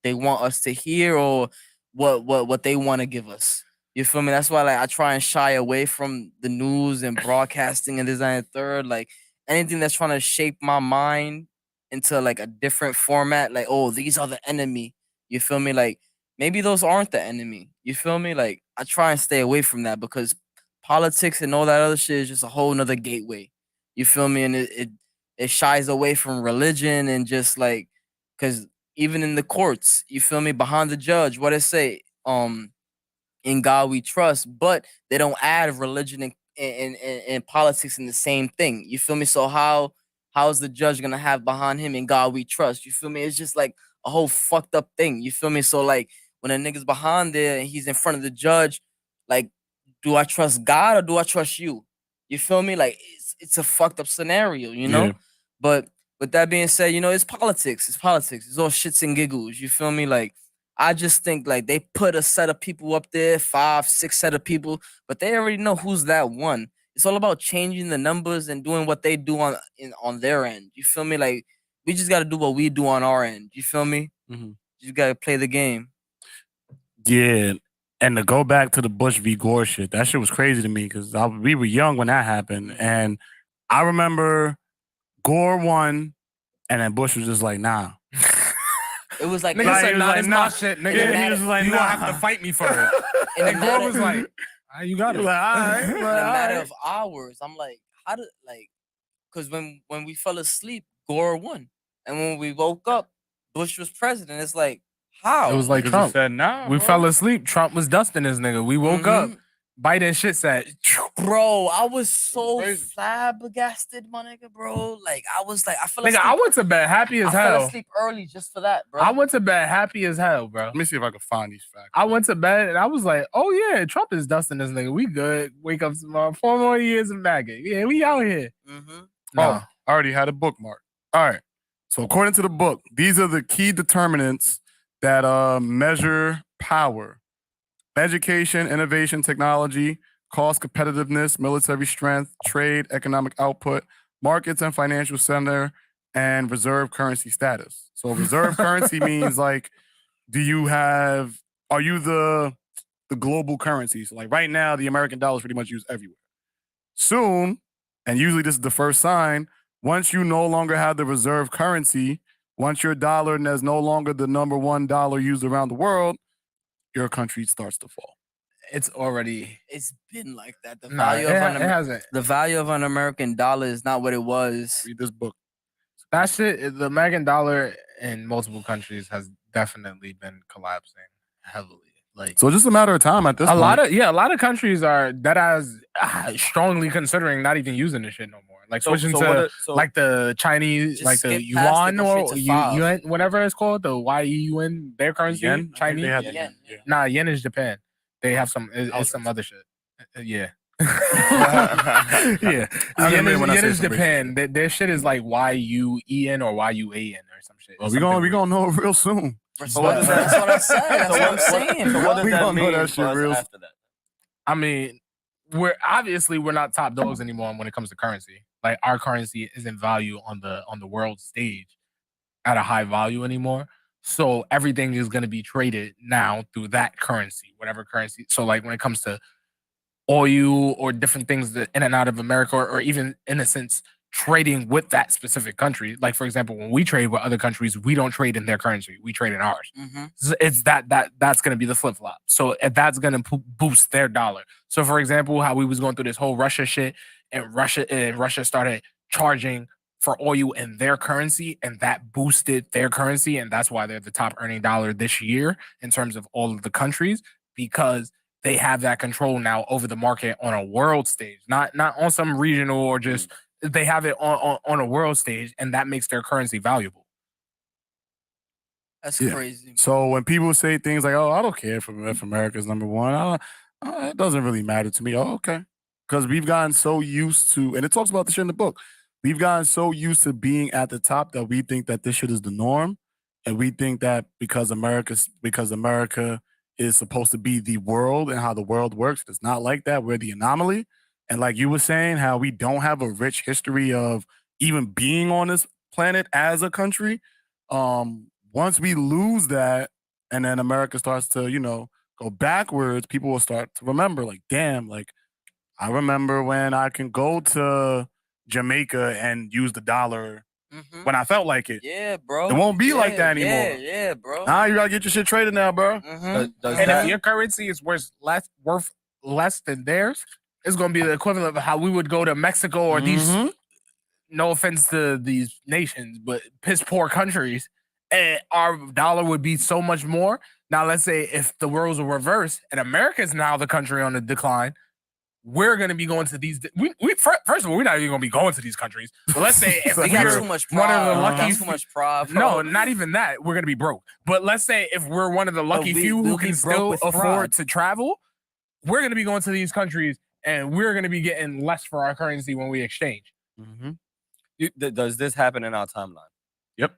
S4: they want us to hear or what they want to give us. You feel me? That's why like I try and shy away from the news and broadcasting and this and the third. Like anything that's trying to shape my mind into like a different format. Like, oh, these are the enemy. You feel me? Like maybe those aren't the enemy. You feel me? Like I try and stay away from that because politics and all that other shit is just a whole nother gateway. You feel me? And it shies away from religion and just like, because even in the courts, you feel me, behind the judge, what it say? In God we trust, but they don't add religion and politics in the same thing. You feel me? So how's the judge gonna have behind him in God we trust? You feel me? It's just like a whole fucked up thing. You feel me? So like when a nigga's behind there and he's in front of the judge, like, do I trust God or do I trust you? You feel me? Like it's a fucked up scenario, you know?
S5: Yeah.
S4: But with that being said, you know, it's politics. It's politics. It's all shits and giggles. You feel me? Like I just think like they put a set of people up there, 5, 6 set of people, but they already know who's that one. It's all about changing the numbers and doing what they do on their end. You feel me? Like we just got to do what we do on our end. You feel me?
S5: Mhm.
S4: You got to play the game.
S5: Yeah. And to go back to the Bush v. Gore shit, that shit was crazy to me because we were young when that happened. And I remember Gore won, and then Bush was just like, nah.
S4: It was like,
S1: Nigga said,
S5: he was
S1: nah,
S5: like,
S1: this
S5: nah.
S1: my shit, nigga.
S5: Yeah, he was like,
S1: you
S5: nah.
S1: gonna have to fight me for it.
S4: in a
S1: And Gore
S4: matter,
S1: was like, ah, you got
S5: He
S1: it.
S5: was like, all right.
S4: in a matter of hours, I'm like, how did like, because when we fell asleep, Gore won, and when we woke up, Bush was president. It's like, how?
S1: It was like
S3: Niggas
S1: Trump.
S3: said, nah,
S1: We
S3: bro.
S1: fell asleep. Trump was dusting this nigga. We woke up. Biden shit said,
S4: Bro, I was so
S3: crazy.
S4: flabbergasted, my nigga, bro. Like, I was like, I fell
S1: nigga,
S4: asleep.
S1: I went to bed happy as
S4: I fell
S1: hell.
S4: asleep early just for that, bro.
S1: I went to bed happy as hell, bro.
S5: Let me see if I can find these facts.
S1: I went to bed and I was like, oh yeah, Trump is dusting this nigga. We good. Wake up tomorrow. 4 more years of maggot. Yeah, we out here.
S4: Mm-hmm.
S1: No.
S5: Oh, I already had a bookmark. All right. So according to the book, these are the key determinants that measure power: education, innovation, technology, cost competitiveness, military strength, trade, economic output, markets and financial center, and reserve currency status. So reserve currency means like, are you the global currency? So like right now, the American dollar is pretty much used everywhere. Soon, and usually this is the first sign, once you no longer have the reserve currency, once your dollar is no longer the number one dollar used around the world, your country starts to fall.
S1: It's already.
S4: It's been like that. The
S1: Nah,
S4: value
S1: it,
S4: of
S1: it hasn't.
S4: the value of an American dollar is not what it was.
S5: Read this book.
S1: That shit, the American dollar in multiple countries has definitely been collapsing heavily. Like,
S5: So it's just a matter of time at this point.
S1: a lot of countries are that as strongly considering not even using this shit no more. Like switching to like the Chinese,
S4: Just
S1: like the
S4: skip past it,
S1: yuan
S4: go
S1: or
S4: straight to five.
S1: yuan, whatever it's called, the YEUN, their currency,
S5: Yen? I think
S1: Chinese.
S5: they have
S4: Yen,
S5: yen.
S4: yeah.
S1: Nah, yen is Japan. They have some.
S5: was
S1: It's some other shit. Yeah.
S5: Yeah.
S1: Yen
S5: when I
S1: is
S5: say some
S1: Japan. Their shit is like YUEN or YUAN or some shit.
S5: Well,
S1: It's
S5: we
S1: something
S5: gonna know real soon.
S4: Respect.
S3: what does that-
S4: That's what I said. That's what I'm saying.
S3: So
S4: bro.
S3: what does
S5: We
S3: that
S5: gonna know
S3: mean
S5: that
S3: for
S5: shit
S3: us
S5: real-
S3: after that?
S1: I mean, we're not top dogs anymore when it comes to currency. Like our currency isn't value on the world stage at a high value anymore. So everything is going to be traded now through that currency, whatever currency. So like when it comes to oil or different things that in and out of America, or even in a sense trading with that specific country. Like for example, when we trade with other countries, we don't trade in their currency; we trade in ours. So it's that's going to be the flip flop. So that's going to boost their dollar. So for example, how we was going through this whole Russia shit, and Russia started charging for oil in their currency, and that boosted their currency, and that's why they're the top earning dollar this year in terms of all of the countries, because they have that control now over the market on a world stage, not on some regional or just they have it on a world stage, and that makes their currency valuable.
S4: That's
S5: Yeah.
S4: crazy.
S5: So when people say things like, "Oh, I don't care if America's number one," it doesn't really matter to me. Oh, okay, because we've gotten so used to, and it talks about this shit in the book. We've gotten so used to being at the top that we think that this shit is the norm, and we think that because America is supposed to be the world and how the world works, it's not like that. We're the anomaly, and like you were saying, how we don't have a rich history of even being on this planet as a country. Once we lose that, and then America starts to, go backwards, people will start to remember, like, damn, like, I remember when I can go to Jamaica and use the dollar when I felt like it.
S4: Yeah, bro.
S5: It won't be like that anymore.
S4: Yeah, bro.
S5: Nah, you gotta get your shit traded now, bro.
S1: And if your currency is worth less than theirs, it's gonna be the equivalent of how we would go to Mexico or these. No offense to these nations, but piss poor countries, and our dollar would be so much more. Now, let's say if the roles were reversed and America is now the country on the decline, we're going to be going to these. First of all, we're not even going to be going to these countries. But let's say if
S4: we got too much pride.
S1: one of the lucky,
S4: too much pride.
S1: No, not even that. We're going to be broke. But let's say if we're one of the lucky few who can still afford to travel, we're going to be going to these countries and we're going to be getting less for our currency when we exchange.
S3: Does this happen in our timeline?
S1: Yep.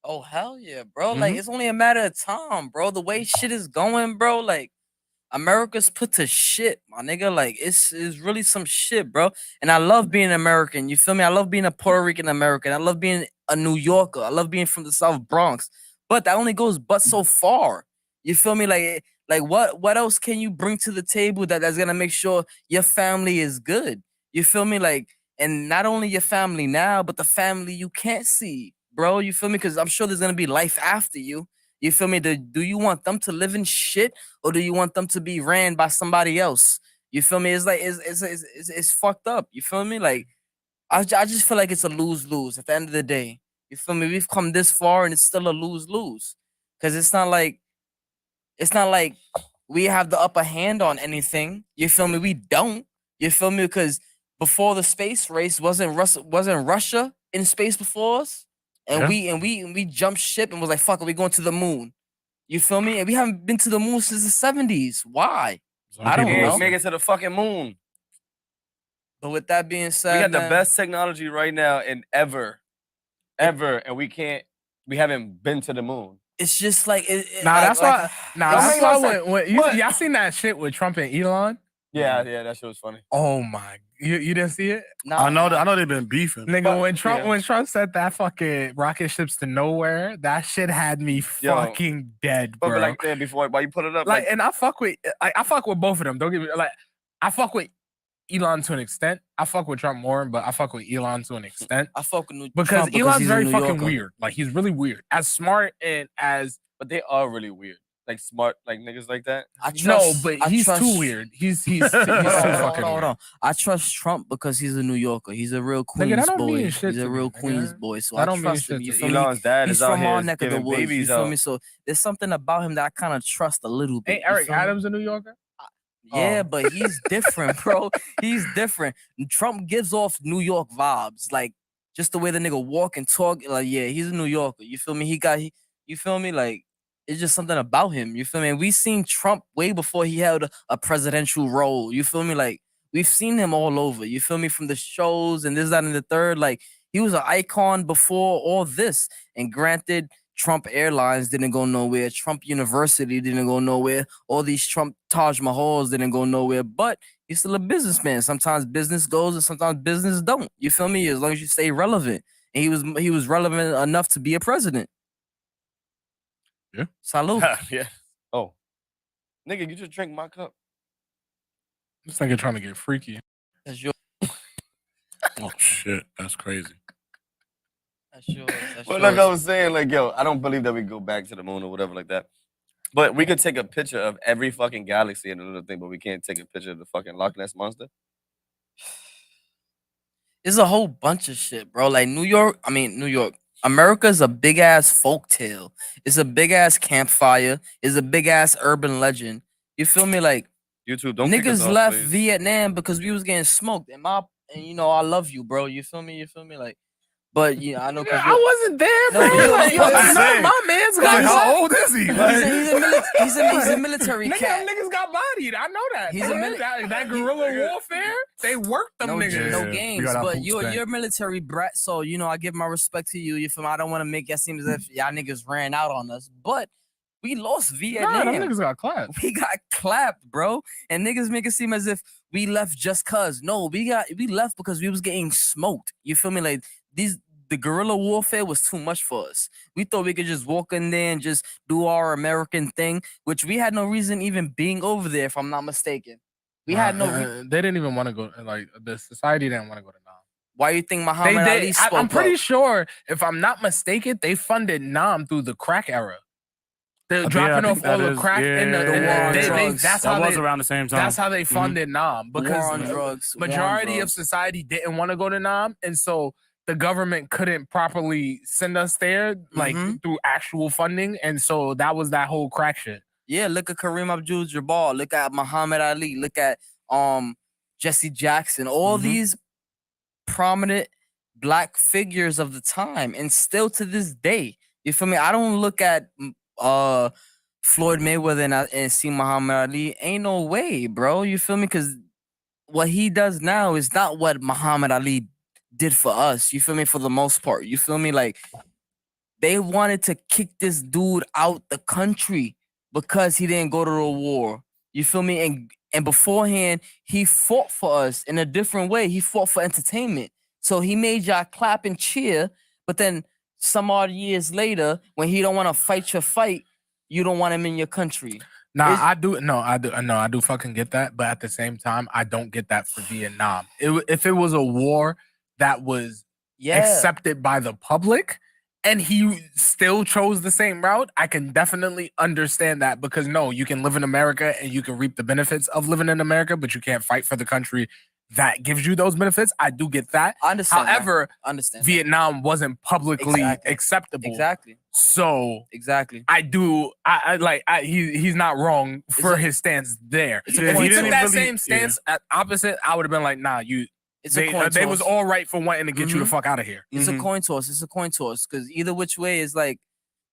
S4: Oh, hell yeah, bro. Like, it's only a matter of time, bro. The way shit is going, bro, like, America's put to shit, my nigga. Like, it's really some shit, bro. And I love being American. You feel me? I love being a Puerto Rican American. I love being a New Yorker. I love being from the South Bronx. But that only goes but so far. You feel me? Like what else can you bring to the table that's gonna make sure your family is good? You feel me? Like, and not only your family now, but the family you can't see, bro. You feel me? Because I'm sure there's gonna be life after you. You feel me? Do you want them to live in shit, or do you want them to be ran by somebody else? You feel me? It's like it's fucked up. You feel me? Like, I just feel like it's a lose-lose at the end of the day. You feel me? We've come this far and it's still a lose-lose. Cause it's not like we have the upper hand on anything. You feel me? We don't. You feel me? Because before the space race, wasn't Russia in space before us? And we jumped ship and was like, fuck it, we going to the moon. You feel me? And we haven't been to the moon since the 70s. Why? I don't know.
S3: Make it to the fucking moon.
S4: But with that being said,
S3: we got the best technology right now in ever, and we haven't been to the moon.
S4: It's just like
S1: that's why y'all seen that shit with Trump and Elon?
S3: Yeah, that shit was funny.
S1: Oh my, you didn't see it?
S5: No, I know they've been beefing.
S1: Nigga, when Trump said that fucking rocket ships to nowhere, that shit had me fucking dead, bro.
S3: But like that before, why you put it up?
S1: Like, and I fuck with both of them. Don't get me like, I fuck with Elon to an extent. I fuck with Trump more, but I fuck with Elon to an extent.
S4: I fuck with
S1: because
S4: Trump
S1: Elon's very fucking weird. Like, he's really weird. As smart and as,
S3: but they are really weird. Like smart, like niggas like that.
S1: He's too weird. He's too fucking
S4: hold on. I trust Trump because he's a New Yorker. He's a real Queens boy. He's a real Queens boy. So I trust him. You feel me?
S3: Elon's dad
S4: he's
S3: is out
S4: from
S3: here
S4: our neck of the woods.
S3: babies
S4: You feel me? So there's something about him that I kind of trust a little bit.
S1: Ain't Eric Adams a New Yorker?
S4: Yeah, but he's different, bro. He's different. Trump gives off New York vibes, like just the way the nigga walk and talk. Like, yeah, he's a New Yorker. You feel me? You feel me? Like, it's just something about him. You feel me? And we seen Trump way before he held a presidential role. You feel me? Like, we've seen him all over. You feel me? From the shows and this, that, and the third. Like, he was an icon before all this. And granted, Trump Airlines didn't go nowhere. Trump University didn't go nowhere. All these Trump Taj Mahals didn't go nowhere. But he's still a businessman. Sometimes business goes and sometimes business don't. You feel me? As long as you stay relevant. And he was relevant enough to be a president.
S5: Yeah.
S4: Salud.
S3: Yeah. Oh. Nigga, you just drink my cup.
S1: This nigga trying to get freaky.
S4: That's yours.
S5: Oh shit. That's crazy.
S4: That's yours.
S3: But like I was saying, like, yo, I don't believe that we go back to the moon or whatever like that. But we could take a picture of every fucking galaxy and another thing, but we can't take a picture of the fucking Loch Ness Monster.
S4: It's a whole bunch of shit, bro. Like New York. America's a big ass folk tale. It's a big ass campfire. It's a big ass urban legend. You feel me? Like,
S3: YouTube, don't
S4: niggas left Vietnam because we was getting smoked. And you know, I love you, bro. You feel me? Like, but yeah, I know.
S1: I wasn't there,
S4: No,
S1: man. My man's got.
S5: How old is he?
S4: He's a military cat.
S1: Niggas got bodied. I know that.
S4: He's a
S1: that guerrilla warfare. They worked them niggas.
S4: No games, but you're a military brat, so you know I give my respect to you. You feel me? I don't want to make it seem as if y'all niggas ran out on us, but we lost Vietnam.
S1: Nah, them niggas got clapped.
S4: We got clapped, bro. And niggas make it seem as if we left just cause. No, we left because we was getting smoked. You feel me? Like the guerrilla warfare was too much for us. We thought we could just walk in there and just do our American thing, which we had no reason even being over there, if I'm not mistaken. We had no.
S1: They didn't even want to go. Like, the society didn't want to go to Nam.
S4: Why you think
S1: They
S4: Muhammad Ali
S1: did.
S4: spoke
S1: I'm pretty
S4: up?
S1: sure, if I'm not mistaken, they funded Nam through the crack era. They're
S5: Yeah, I
S1: dropping
S5: think
S1: off
S5: that
S1: all the
S5: is-
S1: crack in the
S5: yeah,
S4: war on
S1: they,
S4: drugs.
S1: that's
S5: That
S1: how
S5: was
S1: they,
S5: around the same time.
S1: that's how they funded Nam, because
S4: War on drugs. War on
S1: majority of
S4: drugs.
S1: society didn't want to go to Nam, and so the government couldn't properly send us there like through actual funding, and so that was that whole crack shit.
S4: Yeah, look at Kareem Abdul-Jabbar. Look at Muhammad Ali. Look at Jesse Jackson. All these prominent black figures of the time, and still to this day, you feel me? I don't look at Floyd Mayweather and see Muhammad Ali. Ain't no way, bro. You feel me? Because what he does now is not what Muhammad Ali did for us. You feel me? For the most part, you feel me? Like, they wanted to kick this dude out the country because he didn't go to the war. You feel me? And beforehand, he fought for us in a different way. He fought for entertainment. So he made y'all clap and cheer, but then some odd years later, when he don't want to fight your fight, you don't want him in your country.
S1: Nah, I do fucking get that, but at the same time, I don't get that for Vietnam. If it was a war that was accepted by the public, and he still chose the same route, I can definitely understand that, because no, you can live in America and you can reap the benefits of living in America, but you can't fight for the country that gives you those benefits. I do get that.
S4: I understand.
S1: However,
S4: understand
S1: Vietnam wasn't publicly acceptable.
S4: Exactly.
S1: So
S4: exactly.
S1: I do. He's not wrong for his stance there. If he took that same stance at opposite, I would have been like, nah, they was all right for wanting to get you the fuck out of here.
S4: It's a coin toss. It's a coin toss, because either which way is like,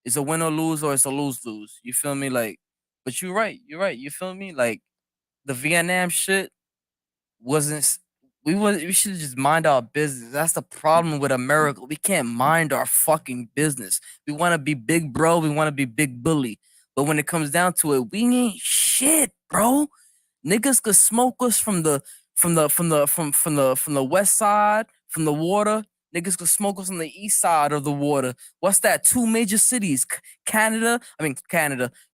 S4: it's a win or lose, or it's a lose-lose. You feel me? Like, but you're right. You're right. You feel me? Like, the Vietnam shit wasn't. We should just mind our business. That's the problem with America. We can't mind our fucking business. We want to be big bro. We want to be big bully. But when it comes down to it, we ain't shit, bro. Niggas could smoke us from the west side, from the water. Niggas could smoke us on the east side of the water. What's that? 2 major cities, Canada,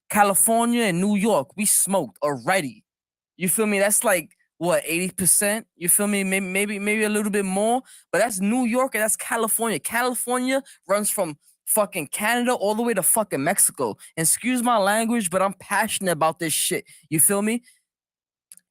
S4: California and New York. We smoked already. You feel me? That's like, what, 80%? You feel me? Maybe a little bit more. But that's New York and that's California. California runs from fucking Canada all the way to fucking Mexico. And excuse my language, but I'm passionate about this shit. You feel me?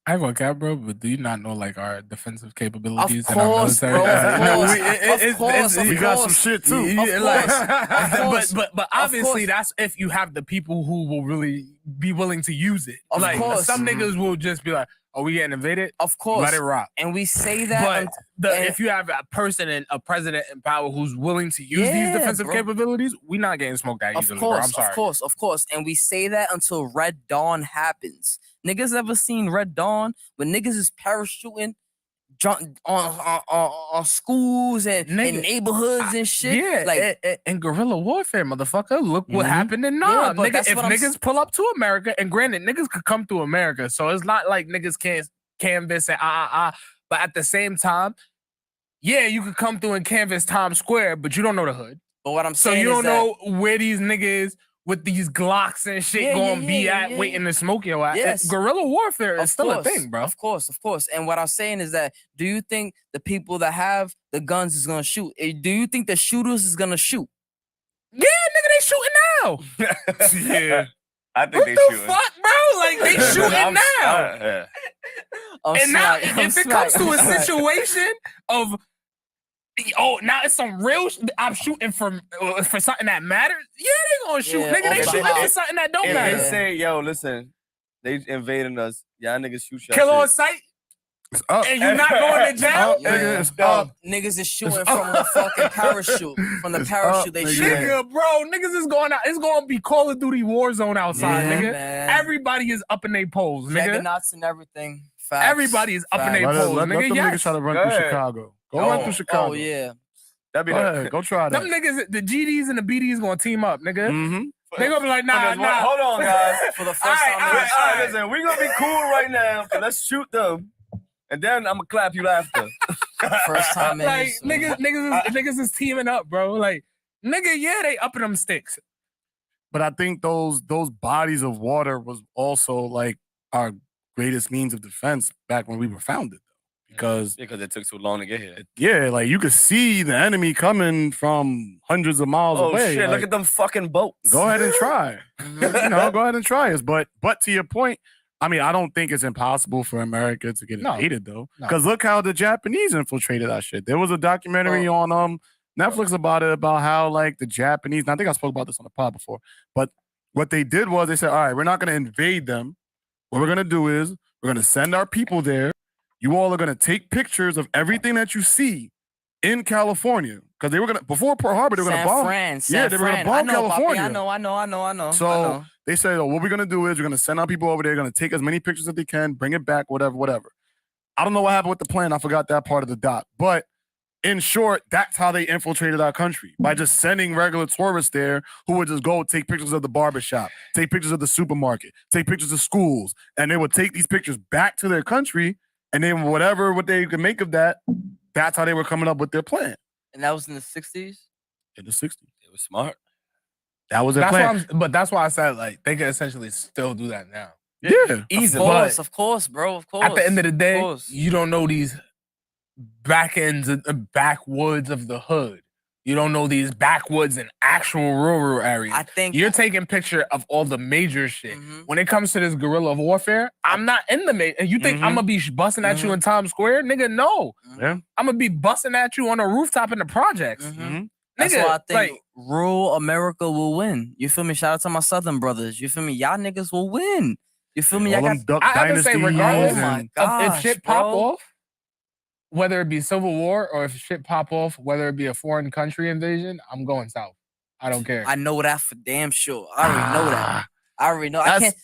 S1: I ain't gonna cap, bro, but do you not know like our defensive capabilities
S4: Of
S1: and our
S4: course,
S1: military?
S4: bro. Of course.
S5: We got some shit too.
S4: Of course.
S1: But obviously that's if you have the people who will really be willing to use it.
S4: Of course.
S1: Some niggas will just be like, "Are we getting invaded?"
S4: Of course.
S1: Let it rock.
S4: And we say that.
S1: But if you have a person and a president in power who's willing to use these defensive capabilities, we not getting smoked that easily, bro. I'm sorry.
S4: Of course. And we say that until Red Dawn happens. Niggas ever seen Red Dawn when niggas is parachuting on schools and in neighborhoods and shit?
S1: Yeah, like in guerrilla warfare, motherfucker. Look what happened in Nam.
S4: but
S1: If niggas pull up to America, and granted, niggas could come through America, so it's not like niggas can't canvas and but at the same time, yeah, you could come through and canvas Times Square, but you don't know the hood.
S4: But what I'm saying
S1: so you
S4: is
S1: don't know where these niggas with these Glocks and shit gonna be at waiting to smoke your ass.
S4: Yes.
S1: Guerrilla warfare is still a thing, bro.
S4: Of course. And what I'm saying is that, do you think the people that have the guns is gonna shoot? Do you think the shooters is gonna shoot?
S1: Yeah, nigga, they shooting now.
S3: Yeah. I think
S1: what
S3: they
S1: the
S3: shooting.
S1: fuck, bro? Like, they shooting now. And now, if it comes to a situation of, now it's some real. I'm shooting for something that matters. Yeah, they gonna shoot, nigga. They shooting for something that don't matter.
S3: If they say, "Yo, listen, they invading us. Y'all niggas shoot y'all
S1: Kill
S3: shit.
S1: on sight." And you're not going to jail?
S4: Niggas is shooting from the fucking parachute. From the parachute, they shoot.
S1: Nigga, bro, niggas is going out. It's going to be Call of Duty Warzone outside, nigga.
S4: Man.
S1: Everybody is up in their poles, nigga.
S4: Juggernauts and everything. Facts.
S1: Everybody is up in their poles,
S5: Let
S1: nigga.
S5: them niggas try to run through Chicago. Go run through Chicago.
S4: Oh, yeah.
S3: That'd be
S5: Go ahead. Go try that.
S1: Them niggas, the GDs and the BDs going to team up, nigga.
S5: Mm-hmm.
S1: They going to be like, nah.
S3: Hold on, guys.
S4: For the first time.
S3: All right, listen, we gonna be cool right now. Let's shoot them, and then I'm gonna clap you after.
S4: First time in
S1: Like,
S4: history.
S1: niggas is teaming up, bro. Like, nigga, yeah, they upping them sticks.
S5: But I think those bodies of water was also like our greatest means of defense back when we were founded. because
S3: it took too long to get here.
S5: Yeah, like you could see the enemy coming from hundreds of miles away.
S3: Oh shit!
S5: Like,
S3: look at them fucking boats.
S5: Go ahead and try. Go ahead and try us. But to your point, I mean, I don't think it's impossible for America to get invaded though, because look how the Japanese infiltrated that shit. There was a documentary on Netflix about it, about how like the Japanese. And I think I spoke about this on the pod before, but what they did was they said, all right, we're not going to invade them. What we're going to do is we're going to send our people there. You all are going to take pictures of everything that you see in California. Because they were going to, before Pearl Harbor, they were going to bomb. They were going to bomb California.
S4: I know.
S5: So they said, what we're going to do is we're going to send our people over there, going to take as many pictures as they can, bring it back, whatever. I don't know what happened with the plan. I forgot that part of the doc. But in short, that's how they infiltrated our country, by just sending regular tourists there who would just go take pictures of the barbershop, take pictures of the supermarket, take pictures of schools, and they would take these pictures back to their country, and then what they could make of that, that's how they were coming up with their plan.
S4: And that was in the 60s?
S5: In the 60s.
S3: It was smart.
S5: That was their plan.
S1: But that's why I said, like, they could essentially still do that now.
S5: Yeah.
S1: Easily.
S4: Of course, bro. Of course.
S1: At the end of the day, you don't know these backwoods of the hood. You don't know these backwoods and actual rural areas.
S4: I think
S1: you're taking picture of all the major shit. When it comes to this guerrilla warfare, I'm not in the major. You think I'm gonna be busting at you in Times Square, nigga? No.
S5: Yeah.
S1: I'm gonna be busting at you on a rooftop in the projects.
S4: That's
S1: Nigga,
S4: why I think rural America will win. You feel me? Shout out to my Southern brothers. You feel me? Y'all niggas will win. You feel me?
S5: All
S4: Y'all
S5: them Duck
S1: I have to say,
S5: Dynasties
S1: regardless
S5: and-
S1: if shit pop off, whether it be Civil War or if shit pop off, whether it be a foreign country invasion, I'm going south. I don't care.
S4: I know that for damn sure. I already know that. I already know. I can't.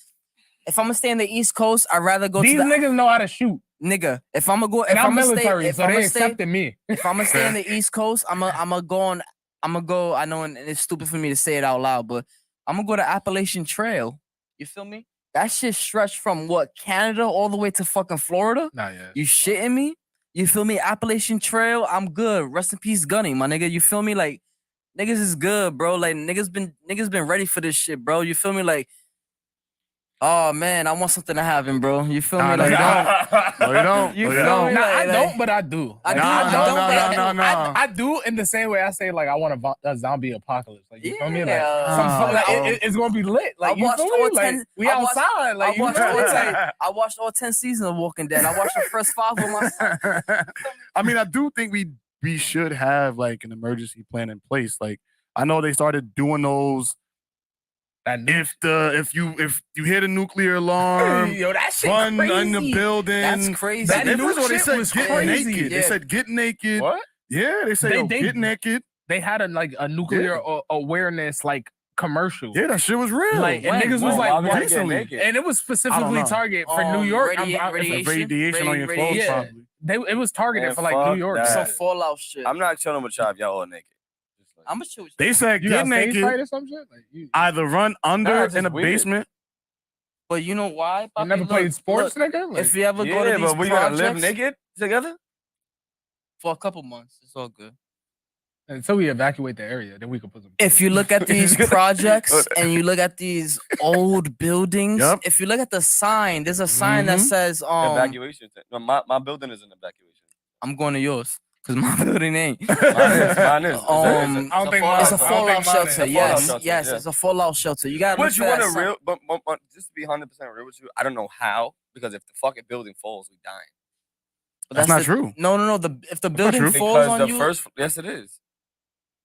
S4: If I'm gonna stay in the East Coast, I'd rather go
S1: These
S4: to the
S1: niggas know how to shoot.
S4: nigga. If I'm gonna go, if
S1: And I'm
S4: I'm gonna
S1: military,
S4: stay, if
S1: so
S4: I'm
S1: they
S4: gonna stay,
S1: accepted me.
S4: if I'm gonna stay in the East Coast, I'm gonna go. I know, and it's stupid for me to say it out loud, but I'm gonna go to Appalachian Trail. You feel me? That shit stretched from Canada all the way to fucking Florida.
S1: Not yet.
S4: You shitting me? You feel me? Appalachian Trail, I'm good. Rest in peace, Gunny, my nigga. You feel me? Like, niggas is good, bro. Like, niggas been ready for this shit, bro. You feel me? Like, oh man, I want something to happen, bro. You feel me?
S5: No,
S4: Like,
S5: you don't. No, you don't.
S4: You
S5: No, you
S4: feel
S5: don't.
S4: me?
S1: Nah,
S4: Like-
S1: I
S4: like-
S1: don't, but I do.
S4: I do,
S1: Like,
S4: I don't, but I do.
S5: No.
S1: I do in the same way I say, like, I want a zombie apocalypse. Like, you feel me? Like,
S4: Yeah.
S1: it's gonna be lit. Like,
S4: I
S1: you
S4: watched
S1: feel
S4: all
S1: me? Like,
S4: 10
S1: we
S4: I watched-
S1: outside. Like, you
S4: I watched
S1: feel
S4: all
S1: me?
S4: 10
S1: Like,
S4: I watched all 10 seasons of Walking Dead. I watched the first 5 with my son.
S5: I mean, I do think we should have like an emergency plan in place. Like, I know they started doing those. If you hear the nuclear alarm,
S1: yo, that shit
S5: run
S1: crazy.
S5: in the building.
S4: That's crazy.
S1: That
S5: They
S1: news
S5: they said
S1: was
S5: get
S1: crazy.
S5: naked. They
S4: Yeah.
S5: said get naked.
S1: What?
S5: Yeah, they said get naked.
S1: They had a nuclear awareness like commercial.
S5: Yeah, that shit was real.
S1: Like, and
S4: When?
S1: niggas was
S3: Why
S1: like,
S3: would they get
S5: recently.
S3: naked?
S1: and it was specifically
S5: know.
S1: targeted for New York.
S5: Radiation on your clothes,
S4: radiation.
S5: probably.
S1: It was targeted
S3: Man,
S1: for like New
S3: fuck
S1: York.
S3: that.
S4: Some Fallout shit.
S3: I'm not chilling with y'all if y'all all naked. Just like-
S4: I'm gonna chill with you.
S5: They said
S1: You
S5: get
S1: got stage
S5: naked,
S1: fright or some shit? Like, you
S5: either run under
S3: Nah, it's
S5: in a
S3: just weird.
S5: basement.
S4: But you know why? Papi?
S1: never
S4: Look,
S1: played sports,
S4: look,
S1: nigga? Like,
S4: If you ever go to
S3: Yeah,
S4: these
S3: but we gonna live
S4: projects
S3: naked together?
S4: for a couple months, it's all good.
S1: until we evacuate the area, then we can put some.
S4: If you look at these projects and you look at these old buildings,
S5: Yep.
S4: if you look at the sign, there's a sign that
S5: Mhm.
S4: says,
S3: Evacuation. No, my building is an evacuation.
S4: I'm going to yours because my building ain't.
S3: Mine is.
S1: I don't think
S4: It's a
S1: I don't
S4: fallout
S1: think mine
S4: shelter.
S1: is.
S4: Yes,
S3: shelter,
S4: yes,
S3: yeah.
S4: it's a fallout shelter. You got to
S3: But you want to real, but just to be 100% real with you, I don't know how, because if the fucking building falls, we dying.
S5: That's not true.
S4: No. If the building
S5: true.
S4: falls
S3: Because
S4: on
S3: the
S4: you,
S3: first, yes, it is.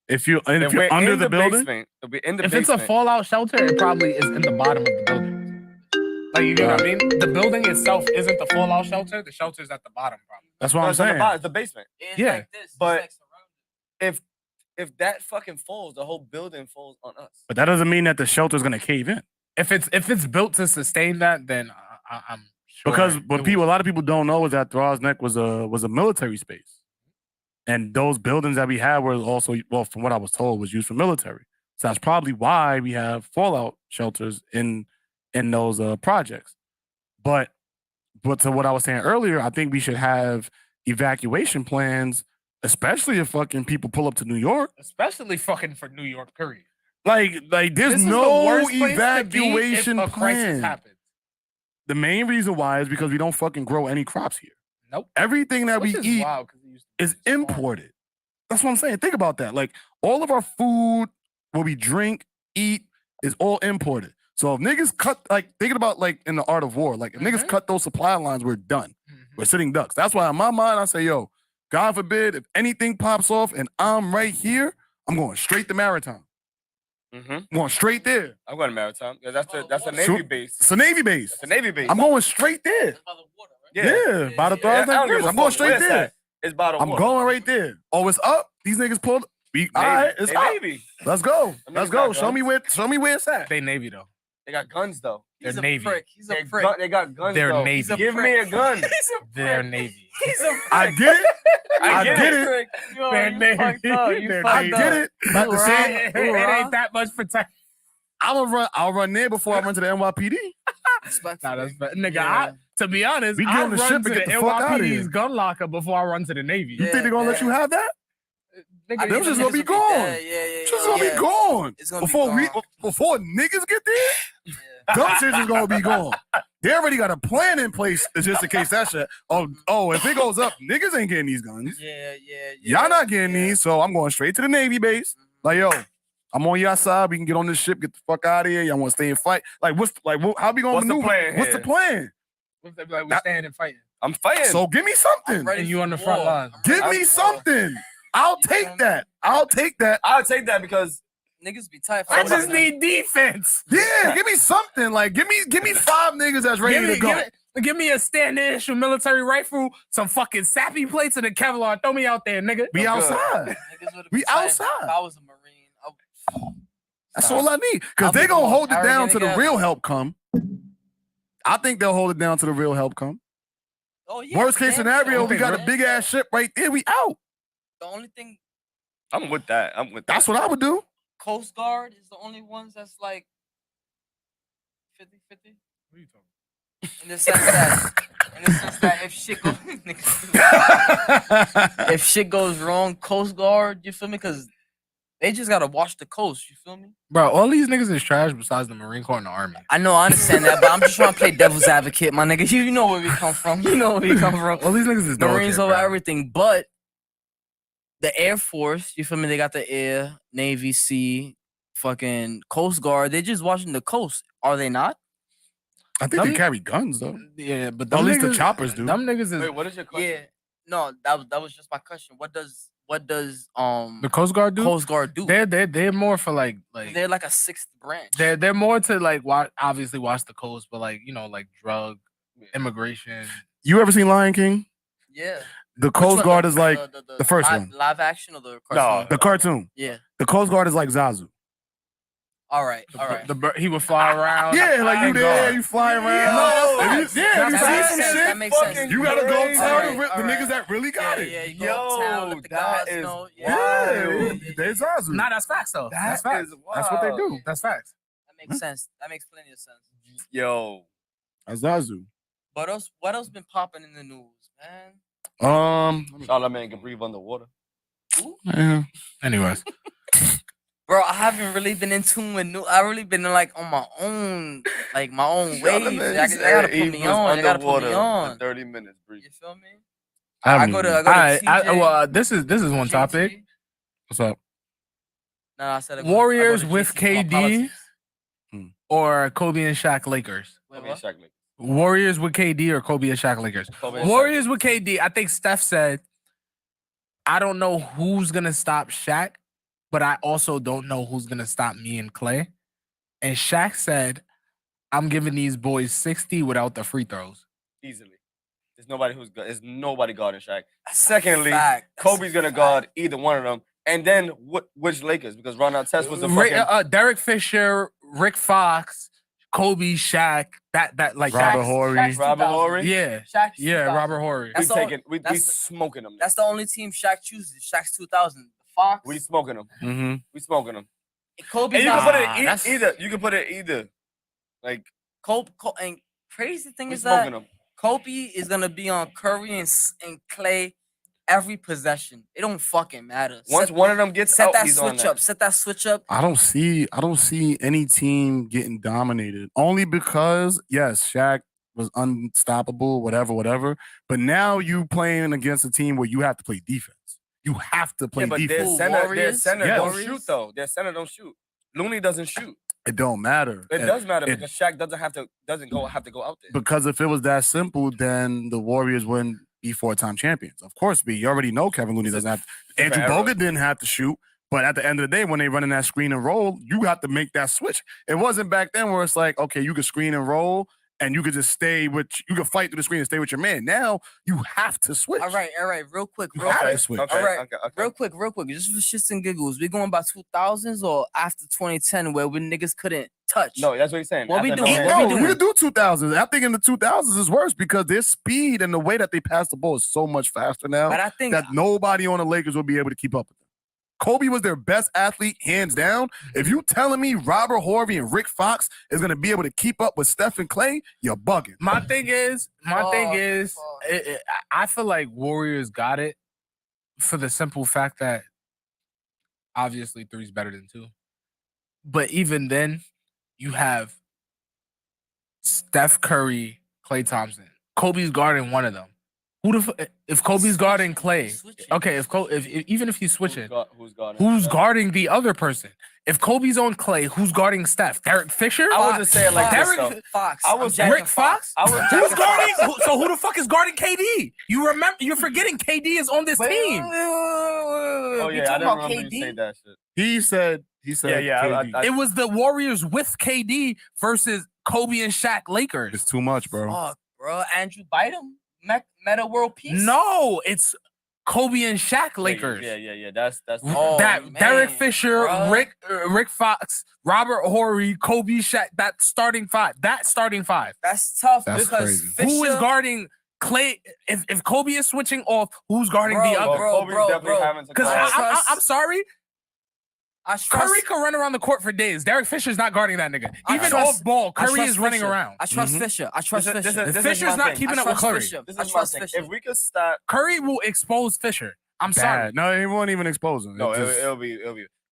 S5: If you're
S3: If we're
S5: under
S3: in
S5: the building,
S3: basement, if we're in the
S1: If it's a
S3: basement,
S1: fallout shelter, it probably is in the bottom of the building. Like, you know what I mean? The building itself isn't the fallout shelter. The shelter's at the bottom, probably.
S5: that's what
S3: no,
S5: I'm
S3: it's on the
S5: saying.
S3: bottom, it's the basement.
S4: it's
S1: Yeah,
S4: like this. It's
S3: but-
S4: like surrounded.
S3: If that fucking falls, the whole building falls on us.
S5: But that doesn't mean that the shelter's gonna cave in.
S1: If it's built to sustain that, then I'm sure.
S5: Because
S1: it
S5: what
S1: will.
S5: a lot of people don't know is that Thrall's Neck was a military space, and those buildings that we had were also, well, from what I was told, was used for military. So that's probably why we have fallout shelters in those projects. But to what I was saying earlier, I think we should have evacuation plans, especially if fucking people pull up to New York.
S1: especially fucking for New York, period.
S5: Like
S1: This
S5: there's
S1: is the
S5: no
S1: worst place to be
S5: evacuation
S1: if a crisis
S5: plan.
S1: happens.
S5: The main reason why is because we don't fucking grow any crops here.
S1: Nope.
S5: Everything that
S1: Which
S5: we
S1: is
S5: eat
S1: wild 'cause he used to
S5: is
S1: be smart.
S5: imported. That's what I'm saying. Think about that. Like all of our food, what we drink, eat, is all imported. So if niggas cut, like thinking about like in the art of war, like if niggas cut those supply lines, we're done. We're sitting ducks. That's why in my mind I say, yo, God forbid if anything pops off and I'm right here, I'm going straight to Maritime. I'm going straight there.
S3: I'm going to Maritime. Yeah, that's a Navy base.
S5: It's a Navy base.
S3: It's a Navy base.
S5: I'm going straight there.
S4: By the water, right?
S5: Yeah, by the
S3: I don't
S5: thousand
S3: give a
S5: I'm going
S3: fuck
S5: straight
S3: where it's
S5: there.
S3: at. It's by the
S5: I'm
S3: water.
S5: going right there. Oh, it's up. These niggas pulled. All right, it's
S3: They
S5: up.
S3: Navy.
S5: Let's go.
S3: Them
S5: Let's
S3: niggas
S5: go.
S3: got
S5: Show me where it's at.
S1: They Navy though.
S3: They got guns though.
S1: They're
S4: He's a
S1: Navy.
S4: prick. He's a prick.
S3: They got guns
S1: They're
S3: though.
S1: Navy.
S4: He's a
S3: Give me
S4: prick.
S3: a gun.
S4: He's a
S1: They're
S4: prick.
S1: Navy.
S4: He's a prick.
S5: I get it. I
S3: get
S5: get
S3: it.
S5: it.
S4: Yo,
S1: They're
S4: you
S1: Navy.
S4: fucked up. You
S1: They're
S4: fucked
S5: I
S4: up.
S5: get it. But at the same,
S1: It ain't that much protection.
S5: I'll run there before I run to the NYPD.
S4: Respectfully.
S1: Nah, that's bad. Nigga,
S4: Yeah.
S1: to be honest,
S5: We get
S1: I
S5: on the
S1: run
S5: ship
S1: to
S5: and
S1: the
S5: get the fuck outta
S1: NYPD's
S5: here.
S1: gun locker before I run to the Navy.
S5: You think they're gonna let you have that?
S1: Nigga,
S5: Them just gonna be gone.
S4: Yeah.
S5: Just gonna be gone.
S4: It's gonna be
S5: Before before niggas get there, dumb shit is gonna be gone. They already got a plan in place just in case that shit. Oh, if it goes up, niggas ain't getting these guns.
S4: Yeah.
S5: Y'all not getting these, so I'm going straight to the Navy base. Like, yo, I'm on your side. We can get on this ship, get the fuck out of here. Y'all want to stay and fight? Like, how we gonna
S3: What's the
S5: maneuver?
S3: plan
S5: What's
S3: here?
S5: the plan?
S1: Like we stand and fighting.
S3: I'm fighting.
S5: So give me something.
S1: And you on the front line.
S5: Give me something. I'll take that. I'll take that.
S3: I'll take that because
S4: Niggas be tight.
S1: I just need defense.
S5: Yeah, give me something. Like, give me 5 niggas that's ready to go.
S1: Give me a standing issue military rifle, some fucking sappy plates, and a Kevlar. Throw me out there, nigga.
S5: We outside. We outside.
S4: If I was a Marine,
S5: That's all I need. Because
S4: I'll
S5: they
S4: be
S5: gonna
S4: more
S5: hold it down
S4: arrogant
S5: till the
S4: again.
S5: real help come. I think they'll hold it down till the real help come.
S4: oh yeah.
S5: Worst case
S4: damn
S5: scenario,
S4: sure.
S5: we got a
S4: Damn
S5: big
S4: sure.
S5: ass ship right there. We out.
S4: The only thing,
S3: I'm with that.
S5: That's what I would do.
S4: Coast Guard is the only ones that's like 50-50.
S1: What are you talking
S4: In the sense that if shit goes, if shit goes wrong, Coast Guard, you feel me? Because they just gotta watch the coast. You feel me?
S1: Bro, all these niggas is trash besides the Marine Corps and the Army.
S4: I know, I understand that, but I'm just trying to play devil's advocate, my nigga. You know where we come from. You know where we come from.
S1: All these niggas is dog
S4: Marines
S1: shit,
S4: over
S1: bro.
S4: everything, but the Air Force, you feel me? They got the Air, Navy, Sea, fucking Coast Guard. They're just watching the coast. Are they not?
S5: I think
S1: Them-
S5: they carry guns though.
S1: Yeah, but
S5: At
S1: them
S5: least the
S1: niggas-
S5: choppers do.
S1: Them niggas is
S3: Wait, what is your question?
S4: Yeah. No, that was just my question. What does
S1: the Coast Guard do.
S4: Coast Guard do?
S1: They're more for like
S4: They're like a sixth branch.
S1: they're more to like obviously watch the coast, but like like drug immigration.
S5: You ever seen Lion King?
S4: Yeah.
S5: The
S4: Which
S5: Coast
S4: one?
S5: Guard is like the first
S4: live,
S5: one.
S4: Live action or the
S3: No.
S4: cartoon?
S5: the cartoon.
S4: Yeah.
S5: The Coast Guard is like Zazu.
S4: All right. All right.
S1: He would fly around.
S5: Yeah, like you
S1: and
S5: there,
S1: guard.
S5: you fly around.
S3: Yo,
S5: If you see some
S4: that
S5: shit,
S4: makes sense.
S5: you gotta go
S3: Crazy.
S5: tell the
S4: Alright,
S5: niggas that really got it.
S4: Yeah, you go
S3: Yo,
S4: uptown, let the
S3: that
S4: guys
S3: is
S4: know.
S5: Yeah, they Zazu.
S1: Nah, that's facts though. That's
S3: That
S1: facts.
S3: is
S1: That's what they
S3: wild.
S1: do. That's facts.
S4: That makes sense. That makes plenty of sense.
S3: Yo,
S5: That's Zazu.
S4: What else been popping in the news, man?
S3: Charlamagne can breathe underwater.
S5: Yeah.
S1: Anyways,
S4: Bro, I haven't really been in tune with new. I really been like on my own, like my own waves.
S3: Charlamagne
S4: They gotta
S3: said
S4: put
S3: he
S4: me
S3: was
S4: on. They gotta put
S3: underwater
S4: me
S3: for
S4: on.
S3: 30 minutes breathing.
S4: You feel me?
S5: haven't
S4: I go
S5: even-
S4: to
S1: I,
S4: TJ.
S1: this is one topic.
S4: JT.
S5: What's up?
S4: No, I said I
S1: Warriors
S4: go to
S1: with
S4: JT for
S1: KD
S4: politics.
S1: or Kobe and Shaq Lakers.
S4: Wait,
S3: Kobe
S4: what?
S3: and Shaq Lakers.
S1: Warriors with KD or Kobe and Shaq Lakers.
S3: Kobe and Shaq
S1: Warriors with KD. I think Steph said, I don't know who's gonna stop Shaq, but I also don't know who's gonna stop me and Clay. And Shaq said, I'm giving these boys 60 without the free throws.
S3: easily. There's nobody guarding Shaq.
S4: That's a
S3: Secondly,
S4: fact. That's
S3: Kobe's
S4: a
S3: gonna
S4: fact.
S3: guard either one of them. And then which Lakers? Because Ron Artest was the fucking
S1: Derek Fisher, Rick Fox, Kobe, Shaq, that like
S5: Robert
S1: Shaq's-
S5: Horry.
S4: Shaq's
S3: Robert
S4: 2000.
S3: Horry.
S1: Yeah,
S4: Shaq's
S1: yeah,
S4: 2000.
S1: Robert Horry.
S3: We
S4: That's
S3: taking we
S4: that's-
S3: smoking them.
S4: That's the only team Shaq chooses. Shaq's 2000. Fox.
S3: We smoking them.
S5: Mm-hmm.
S3: We smoking them.
S4: Kobe's
S3: And you can
S4: not.
S3: put it
S1: that's-
S3: either. You can put it either. Like
S4: Kobe, and crazy thing
S3: we
S4: is that
S3: smoking them.
S4: Kobe is gonna be on Curry and Clay every possession. It don't fucking matter.
S3: Once one of them gets
S4: set
S3: out,
S4: that
S3: he's on
S4: switch
S3: that.
S4: up. Set that switch up.
S5: I don't see any team getting dominated. Only because yes, Shaq was unstoppable, whatever. But now you playing against a team where you have to play defense. You have to play
S3: but
S5: defense.
S3: their center
S5: Yes.
S3: don't shoot though. Their center don't shoot. Looney doesn't shoot.
S5: It don't matter.
S3: It does matter because Shaq doesn't have to go out there.
S5: Because if it was that simple, then the Warriors wouldn't be 4-time champions. Of course, you already know Kevin Looney doesn't have. Andrew Bogut didn't have to shoot. But at the end of the day, when they running that screen and roll, you have to make that switch. It wasn't back then where it's like, okay, you could screen and roll and you could just you could fight through the screen and stay with your man. Now you have to switch.
S4: All right. Real quick.
S5: You have to switch.
S4: All right. Real quick. Just for shits and giggles. We going by 2000s or after 2010 where we niggas couldn't touch?
S3: No, that's what he's saying.
S4: What we doing?
S5: We could do 2000s. I think in the 2000s is worse because their speed and the way that they pass the ball is so much faster now
S4: But I think
S5: that nobody on the Lakers will be able to keep up with them. Kobe was their best athlete, hands down. If you telling me Robert Horry and Rick Fox is going to be able to keep up with Steph and Clay, you're bugging.
S1: My thing is, I feel like Warriors got it for the simple fact that obviously 3 is better than 2. But even then, you have Steph Curry, Klay Thompson. Kobe's guarding one of them. If Kobe's guarding Clay, okay. Even if he's switching, who's guarding the other person? If Kobe's on Clay, who's guarding Steph? Derek Fisher?
S3: I was just saying like
S1: Derek
S4: Fox.
S1: Rick Fox.
S3: Who's
S1: guarding? So who the fuck is guarding KD? You're forgetting KD is on this team.
S3: Oh yeah, I didn't remember you say that shit.
S5: He said.
S3: Yeah.
S1: It was the Warriors with KD versus Kobe and Shaq Lakers.
S5: It's too much, bro.
S4: Fuck, bro. Andrew Bynum. Meta world peace.
S1: No, it's Kobe and Shaq Lakers.
S3: Yeah. That's
S1: Derek Fisher,
S4: bro.
S1: Rick Fox, Robert Horry, Kobe, Shaq. That starting five. That's
S4: tough
S5: That's
S4: because
S5: crazy.
S4: Fisher,
S1: who is guarding Clay? If Kobe is switching off, who's guarding the other?
S3: Bro.
S1: Because I'm sorry. Curry can run around the court for days. Derek Fisher's not guarding that nigga. Even off ball, Curry is running around.
S4: I trust Fisher.
S1: Fisher's not keeping up with Curry.
S3: I trust Fisher. If we could start,
S1: Curry will expose Fisher. I'm sorry.
S5: No, he won't even expose him.
S3: No, it'll be.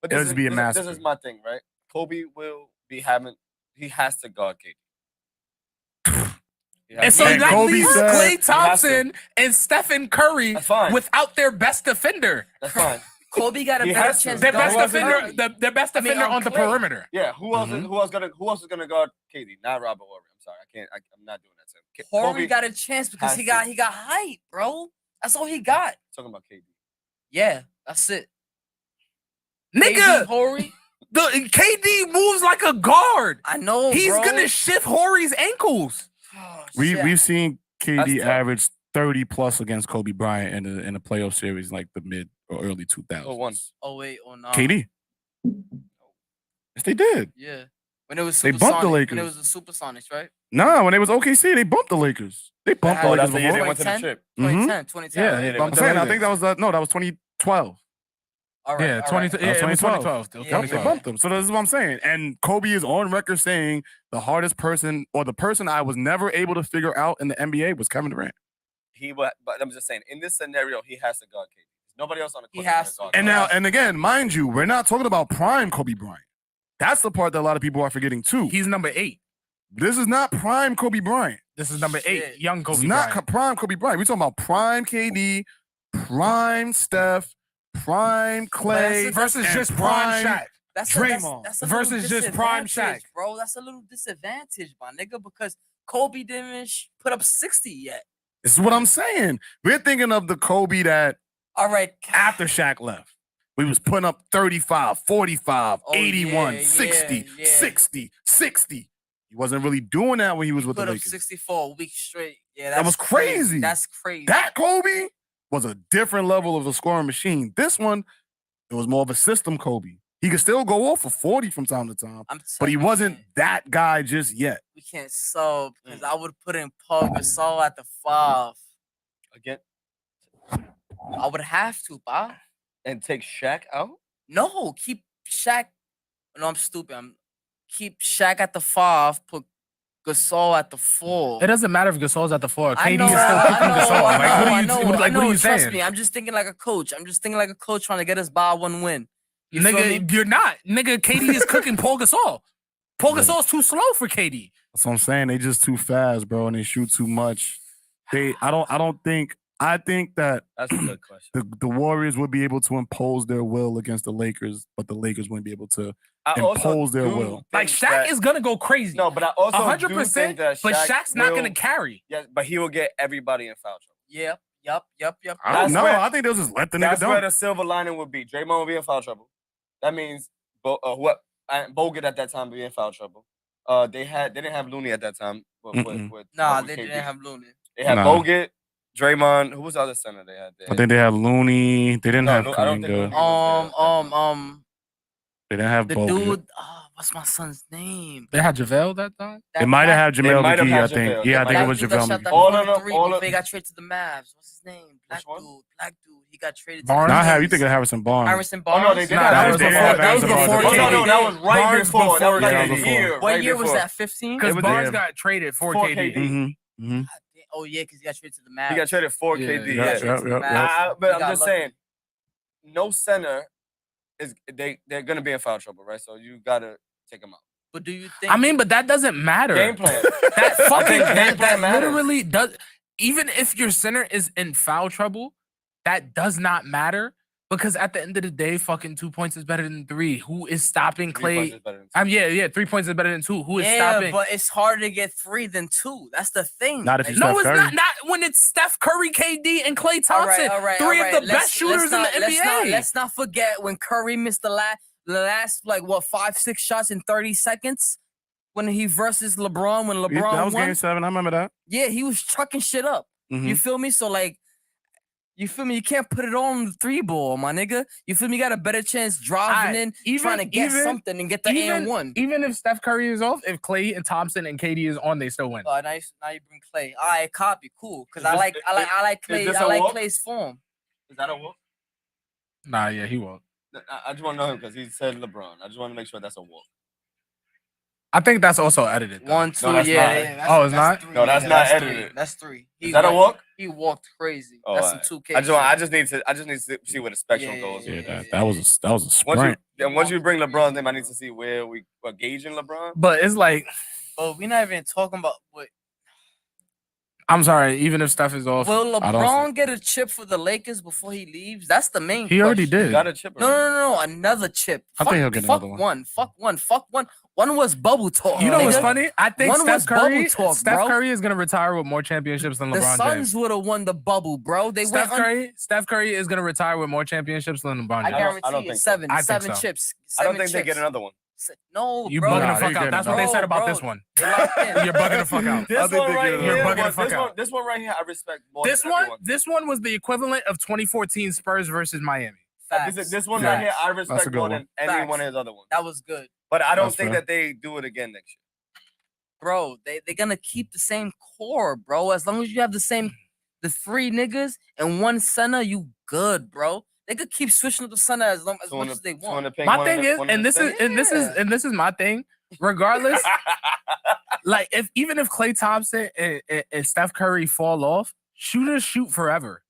S3: But
S5: It'll just be a massacre.
S3: This is my thing, right? Kobe will be having. He has to guard KD.
S1: And so that
S5: Kobe
S1: leaves
S5: said-
S1: Klay Thompson and Stephen Curry
S3: That's fine.
S1: without their best defender.
S3: That's fine.
S4: Kobe got a
S3: He
S4: better
S3: has to.
S4: chance.
S1: Their
S4: to
S1: best
S4: guard
S1: defender,
S4: Curry.
S1: their best defender on the
S4: Clay.
S1: perimeter.
S3: Yeah. Who else is gonna guard KD? Not Robert Horry. I'm sorry. I'm not doing that to him.
S4: Horry
S3: Kobe
S4: got a chance because
S3: has
S4: he
S3: to.
S4: got height, bro. That's all he got.
S3: Talking about KD.
S4: Yeah, that's it.
S1: Nigga,
S4: Horry.
S1: the KD moves like a guard.
S4: I know.
S1: He's
S4: bro.
S1: gonna shift Horry's ankles.
S4: Oh, shit.
S5: We've seen KD
S3: tough.
S5: average 30 plus against Kobe Bryant in a playoff series like the mid or early 2000s.
S3: Oh, one.
S4: Oh wait, oh no.
S5: KD. Yes, they did.
S4: Yeah. When it was
S5: They bumped the
S4: Supersonic-
S5: Lakers.
S4: When it was the Supersonics, right?
S5: Nah, when it was OKC, they bumped the Lakers. They bumped the
S4: Oh,
S5: Lakers
S3: that's the year they
S5: before.
S3: went to the
S4: 2010?
S3: trip.
S4: 2010, 2010.
S1: Yeah,
S4: right?
S1: they
S5: I'm
S1: bumped
S5: saying, I
S1: the
S5: think that was that was 2012.
S4: All right,
S1: Yeah,
S4: all right.
S1: 20, yeah, it was
S5: 2012.
S1: 2012.
S4: Yeah,
S5: They bumped them. So this is what I'm saying. And Kobe is on record saying the hardest person or the person I was never able to figure out in the NBA was Kevin Durant.
S3: But I'm just saying, in this scenario, he has to guard KD. Nobody else on the
S4: He
S3: court.
S4: has to.
S3: guard
S5: And
S3: KD.
S5: now, and again, mind you, we're not talking about prime Kobe Bryant. That's the part that a lot of people are forgetting too.
S1: He's number 8.
S5: This is not prime Kobe Bryant.
S1: This is number 8.
S4: Shit.
S1: Young Kobe
S5: It's not
S1: Bryant.
S5: prime Kobe Bryant. We're talking about prime KD, prime Steph, prime Clay,
S1: versus
S5: and
S1: just prime Shaq.
S4: That's
S5: Draymond
S4: that's a
S1: versus
S4: little
S1: just prime
S4: disadvantage,
S1: Shaq.
S4: bro. That's a little disadvantage, my nigga, because Kobe didn't put up 60 yet.
S5: This is what I'm saying. We're thinking of the Kobe that
S4: All right,
S5: after Shaq left. We was putting up 35, 45,
S4: Oh,
S5: 81,
S4: yeah,
S5: 60,
S4: yeah.
S5: 60, 60. He wasn't really doing that when he was with the
S4: put up
S5: Lakers.
S4: 64 weeks straight. Yeah,
S5: That was crazy.
S4: That's crazy.
S5: That Kobe was a different level of a scoring machine. This one, it was more of a system Kobe. He could still go off for 40 from time to time, but he wasn't that guy just yet.
S4: We can't sub because I would put in Paul Gasol at the 5.
S3: Again,
S4: I would have to, Bob.
S3: and take Shaq out.
S4: No, keep Shaq. No, I'm stupid. Keep Shaq at the 5. Put Gasol at the 4.
S1: It doesn't matter if Gasol's at the 4.
S4: I
S1: KD
S4: know,
S1: is still picking Gasol. Like, what are you
S4: Trust
S1: saying?
S4: me, I'm just thinking like a coach. I'm just thinking like a coach trying to get us by 1 win. You feel me?
S1: Nigga, you're not. Nigga, KD is cooking Paul Gasol. Paul Gasol's too slow for KD.
S5: That's what I'm saying. They just too fast, bro, and they shoot too much. I think that
S3: That's a good question.
S5: the Warriors would be able to impose their will against the Lakers, but the Lakers wouldn't be able to
S3: I also
S5: impose their
S3: do
S5: will.
S1: Like
S3: think
S1: Shaq
S3: that-
S1: is gonna go crazy.
S3: No, but I also
S1: 100%.
S3: do think that
S1: But
S3: Shaq
S1: Shaq's not
S3: will-
S1: gonna carry.
S3: Yeah, but he will get everybody in foul trouble.
S4: Yep.
S5: I don't
S3: That's
S5: know.
S3: where-
S5: I think they'll just let the nigga
S3: That's where
S5: dunk.
S3: the silver lining would be. Draymond will be in foul trouble. That means Bogut at that time would be in foul trouble. They didn't have Looney at that time. With
S4: Nah,
S3: with
S4: they
S3: KD.
S4: didn't have Looney.
S3: They had
S5: Nah.
S3: Bogut, Draymond. Who was the other center they had?
S5: I think they had Looney. They didn't have
S3: I don't think Looney
S5: Kuminga.
S3: was
S5: They didn't have
S4: the
S5: Bogut.
S4: dude. What's my son's name?
S1: They had JaVale that time.
S5: They might have had Jamel
S3: might have
S5: McGee,
S3: had
S5: I think.
S3: JaVale.
S5: Yeah, I
S3: They
S5: think it
S3: might
S5: was
S4: Dude that
S5: JaVale
S4: shot that
S5: McGee.
S3: All of
S4: corner
S3: them-
S4: three
S3: all
S4: before
S3: of-
S4: he got traded to the Mavs. What's his name? Black
S3: one?
S4: dude. He got traded
S1: Barnes?
S4: to the
S5: Not have
S4: Mavs.
S5: you think of Harrison Barnes?
S4: Harrison
S3: Oh
S4: Barnes?
S3: no, they did
S1: Nah,
S3: not.
S1: that was
S5: they
S1: before.
S5: had
S1: That was
S5: Harrison
S1: before.
S5: Barnes.
S3: Oh no, that was right
S1: Barnes
S3: before. That was
S1: before
S3: like
S5: KD.
S3: a year.
S4: What
S3: right
S4: year was
S3: before.
S4: that? 15?
S1: Because
S3: was
S1: Barnes
S5: them.
S1: got traded for
S3: For
S1: KD.
S5: Mm-hmm.
S4: Oh yeah, because he got traded to the Mavs.
S3: He got traded for
S1: Yeah.
S3: KD.
S1: Yeah,
S3: Yeah.
S5: yep, yep, yep.
S3: But
S4: He
S3: I'm
S4: got
S3: just
S4: lucky.
S3: saying, no center they're gonna be in foul trouble, right? So you gotta take them out.
S4: But do you think?
S1: I mean, but that doesn't matter.
S3: Game plan.
S1: That
S3: I
S1: fucking
S3: think game
S1: that
S3: plan matters.
S1: literally does. Even if your center is in foul trouble, that does not matter because at the end of the day, fucking 2 points is better than 3. Who is stopping
S3: 3 points
S1: Clay?
S3: is better than 2.
S1: Yeah. 3 points is better than 2. Who is
S4: yeah,
S1: stopping?
S4: but it's harder to get 3 than 2. That's the thing.
S5: Not if you
S1: No,
S5: Steph
S1: it's
S5: Curry.
S1: not. Not when it's Steph Curry, KD, and Klay
S4: All
S1: Thompson.
S4: right,
S1: 3 of the
S4: Let's-
S1: best shooters in the NBA.
S4: Let's not forget when Curry missed the last like what 5-6 shots in 30 seconds when he versus LeBron when LeBron
S5: That was
S4: won.
S5: game 7. I remember that.
S4: Yeah, he was chucking shit up.
S5: Mhm.
S4: You feel me? So like, you feel me? You can't put it on the 3 ball, my nigga. You feel me? You got a better chance driving in, trying to get something and get the and one.
S1: Even if Steph Curry is off, if Klay and Thompson and KD is on, they still win.
S4: Now you bring Clay. All right, copy, cool. Because
S3: Is
S4: I
S3: this-
S4: like Clay.
S3: this
S4: I
S3: a
S4: like
S3: walk?
S4: Clay's form.
S3: Is that a walk?
S1: Nah, yeah, he won't.
S3: I just want to know him because he said LeBron. I just want to make sure that's a walk.
S1: I think that's also edited. Though.
S4: 1, 2,
S3: that's
S4: yeah.
S3: not.
S4: yeah,
S1: Oh, it's not?
S4: 3.
S3: No, that's
S4: Yeah,
S3: not
S4: 3.
S3: edited.
S4: That's 3.
S3: Is that a walk?
S4: He walked crazy.
S3: Oh,
S4: That's
S3: alright.
S4: some 2K.
S3: I just need to see where the spectrum goes.
S5: Yeah, that was a sprint.
S3: Once you bring LeBron's name, I need to see where we're gauging LeBron.
S1: But it's like,
S4: But we're not even talking about what.
S1: I'm sorry, even if Steph is off,
S4: Will
S5: I don't
S4: LeBron get a chip for the Lakers before he leaves? That's the main.
S1: he already
S4: question.
S1: did.
S3: Got a chip.
S4: No, another chip.
S5: I think he'll get
S4: fuck
S5: another one.
S4: Fuck one. One was bubble talk.
S1: You know what's
S4: nigga.
S1: funny? I think
S4: One was
S1: Steph Curry,
S4: bubble talk, bro.
S1: Curry is gonna retire with more championships than
S4: The
S1: LeBron
S4: Suns
S1: James.
S4: would have won the bubble, bro. They went.
S1: Steph Curry is gonna retire with more championships than LeBron
S4: I
S1: James.
S3: don't
S4: guarantee you,
S3: think so.
S4: seven
S1: I think so.
S4: chips.
S3: I don't
S4: 7
S3: think they get
S4: chips.
S3: another one.
S4: No,
S1: You
S4: bro.
S1: bugging
S5: Nah,
S1: the fuck
S5: they
S1: out.
S5: get
S1: That's
S5: it,
S1: what they
S4: bro.
S1: said about
S4: Bro,
S1: this one.
S4: They locked in.
S1: You're bugging the fuck out.
S3: This
S5: I think
S3: one
S5: they
S3: right
S5: get it.
S3: here,
S1: You're bugging the fuck
S3: this
S1: out.
S3: one, this one right here, I respect more.
S1: This
S3: than
S1: one,
S3: everyone.
S1: this one was the equivalent of 2014 Spurs versus Miami.
S4: Facts.
S3: This one
S1: Yeah.
S3: right here, I
S5: That's a
S3: respect
S5: good
S3: more
S5: one.
S3: than any
S4: Facts.
S3: one of his other ones.
S4: That was good,
S3: But I don't
S5: That's
S3: think
S5: fair.
S3: that they do it again next year.
S4: bro. They're gonna keep the same core, bro. As long as you have the 3 niggas and 1 center, you good, bro. They could keep switching up the center as much as they want.
S1: My thing is, and this is my thing. Regardless, like even if Klay Thompson and Steph Curry fall off, shooters shoot forever.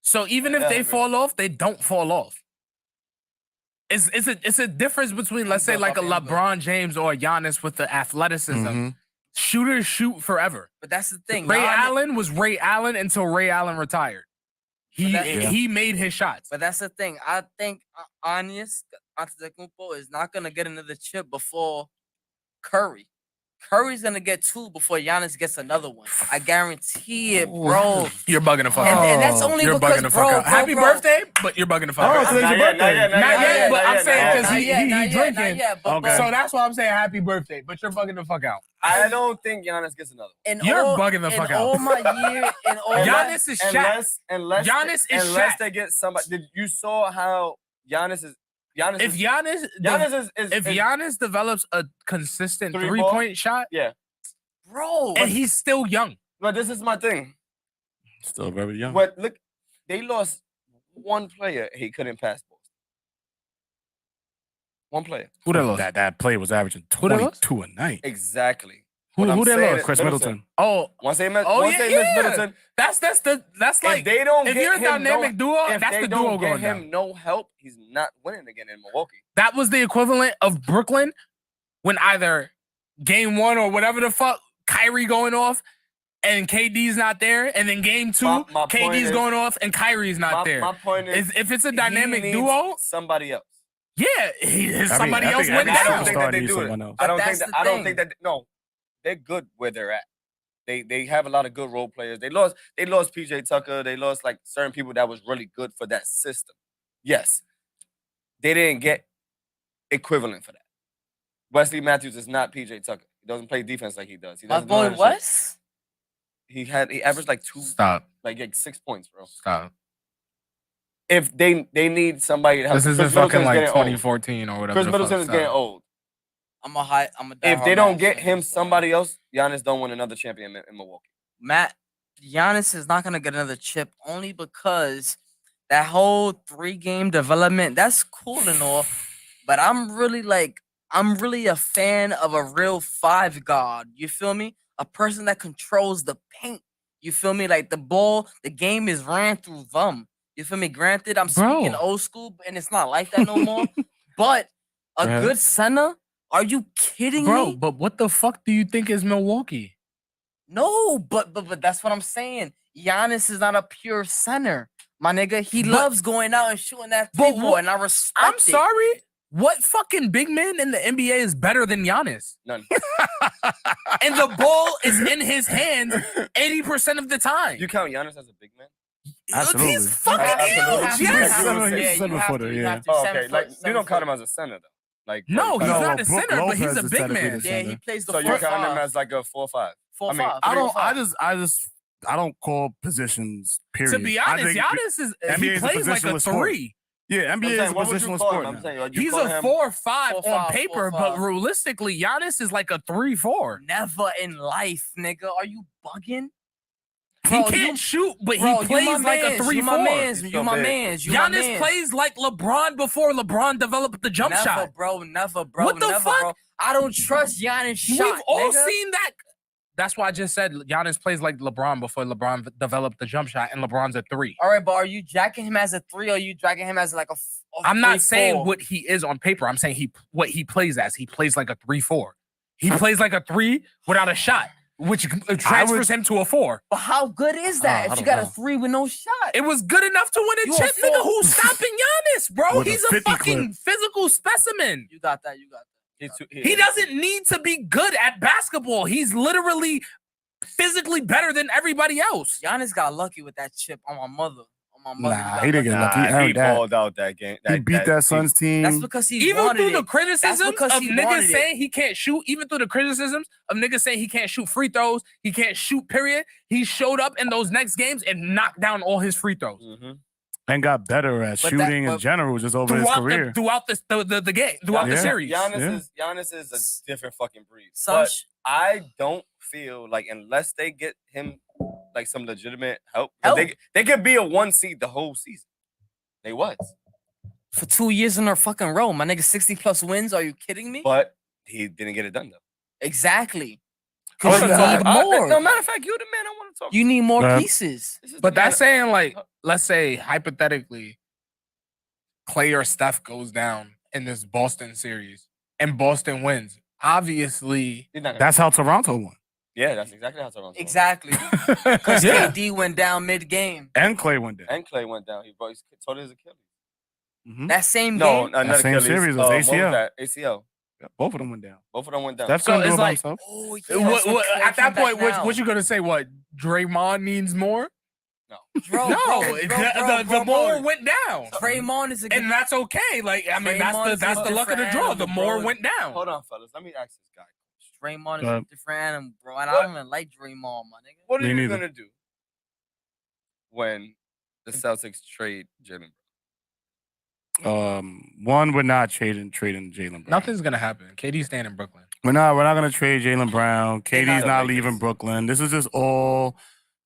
S1: So even if
S3: Yeah, I
S1: they
S3: agree.
S1: fall off, they don't fall off. It's a difference between, let's say, like a LeBron James or a Giannis with the athleticism.
S5: Mhm.
S1: Shooters shoot forever.
S4: But that's the thing.
S1: Ray
S4: Giannis-
S1: Allen was Ray Allen until Ray Allen retired. He made his shots.
S4: But that's the thing. I think Giannis Antetokounmpo is not gonna get another chip before Curry. Curry's gonna get 2 before Giannis gets another one. I guarantee it, bro.
S1: You're bugging the fuck
S4: And,
S1: out.
S4: and that's only
S1: You're
S4: because,
S1: bugging the
S4: bro,
S1: fuck out.
S4: bro,
S1: Happy
S4: bro.
S1: birthday, but you're bugging the fuck
S5: Oh,
S1: out.
S5: today's your birthday.
S1: Not yet, but I'm saying because
S4: Not yet,
S1: he
S4: not
S1: drinking.
S4: yet, but,
S5: Okay.
S1: So that's why I'm saying happy birthday, but you're bugging the fuck out.
S3: I don't think Giannis gets another one.
S1: You're bugging the fuck
S4: in
S1: out.
S4: all my year, in all
S1: Giannis is Shaq.
S3: Unless
S1: Giannis is
S3: unless
S1: Shaq.
S3: they get somebody. You saw how Giannis is.
S1: If Giannis develops a consistent 3-point shot,
S3: yeah,
S4: bro,
S1: and he's still young.
S3: But this is my thing.
S5: Still very young.
S3: But look, they lost one player. He couldn't pass balls. One player.
S1: Who they lost?
S5: That play was averaging
S1: Who they lost?
S5: 22 a night.
S3: Exactly.
S1: Who
S3: What I'm
S1: they
S3: saying
S1: lost?
S3: is
S5: Chris Middleton.
S1: Oh,
S3: Once they miss
S1: yeah.
S3: Middleton,
S1: that's like
S3: if they don't
S1: if
S3: get
S1: you're a
S3: him
S1: dynamic duo,
S3: if
S1: that's
S3: they
S1: the
S3: don't
S1: duo
S3: get
S1: going
S3: him
S1: down.
S3: no help, he's not winning again in Milwaukee.
S1: That was the equivalent of Brooklyn when either game 1 or whatever the fuck Kyrie going off and KD's not there, and then game 2,
S3: My point
S1: KD's
S3: is-
S1: going off and Kyrie's not there.
S3: My point is,
S1: If it's a
S3: he
S1: dynamic
S3: needs
S1: duo,
S3: somebody else.
S1: yeah, somebody
S5: I
S1: else
S5: think
S1: went
S5: every
S3: I don't
S1: down.
S3: think
S5: superstar
S3: that they
S5: needs
S3: do it.
S5: someone else.
S3: I don't
S4: That's
S3: think
S4: the
S3: that. I don't
S4: thing.
S3: think that. No, they're good where they're at. They have a lot of good role players. They lost PJ Tucker. They lost like certain people that was really good for that system. Yes, they didn't get equivalent for that. Wesley Matthews is not PJ Tucker. He doesn't play defense like he does. He
S4: My
S3: doesn't do none
S4: boy
S3: of that shit.
S4: Wes.
S3: He averaged like
S1: Stop.
S3: like 6 points, bro.
S1: Stop.
S3: If they need somebody to help,
S1: This isn't
S3: Chris Middleton's
S1: fucking like
S3: getting old.
S1: 2014 or whatever.
S3: Chris
S1: the
S3: Middleton
S1: fuck.
S3: is getting
S1: Stop.
S3: old.
S4: I'm a
S3: If they
S4: diehard
S3: don't
S4: Matt
S3: get
S4: fan,
S3: him
S4: so-
S3: somebody else, Giannis don't win another champion in Milwaukee.
S4: Giannis is not gonna get another chip only because that whole 3-game development, that's cool and all, but I'm really a fan of a real 5 god. You feel me? A person that controls the paint. You feel me? Like the game is ran through them. You feel me? Granted, I'm speaking
S1: Bro.
S4: old school, and it's not like that no more. But a
S5: Yeah.
S4: good center? Are you kidding
S1: Bro,
S4: me?
S1: but what the fuck do you think is Milwaukee?
S4: No, but that's what I'm saying. Giannis is not a pure center, my nigga. He
S1: But-
S4: loves going out and shooting that
S1: But
S4: three ball,
S1: what-
S4: and I respect
S1: I'm
S4: it.
S1: sorry. What fucking big man in the NBA is better than Giannis?
S3: None.
S1: And the ball is in his hands 80% of the time.
S3: You count Giannis as a big man?
S5: Absolutely.
S1: He's fucking
S3: Absolutely.
S1: huge.
S3: You
S1: Yes.
S3: have to.
S5: Seven-
S4: Yeah,
S5: seven
S4: you have
S5: footer,
S4: to, you
S5: yeah.
S4: have to.
S3: Oh,
S4: 7
S3: okay. Like
S4: foot,
S3: you
S4: 7
S3: don't count him
S4: foot.
S3: as a center though. Like
S1: No,
S3: what,
S1: he's
S3: five-
S1: not a
S5: Brook
S1: center, but
S5: Lopez
S1: he's a
S5: is
S1: big
S5: technically
S1: man.
S5: the
S4: Yeah, he
S5: center.
S4: plays the
S3: So
S4: 4
S3: you count him
S4: 5.
S3: as like a 4-5.
S4: 4
S3: I mean,
S4: 5.
S5: I don't call positions. Period.
S1: To be
S5: I
S1: honest,
S5: think
S1: Giannis is
S5: NBA
S1: he
S5: is a
S1: plays like a
S5: positionless sport.
S1: 3.
S5: Yeah, NBA is a
S3: what would you
S5: positionless
S3: call
S5: sport.
S3: him? I'm
S5: now.
S3: saying, you
S1: He's
S3: call
S1: a
S3: him
S1: 4-5
S4: 4-5,
S1: on paper,
S4: 4-5.
S1: but realistically, Giannis is like a 3-4.
S4: Never in life, nigga. Are you bugging?
S1: He
S4: Bro,
S1: can't
S4: you-
S1: shoot, but
S4: Bro,
S1: he plays like a 3-4.
S4: You my mans.
S3: He's
S4: You
S3: so
S4: my
S3: big.
S4: mans. You my
S1: Giannis
S4: mans.
S1: plays like LeBron before LeBron developed the jump
S4: Never,
S1: shot.
S4: bro. Never, bro.
S1: What the
S4: never,
S1: fuck?
S4: bro. I don't trust Giannis' shot.
S1: We've all
S4: nigga.
S1: seen that. That's why I just said Giannis plays like LeBron before LeBron developed the jump shot, and LeBron's a 3.
S4: All right, but are you jacking him as a 3 or are you jacking him as like a
S1: I'm not
S4: 3-4?
S1: saying what he is on paper. I'm saying what he plays as. He plays like a 3-4. He plays like a 3 without a shot, which transfers him to a 4.
S4: But how good is that
S3: I
S4: if you
S3: don't
S4: got
S3: know.
S4: a 3 with no shot?
S1: It was good enough to win
S4: You
S1: a
S4: a
S1: chip,
S4: 4.
S1: nigga. Who's stopping Giannis, bro?
S5: With a
S1: He's a
S5: 50
S1: fucking
S5: clip.
S1: physical specimen.
S4: You got that. You got that.
S1: He doesn't need to be good at basketball. He's literally physically better than everybody else.
S4: Giannis got lucky with that chip on my mother. On my mother.
S5: Nah, he didn't get lucky. He
S3: he
S5: earned that.
S3: balled out that game.
S5: He beat that Suns team.
S4: That's because he
S1: Even
S4: wanted
S1: through the
S4: it.
S1: criticisms
S4: because
S1: of
S4: he
S1: niggas
S4: wanted it.
S1: saying he can't shoot, even through the criticisms of niggas saying he can't shoot free throws, he can't shoot, period. He showed up in those next games and knocked down all his free throws.
S5: And got better at
S4: But
S5: shooting in
S4: but-
S5: general just over his career.
S1: Throughout the game, throughout the
S5: Yeah.
S1: series.
S3: Giannis is a different fucking breed.
S4: Some
S3: But
S4: sh-
S3: I don't feel like unless they get him like some legitimate help,
S4: Help.
S3: they could be a 1 seed the whole season. They was,
S4: for 2 years in a fucking row. My nigga 60+ wins. Are you kidding me?
S3: but he didn't get it done though.
S4: Exactly.
S5: I wanna
S4: Because you
S5: talk-
S4: need more.
S3: No matter of fact, you the man I want to talk.
S4: You need more
S5: Uh,
S4: pieces.
S3: This is
S1: But
S3: the man
S1: that's saying, like, let's say hypothetically, Clay or Steph goes down in this Boston series and Boston wins. Obviously,
S3: He's not gonna-
S5: That's how Toronto won.
S3: yeah, that's exactly how Toronto.
S4: Exactly. Because
S1: yeah.
S4: KD went down mid-game.
S5: And Clay went down.
S3: And Clay went down. He tore his Achilles.
S5: Mhm.
S4: That same
S3: No,
S4: game.
S3: not
S5: That same
S3: Achilles.
S5: series was
S3: What
S5: ACL.
S3: that? ACL.
S5: Yeah, both of them went down.
S3: Both of them went down.
S5: Steph
S1: So
S5: couldn't do
S1: it's
S5: it by
S1: like-
S5: himself.
S4: Oh, yeah, that's when Clay
S1: at that
S4: came back
S1: point,
S4: now.
S1: what you gonna say? What Draymond needs more?
S4: Bro,
S1: No,
S4: bro,
S1: the more went down,
S4: Draymond is a good
S1: and that's okay. Like, I mean,
S4: Draymond is
S1: that's
S4: a
S1: the luck of the
S4: different
S1: draw. The
S4: animal,
S1: more
S4: bro.
S1: went down.
S3: Hold on, fellas. Let me ask this guy.
S4: Draymond is
S5: Uh,
S4: a different animal, bro. And
S3: what?
S4: I don't even like Draymond, my nigga.
S3: What are
S5: Me
S3: you
S5: neither.
S3: gonna do when the Celtics trade Jalen?
S5: One, we're not trading Jalen Brown.
S1: Nothing's gonna happen. KD's staying in Brooklyn.
S5: We're not gonna trade Jalen Brown. KD's
S3: not
S5: not
S3: Lakers.
S5: leaving Brooklyn. This is just all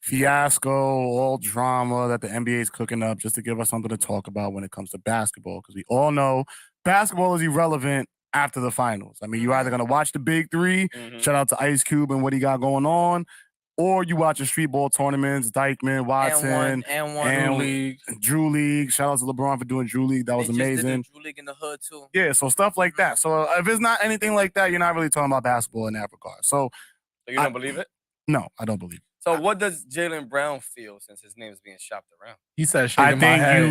S5: fiasco, all drama that the NBA is cooking up just to give us something to talk about when it comes to basketball. Because we all know basketball is irrelevant after the finals. I mean, you're either gonna watch the big three, shout out to Ice Cube and what he got going on, or you watching street ball tournaments, Dykeman, Watson,
S4: and one.
S5: and
S1: Drew League.
S5: Drew League. Shout out to LeBron for doing Drew League. That was
S4: They just did the
S5: amazing.
S4: Drew League in the hood too.
S5: Yeah, so stuff like that. So if it's not anything like that, you're not really talking about basketball in that regard. So
S3: So you don't believe it?
S5: No, I don't believe it.
S3: So what does Jaylen Brown feel since his name is being shopped around?
S1: He said,
S5: I
S1: shaking my
S5: think
S1: head.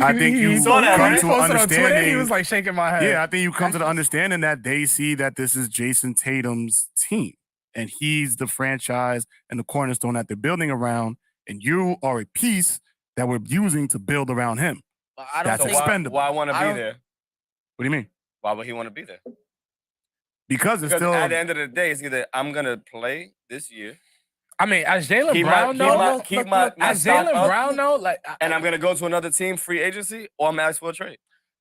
S5: I think you
S3: saw that,
S5: come
S3: right?
S5: to
S1: He posted on Twitter,
S5: understanding.
S1: he was like shaking my head.
S5: Yeah, I think you come to the understanding that they see that this is Jason Tatum's team, and he's the franchise and the cornerstone that they're building around, and you are a piece that we're using to build around him.
S4: But I don't
S5: That's
S4: think
S5: expendable.
S3: Why want to be there?
S5: What do you mean?
S3: Why would he want to be there?
S5: Because it's
S3: Because
S5: still
S3: at the end of the day, it's either I'm gonna play this year.
S1: I mean, as Jaylen
S3: Keep
S1: Brown,
S3: keep my
S1: as
S3: stock
S1: Jaylen
S3: up,
S1: Brown, though, like,
S3: and I'm gonna go to another team, free agency, or I'm ask for a trade.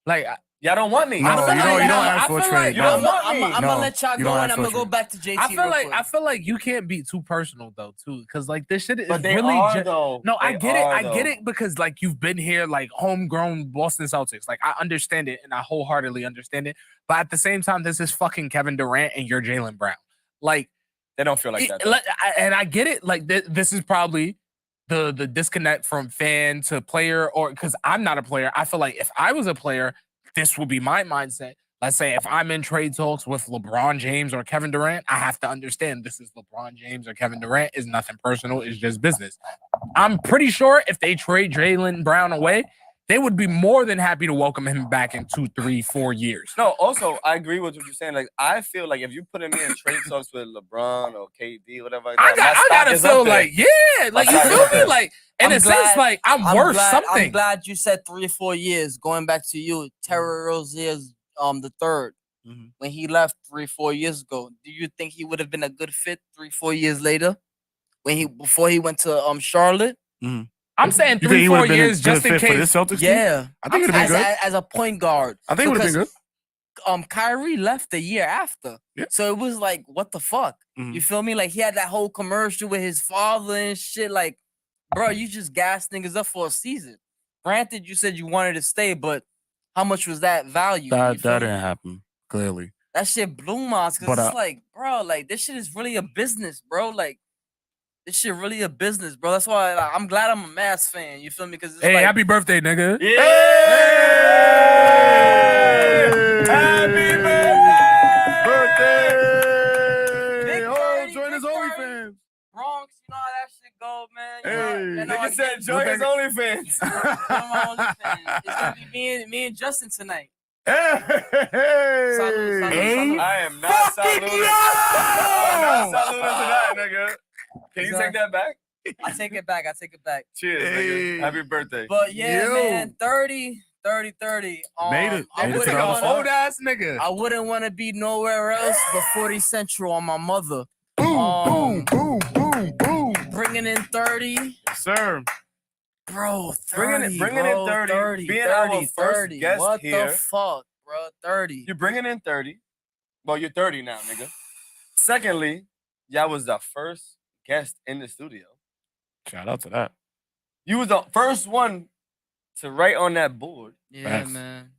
S1: like,
S3: Y'all don't want me.
S5: No,
S1: I feel
S5: you don't
S1: like-
S5: ask
S1: I
S5: for a
S1: feel
S5: trade.
S1: like-
S3: You don't
S5: no.
S3: want me.
S4: I'm
S5: No,
S4: gonna let y'all
S5: you
S4: go
S5: don't
S4: and
S5: ask
S4: I'm
S5: for a
S4: gonna go
S5: trade.
S4: back to JT.
S1: I feel like you can't be too personal though, too, because like this shit is
S3: But they
S1: really.
S3: are though.
S1: No, I
S3: They
S1: get it.
S3: are,
S1: I get
S3: though.
S1: it because like you've been here, like homegrown Boston Celtics. Like I understand it, and I wholeheartedly understand it. But at the same time, this is fucking Kevin Durant, and you're Jaylen Brown. Like
S3: They don't feel like that. though.
S1: and I get it. Like this is probably the disconnect from fan to player, or because I'm not a player. I feel like if I was a player, this would be my mindset. Let's say if I'm in trade talks with LeBron James or Kevin Durant, I have to understand this is LeBron James or Kevin Durant. Is nothing personal. It's just business. I'm pretty sure if they trade Jaylen Brown away, they would be more than happy to welcome him back in 2, 3, 4 years.
S3: No, also I agree with what you're saying. Like I feel like if you put me in trade talks with LeBron or KD, whatever, like that,
S1: I gotta feel like, yeah, like you
S3: stock is
S1: feel
S3: up
S1: me?
S3: there.
S1: Like in
S4: I'm
S1: a sense,
S4: glad-
S1: like I'm worth something.
S4: I'm glad you said 3 or 4 years. Going back to you, Terry Rozier's the third.
S5: Mhm.
S4: When he left 3 or 4 years ago, do you think he would have been a good fit 3 or 4 years later? Before he went to Charlotte?
S1: I'm saying
S5: You think
S1: 3,
S5: he
S1: 4
S5: would have been a
S1: years just
S5: good
S1: in
S5: fit for this
S1: case.
S5: Celtics team?
S4: Yeah.
S5: I think it would have been good.
S4: As a point guard.
S5: I think it would have been
S4: Because,
S5: good.
S4: Kyrie left the year after.
S5: Yeah.
S4: So it was like, what the fuck?
S5: Mhm.
S4: You feel me? Like he had that whole commercial with his father and shit. Like, bro, you just gas niggas up for a season. Granted, you said you wanted to stay, but how much was that value? You
S5: That
S4: feel me?
S5: didn't happen, clearly.
S4: That shit blew my eyes because
S5: But,
S4: it's like, bro, like this shit is really a business, bro. Like this shit really a business, bro. That's why I'm glad I'm a Mavs fan. You feel me? Because
S1: Hey,
S4: like,
S1: happy birthday, nigga.
S3: Yeah. Happy birthday!
S4: Big
S5: Oh,
S4: Curry,
S5: join his
S4: Big Curry.
S5: OnlyFans.
S4: Bronx, you know how that shit go, man. You
S5: Hey.
S4: know,
S3: Nigga said join his OnlyFans.
S4: It's gonna be me and Justin tonight.
S5: Hey!
S4: Salud.
S3: I am not
S5: Fucking
S3: saluting.
S5: yo!
S3: I'm not saluting to that, nigga. Can you take that back?
S4: I take it back.
S3: Cheers,
S5: Hey.
S3: nigga. Happy birthday.
S4: But yeah,
S5: Yo.
S4: man, 30.
S5: Made it.
S4: I
S5: Made it to
S4: wouldn't
S5: the other
S4: wanna-
S5: side.
S1: Old ass nigga.
S4: I wouldn't want to be nowhere else but 40 Central on my mother.
S5: Boom, boom, boom, boom.
S4: Bringing in 30.
S5: Yes, sir.
S4: Bro, 30,
S3: Bringing in
S4: bro,
S3: 30, being our first guest
S4: what
S3: here.
S4: the fuck, bro? 30.
S3: You're bringing in 30. Well, you're 30 now, nigga. Secondly, y'all was the first guest in the studio.
S5: Shout out to that.
S3: You was the first one to write on that board.
S4: Yeah,
S5: Facts.
S4: man.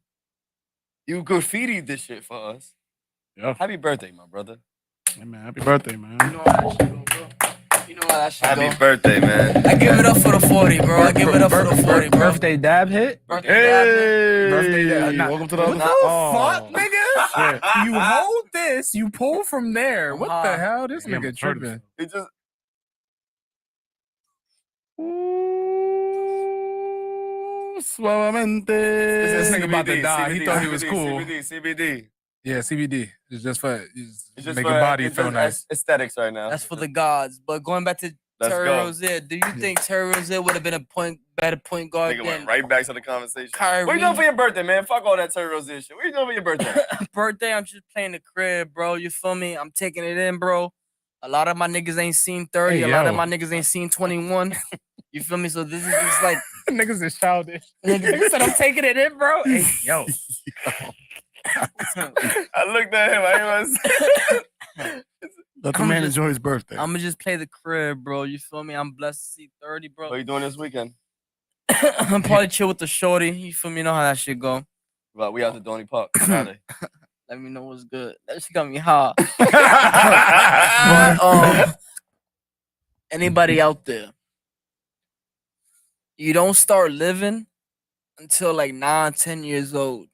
S3: You graffitied this shit for us.
S5: Yeah.
S3: Happy birthday, my brother.
S5: Hey, man, happy birthday, man.
S4: You know how that shit go, bro. You know how that shit
S3: Happy
S4: go.
S3: birthday, man.
S4: I give it up for the 40, bro. I give it up for the 40, bro.
S1: Birthday dab hit.
S4: Birthday dab, man.
S5: Hey,
S1: Birthday dad. Nah,
S5: welcome to the
S1: what
S5: other
S1: the
S5: side.
S1: fuck, nigga?
S5: Shit.
S1: You hold this, you pull from there. What the
S4: Uh-huh.
S1: hell? This
S5: Yeah,
S1: nigga
S5: I'm sorry.
S1: tripping.
S3: It just
S5: Suavemente.
S1: This nigga about to die. He thought he was cool.
S3: CBD.
S1: Yeah, CBD. It's just for
S3: It's just
S1: making
S3: for-
S1: body
S3: it's
S1: feel
S3: just
S1: nice.
S3: Aesthetics right now.
S4: That's for the gods. But going back to
S3: Let's
S4: Terry
S3: go.
S4: Rozier, do you think Terry Rozier would have been a better point guard
S3: Nigga
S4: than
S3: went right back to the conversation.
S4: Kyrie?
S3: What you doing for your birthday, man? Fuck all that Terry Rozier shit. What you doing for your birthday?
S4: Birthday? I'm just playing the crib, bro. You feel me? I'm taking it in, bro. A lot of my niggas ain't seen 30.
S1: Hey,
S4: a lot of
S1: yo.
S4: my niggas ain't seen 21. You feel me? So this is just like
S1: Niggas is childish.
S4: nigga.
S1: Nigga said I'm taking it in, bro. Hey, yo.
S3: I looked at him. I was.
S5: Let the
S4: I'm
S5: man
S4: just-
S5: enjoy his birthday.
S4: I'ma just play the crib, bro. You feel me? I'm blessed to see 30,
S3: What
S4: bro.
S3: you doing this weekend?
S4: I'm probably chill with the shorty. You feel me? You know how that shit go.
S3: Well, we out to Donny Park Friday.
S4: Let me know what's good. That shit got me hot.
S5: But,
S4: But anybody out there, you don't start living until like 9, 10 years old.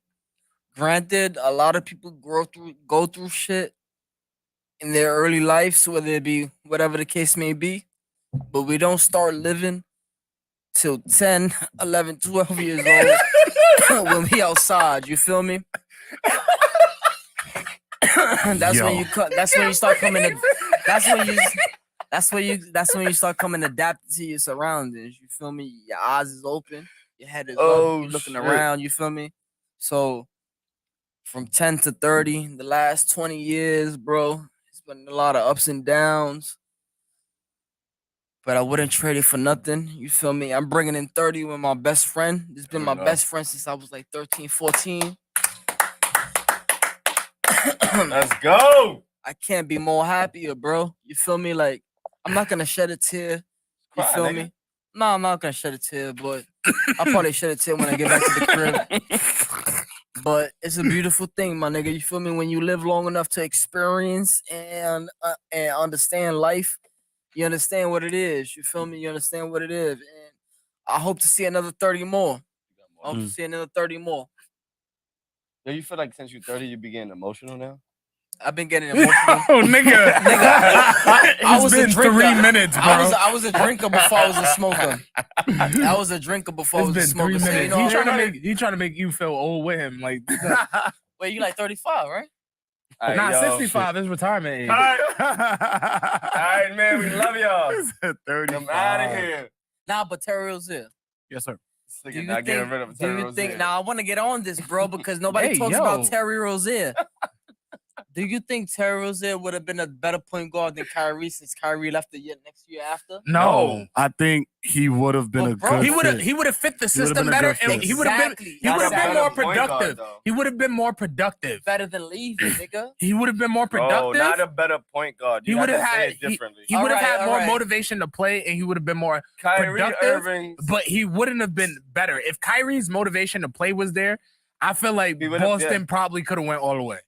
S4: Granted, a lot of people go through shit in their early lives, whether it be whatever the case may be, but we don't start living till 10, 11, 12 years old when we outside. You feel me? That's when you cut. That's when you start coming to. That's when you start coming adapted to your surroundings. You feel me? Your eyes is open, your head is up, you're looking around. You feel me? So from 10 to 30, the last 20 years, bro, it's been a lot of ups and downs. But I wouldn't trade it for nothing. You feel me? I'm bringing in 30 with my best friend. This has been my best friend since I was like 13, 14.
S3: Let's go.
S4: I can't be more happier, bro. You feel me? Like, I'm not gonna shed a tear. You feel me? No, I'm not gonna shed a tear, but I'll probably shed a tear when I get back to the crib. But it's a beautiful thing, my nigga. You feel me? When you live long enough to experience and understand life, you understand what it is. You feel me? You understand what it is. And I hope to see another 30 more. I hope to see another 30 more.
S3: Do you feel like since you're 30, you be getting emotional now?
S4: I've been getting emotional.
S1: Oh, nigga.
S4: I was
S1: been
S4: a drinker.
S1: 3 minutes, bro.
S4: I was a drinker before I was a smoker. I was a drinker before I was a smoker. So, you know,
S1: he trying to make you feel old with him. Like,
S4: wait, you like 35, right?
S1: Nah, 65 is retirement age.
S3: All right, man, we love y'all.
S5: 35.
S3: I'm out of here.
S4: Nah, but Terry Rozier.
S5: Yes, sir.
S4: Do you think? Now I want to get on this, bro, because nobody talks about Terry Rozier. Do you think Terry Rozier would have been a better point guard than Kyrie since Kyrie left the next year after?
S5: No, I think he would have been good.
S1: He would have fit the system better, and he would have been more productive. He would have been more productive.
S4: Better than leaving, nigga.
S1: He would have been more productive.
S3: Oh, not a better point guard.
S1: He would have had differently. He would have had more motivation to play, and he would have been more productive. But he wouldn't have been better if Kyrie's motivation to play was there. I feel like Boston probably could have went all the way.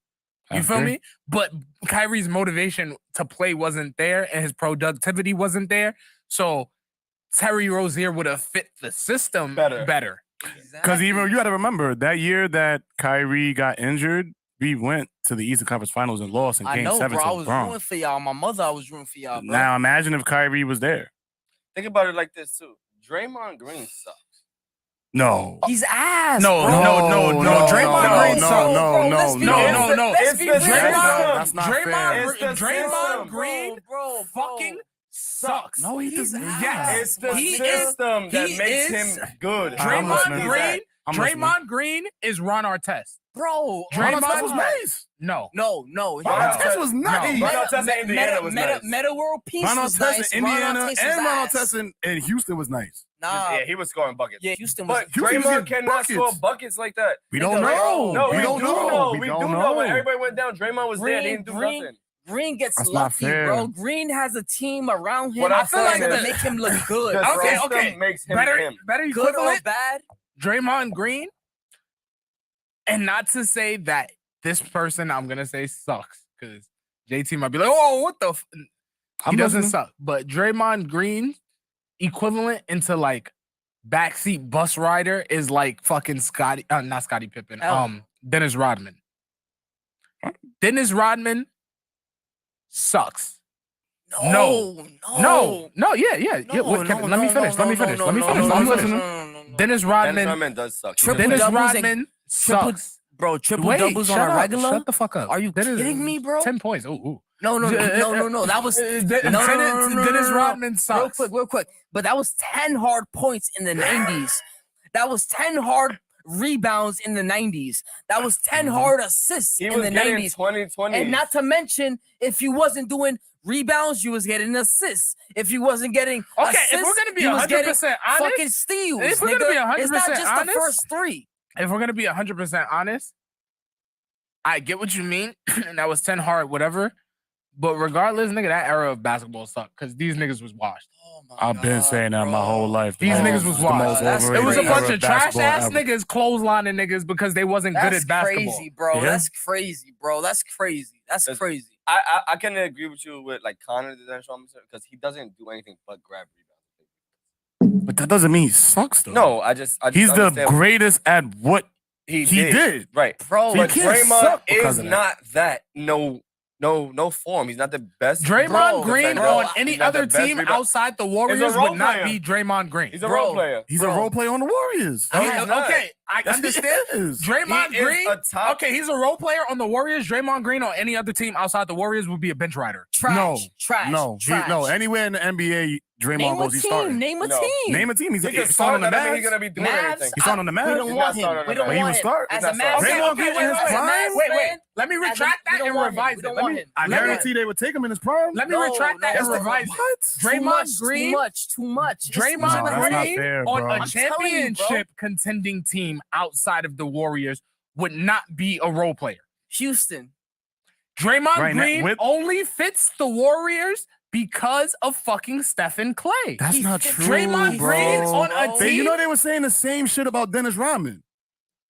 S1: You feel me? But Kyrie's motivation to play wasn't there, and his productivity wasn't there. So Terry Rozier would have fit the system better.
S5: Because even you got to remember that year that Kyrie got injured, we went to the Eastern Conference Finals and lost in Game 7
S4: bro.
S5: to
S4: I was rooting for y'all. My mother, I was rooting for y'all, bro.
S5: Now imagine if Kyrie was there.
S3: Think about it like this too. Draymond Green sucks.
S5: No.
S4: He's ass.
S1: No. Draymond Green sucks. No.
S4: Let's be real.
S5: That's not fair.
S1: Draymond Green fucking sucks.
S5: No, he doesn't.
S1: Yes.
S3: It's the system that makes him good.
S1: Draymond Green is Ron Artest.
S4: Bro,
S5: Draymond was nice.
S1: No.
S5: Ron Artest was nice.
S3: Ron Artest in Indiana was nice.
S4: Meta World Peace
S5: Ron
S4: was
S5: Artest
S4: nice.
S5: in Indiana and Ron Artest in Houston was nice.
S4: Nah.
S3: Yeah, he was scoring buckets.
S4: Yeah, Houston was.
S3: But Draymond cannot score buckets like that.
S5: We don't know.
S3: No,
S5: we don't know.
S3: We do know. When everybody went down, Draymond was there. He didn't do nothing.
S4: Green gets lucky, bro. Green has a team around him.
S3: I feel like
S4: that make him look good.
S3: Okay. Makes him
S1: better
S4: good or bad.
S1: Draymond Green, and not to say that this person I'm gonna say sucks because JT might be like, oh, what the? He doesn't suck, but Draymond Green equivalent into like backseat bus rider is like fucking not Scottie Pippen, Dennis Rodman. Dennis Rodman sucks.
S4: No.
S1: Yeah. Let me finish. I'm listening. Dennis Rodman
S3: does suck.
S1: Dennis Rodman sucks.
S4: Bro, triple doubles on a regular?
S1: Shut the fuck up.
S4: Are you kidding me, bro?
S1: 10 points. Ooh.
S4: No. That was
S1: Dennis Rodman sucks.
S4: Real quick. But that was 10 hard points in the 90s. That was 10 hard rebounds in the 90s. That was 10 hard assists in the 90s.
S3: 2020.
S4: And not to mention, if you wasn't doing rebounds, you was getting assists. If you wasn't getting assists,
S1: if we're gonna be 100% honest,
S4: fucking steals.
S1: If we're gonna be 100%
S4: it's not just
S1: honest,
S4: the first three.
S1: If we're gonna be 100% honest, I get what you mean, and that was 10 hard, whatever. But regardless, nigga, that era of basketball sucked because these niggas was washed.
S5: I've been saying that my whole life.
S1: These niggas was washed. It was a bunch of trash ass
S5: ever.
S1: niggas clotheslining niggas because they wasn't good at basketball.
S4: Crazy, bro.
S5: Yeah?
S4: That's crazy, bro. That's crazy.
S3: I can agree with you with like Connor because he doesn't do anything but grab rebounds.
S5: But that doesn't mean he sucks, though.
S3: No, I just
S5: he's the greatest at what he did.
S3: Right,
S4: bro.
S3: But Draymond is not that. No, no form. He's not the best.
S1: Draymond Green
S3: defender.
S1: on any
S3: He's not the
S1: other
S3: best
S1: team
S3: rebound.
S1: outside the Warriors
S3: role
S1: would not
S3: player.
S1: be Draymond Green.
S3: He's a role player.
S5: He's a role player on the Warriors.
S3: No, he's not.
S1: Okay, I
S5: Yes, he
S1: understand.
S5: is.
S1: Draymond
S3: He is
S1: Green.
S3: a top-
S1: Okay, he's a role player on the Warriors. Draymond Green on any other team outside the Warriors would be a bench rider.
S5: No. Anywhere in the NBA, Draymond goes, he's starting.
S4: Name a
S3: No.
S4: team.
S5: Name a team. He's
S3: He can
S5: starting
S3: start.
S5: on the
S3: That means he's
S5: Mavs.
S3: gonna be doing
S4: Mavs,
S3: everything.
S5: He's starting on the
S4: We
S5: Mavs.
S4: don't
S3: He's
S4: want
S3: not
S4: him.
S3: starting on
S4: We
S3: the
S4: don't
S5: But he
S4: want
S5: would
S4: him.
S5: start.
S4: As
S3: He's
S4: a
S3: not
S4: Mavs
S3: starting.
S4: fan,
S5: Draymond
S4: okay,
S5: Green in his
S4: as a
S5: prime?
S4: Mavs
S1: Wait.
S4: fan,
S1: Let me
S4: as a-
S1: retract
S4: we
S1: that
S4: don't
S1: and
S4: want him.
S1: revise
S4: We
S1: it.
S4: don't
S1: Let
S4: want
S1: me.
S4: him.
S5: I
S1: Let me-
S5: guarantee they would take him in his prime.
S1: Let me
S4: No,
S1: retract that
S4: no,
S1: and
S4: no.
S1: revise it.
S5: What?
S1: Draymond Green
S4: Too much.
S1: Draymond
S5: No, that's not
S1: Green
S5: fair,
S1: on
S5: bro.
S1: a
S5: I'm
S4: telling you, bro.
S1: championship contending team outside of the Warriors would not be a role player.
S4: Houston.
S1: Draymond
S5: Right now,
S1: Green
S5: with-
S1: only fits the Warriors because of fucking Stephen Clay.
S5: That's
S4: He
S5: not
S4: fit
S5: true,
S1: Draymond
S5: bro.
S1: Green on a
S4: Bro.
S5: You
S1: team.
S5: know they were saying the same shit about Dennis Rodman.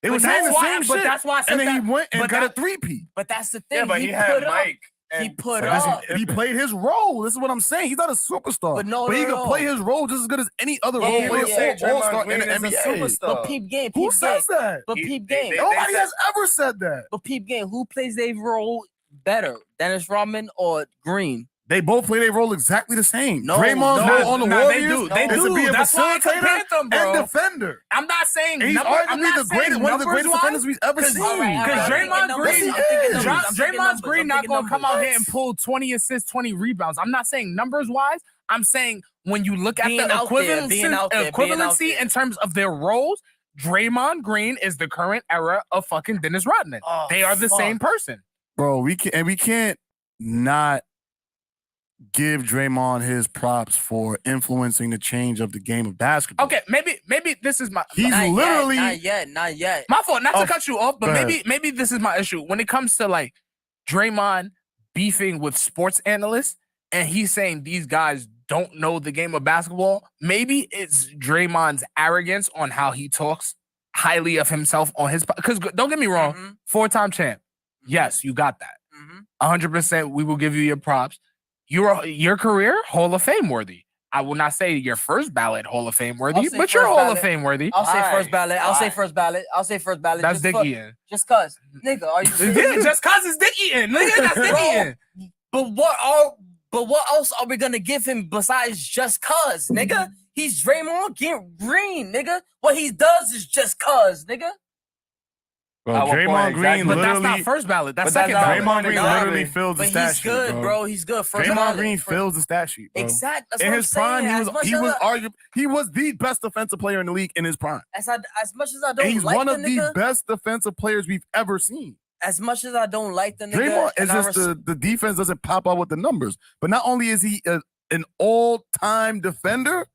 S5: They were
S1: But
S5: saying
S1: that's
S5: the
S1: why-
S5: same
S1: but
S5: shit.
S1: that's why I said
S5: and then
S1: that-
S5: he went and
S1: but
S5: got a
S1: that-
S5: three-peat.
S4: But that's the thing.
S3: Yeah, but he
S4: put
S3: had
S4: up.
S3: Mike.
S4: He
S3: and-
S4: put
S3: but that's
S4: up.
S5: He played his role. This is what I'm saying. He's not a superstar.
S4: But no,
S5: he
S4: no,
S5: can
S4: no.
S5: play his role just as good as any other
S4: Yeah,
S5: role
S4: yeah,
S5: player
S4: yeah.
S5: or all-star
S3: Draymond
S5: in
S3: Green
S5: the
S3: is a
S5: NBA.
S3: superstar.
S4: But peep game.
S5: Who
S4: Peep
S5: says
S4: game.
S5: that?
S4: But peep game.
S5: Nobody has ever said that.
S4: But peep game. Who plays their role better, Dennis Rodman or Green?
S5: They both play their role exactly the same.
S4: No,
S5: Draymond's
S4: no,
S5: role on the
S1: Nah,
S5: Warriors
S1: they
S5: is to
S1: do.
S5: be a
S1: That's why I
S5: facilitator
S1: compared them, bro.
S5: and defender.
S1: I'm not saying
S5: And he's
S1: number, I'm
S5: arguably
S1: not
S5: the
S1: saying
S5: greatest, one of the greatest
S1: numbers-wise,
S5: defenders we've ever seen.
S4: All right,
S1: Because
S4: I'm
S1: Draymond
S4: thinking
S1: Green,
S4: numbers. I'm thinking numbers. I'm thinking
S1: Draymond
S4: numbers.
S1: Green
S4: I'm
S1: not
S4: thinking
S1: gonna come out
S4: numbers.
S1: here and pull 20 assists, 20 rebounds. I'm not saying numbers wise. I'm saying when you look at
S4: Being
S1: the
S4: out there, being out there, being out
S1: equivalency
S4: there.
S1: in terms of their roles, Draymond Green is the current era of fucking Dennis Rodman.
S4: Oh,
S1: They are the
S4: fuck.
S1: same person.
S5: Bro, we can't not give Draymond his props for influencing the change of the game of basketball.
S1: Okay, maybe this is my
S5: He's
S4: Not
S5: literally
S4: not yet.
S1: my fault. Not to
S5: Oh,
S1: cut you off, but
S5: go ahead.
S1: maybe this is my issue when it comes to like Draymond beefing with sports analysts and he's saying these guys don't know the game of basketball. Maybe it's Draymond's arrogance on how he talks highly of himself on his because don't get me wrong,
S4: Mhm.
S1: 4-time champ. Yes, you got that.
S4: Mhm.
S1: 100%. We will give you your props. Your career Hall of Fame worthy. I will not say your first ballot Hall of Fame worthy,
S4: say
S1: but you're
S4: first
S1: Hall of
S4: ballot.
S1: Fame worthy.
S4: I'll say
S3: Why?
S4: first ballot. I'll say
S3: Why?
S4: first ballot. I'll say first ballot.
S1: That's
S4: just
S1: Dick
S4: for-
S1: Eaton.
S4: Just cause, nigga, are you
S1: Yeah,
S4: serious?
S1: just cause it's Dick Eaton. Nigga, that's Dick
S4: Bro.
S1: Eaton.
S4: But what else are we gonna give him besides just cause, nigga? He's Draymond Green, nigga. What he does is just cause, nigga.
S5: Bro,
S3: At what
S5: Draymond
S3: point
S5: Green
S3: exactly?
S1: But that's
S5: literally
S1: not first ballot. That's
S3: But that's
S1: second
S3: not-
S1: ballot.
S5: Draymond Green
S3: No,
S5: literally
S3: I mean,
S5: fills the
S4: But
S5: stat
S4: he's
S5: sheet,
S4: good, bro. He's good. First
S5: Draymond
S4: ballot.
S5: Green fills the stat sheet, bro.
S4: Exactly. That's
S5: In
S4: what
S5: his
S4: I'm
S5: prime,
S4: saying.
S5: he was the best defensive player in the league in his prime.
S4: As much as I
S5: And
S4: don't
S5: he's
S4: like
S5: one
S4: the
S5: of
S4: nigga,
S5: the best defensive players we've ever seen.
S4: as much as I don't like the nigga,
S5: Draymond is
S4: and I
S5: just the defense doesn't pop out with the numbers. But not only is he an all-time defender,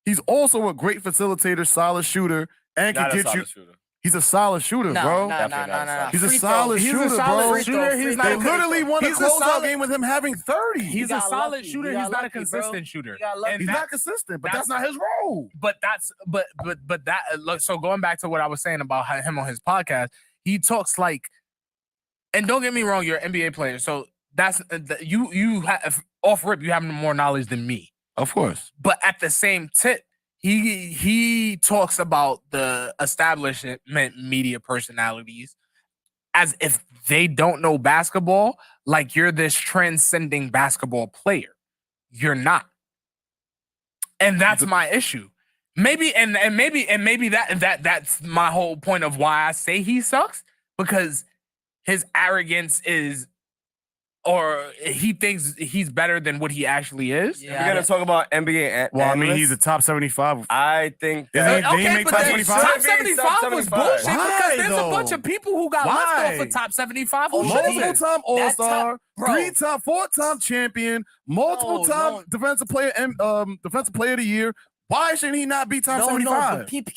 S5: he's also a great facilitator, solid shooter, and
S3: Not
S5: can
S3: a
S5: get you.
S3: solid shooter.
S5: He's a solid shooter, bro.
S4: Nah.
S5: He's a
S4: Free throw.
S5: solid
S1: He's a
S5: shooter,
S1: solid
S5: bro.
S1: shooter. He's not
S5: They
S1: a
S5: literally won a
S1: he's a
S5: closeout
S1: solid-
S5: game with him having 30.
S1: He's a
S4: got
S1: solid
S4: lucky.
S1: shooter.
S4: He
S1: He's
S4: got
S1: not a
S4: lucky, bro.
S1: consistent shooter.
S4: He got lucky.
S1: And
S5: He's
S1: that-
S5: not consistent, but
S1: that's-
S5: that's not his role.
S1: but that look, so going back to what I was saying about him on his podcast, he talks like, and don't get me wrong, you're an NBA player, so that's you have off rip, you have more knowledge than me,
S5: Of course.
S1: but at the same tip, he talks about the establishment media personalities as if they don't know basketball, like you're this transcending basketball player. You're not. And that's my issue. Maybe that's my whole point of why I say he sucks, because his arrogance is, or he thinks he's better than what he actually is.
S4: Yeah,
S3: We're gonna talk about NBA.
S5: Well, I mean,
S3: analysts.
S5: he's a top 75.
S3: I think
S5: Isn't
S3: that
S5: he- did he make
S1: but
S5: top
S1: then
S5: 75?
S1: top
S3: Should be
S1: 75
S3: top
S1: was
S3: 75.
S1: bullshit
S5: Why,
S1: because there's
S5: though?
S1: a bunch of people who got
S5: Why?
S1: left off of top 75 who
S4: Oh,
S1: should
S5: Multiple
S1: have.
S5: time All-Star,
S4: bro.
S5: 3-time, 4-time champion, multiple time
S4: No.
S5: defensive player of the year. Why shouldn't he not be top 75?
S4: but peep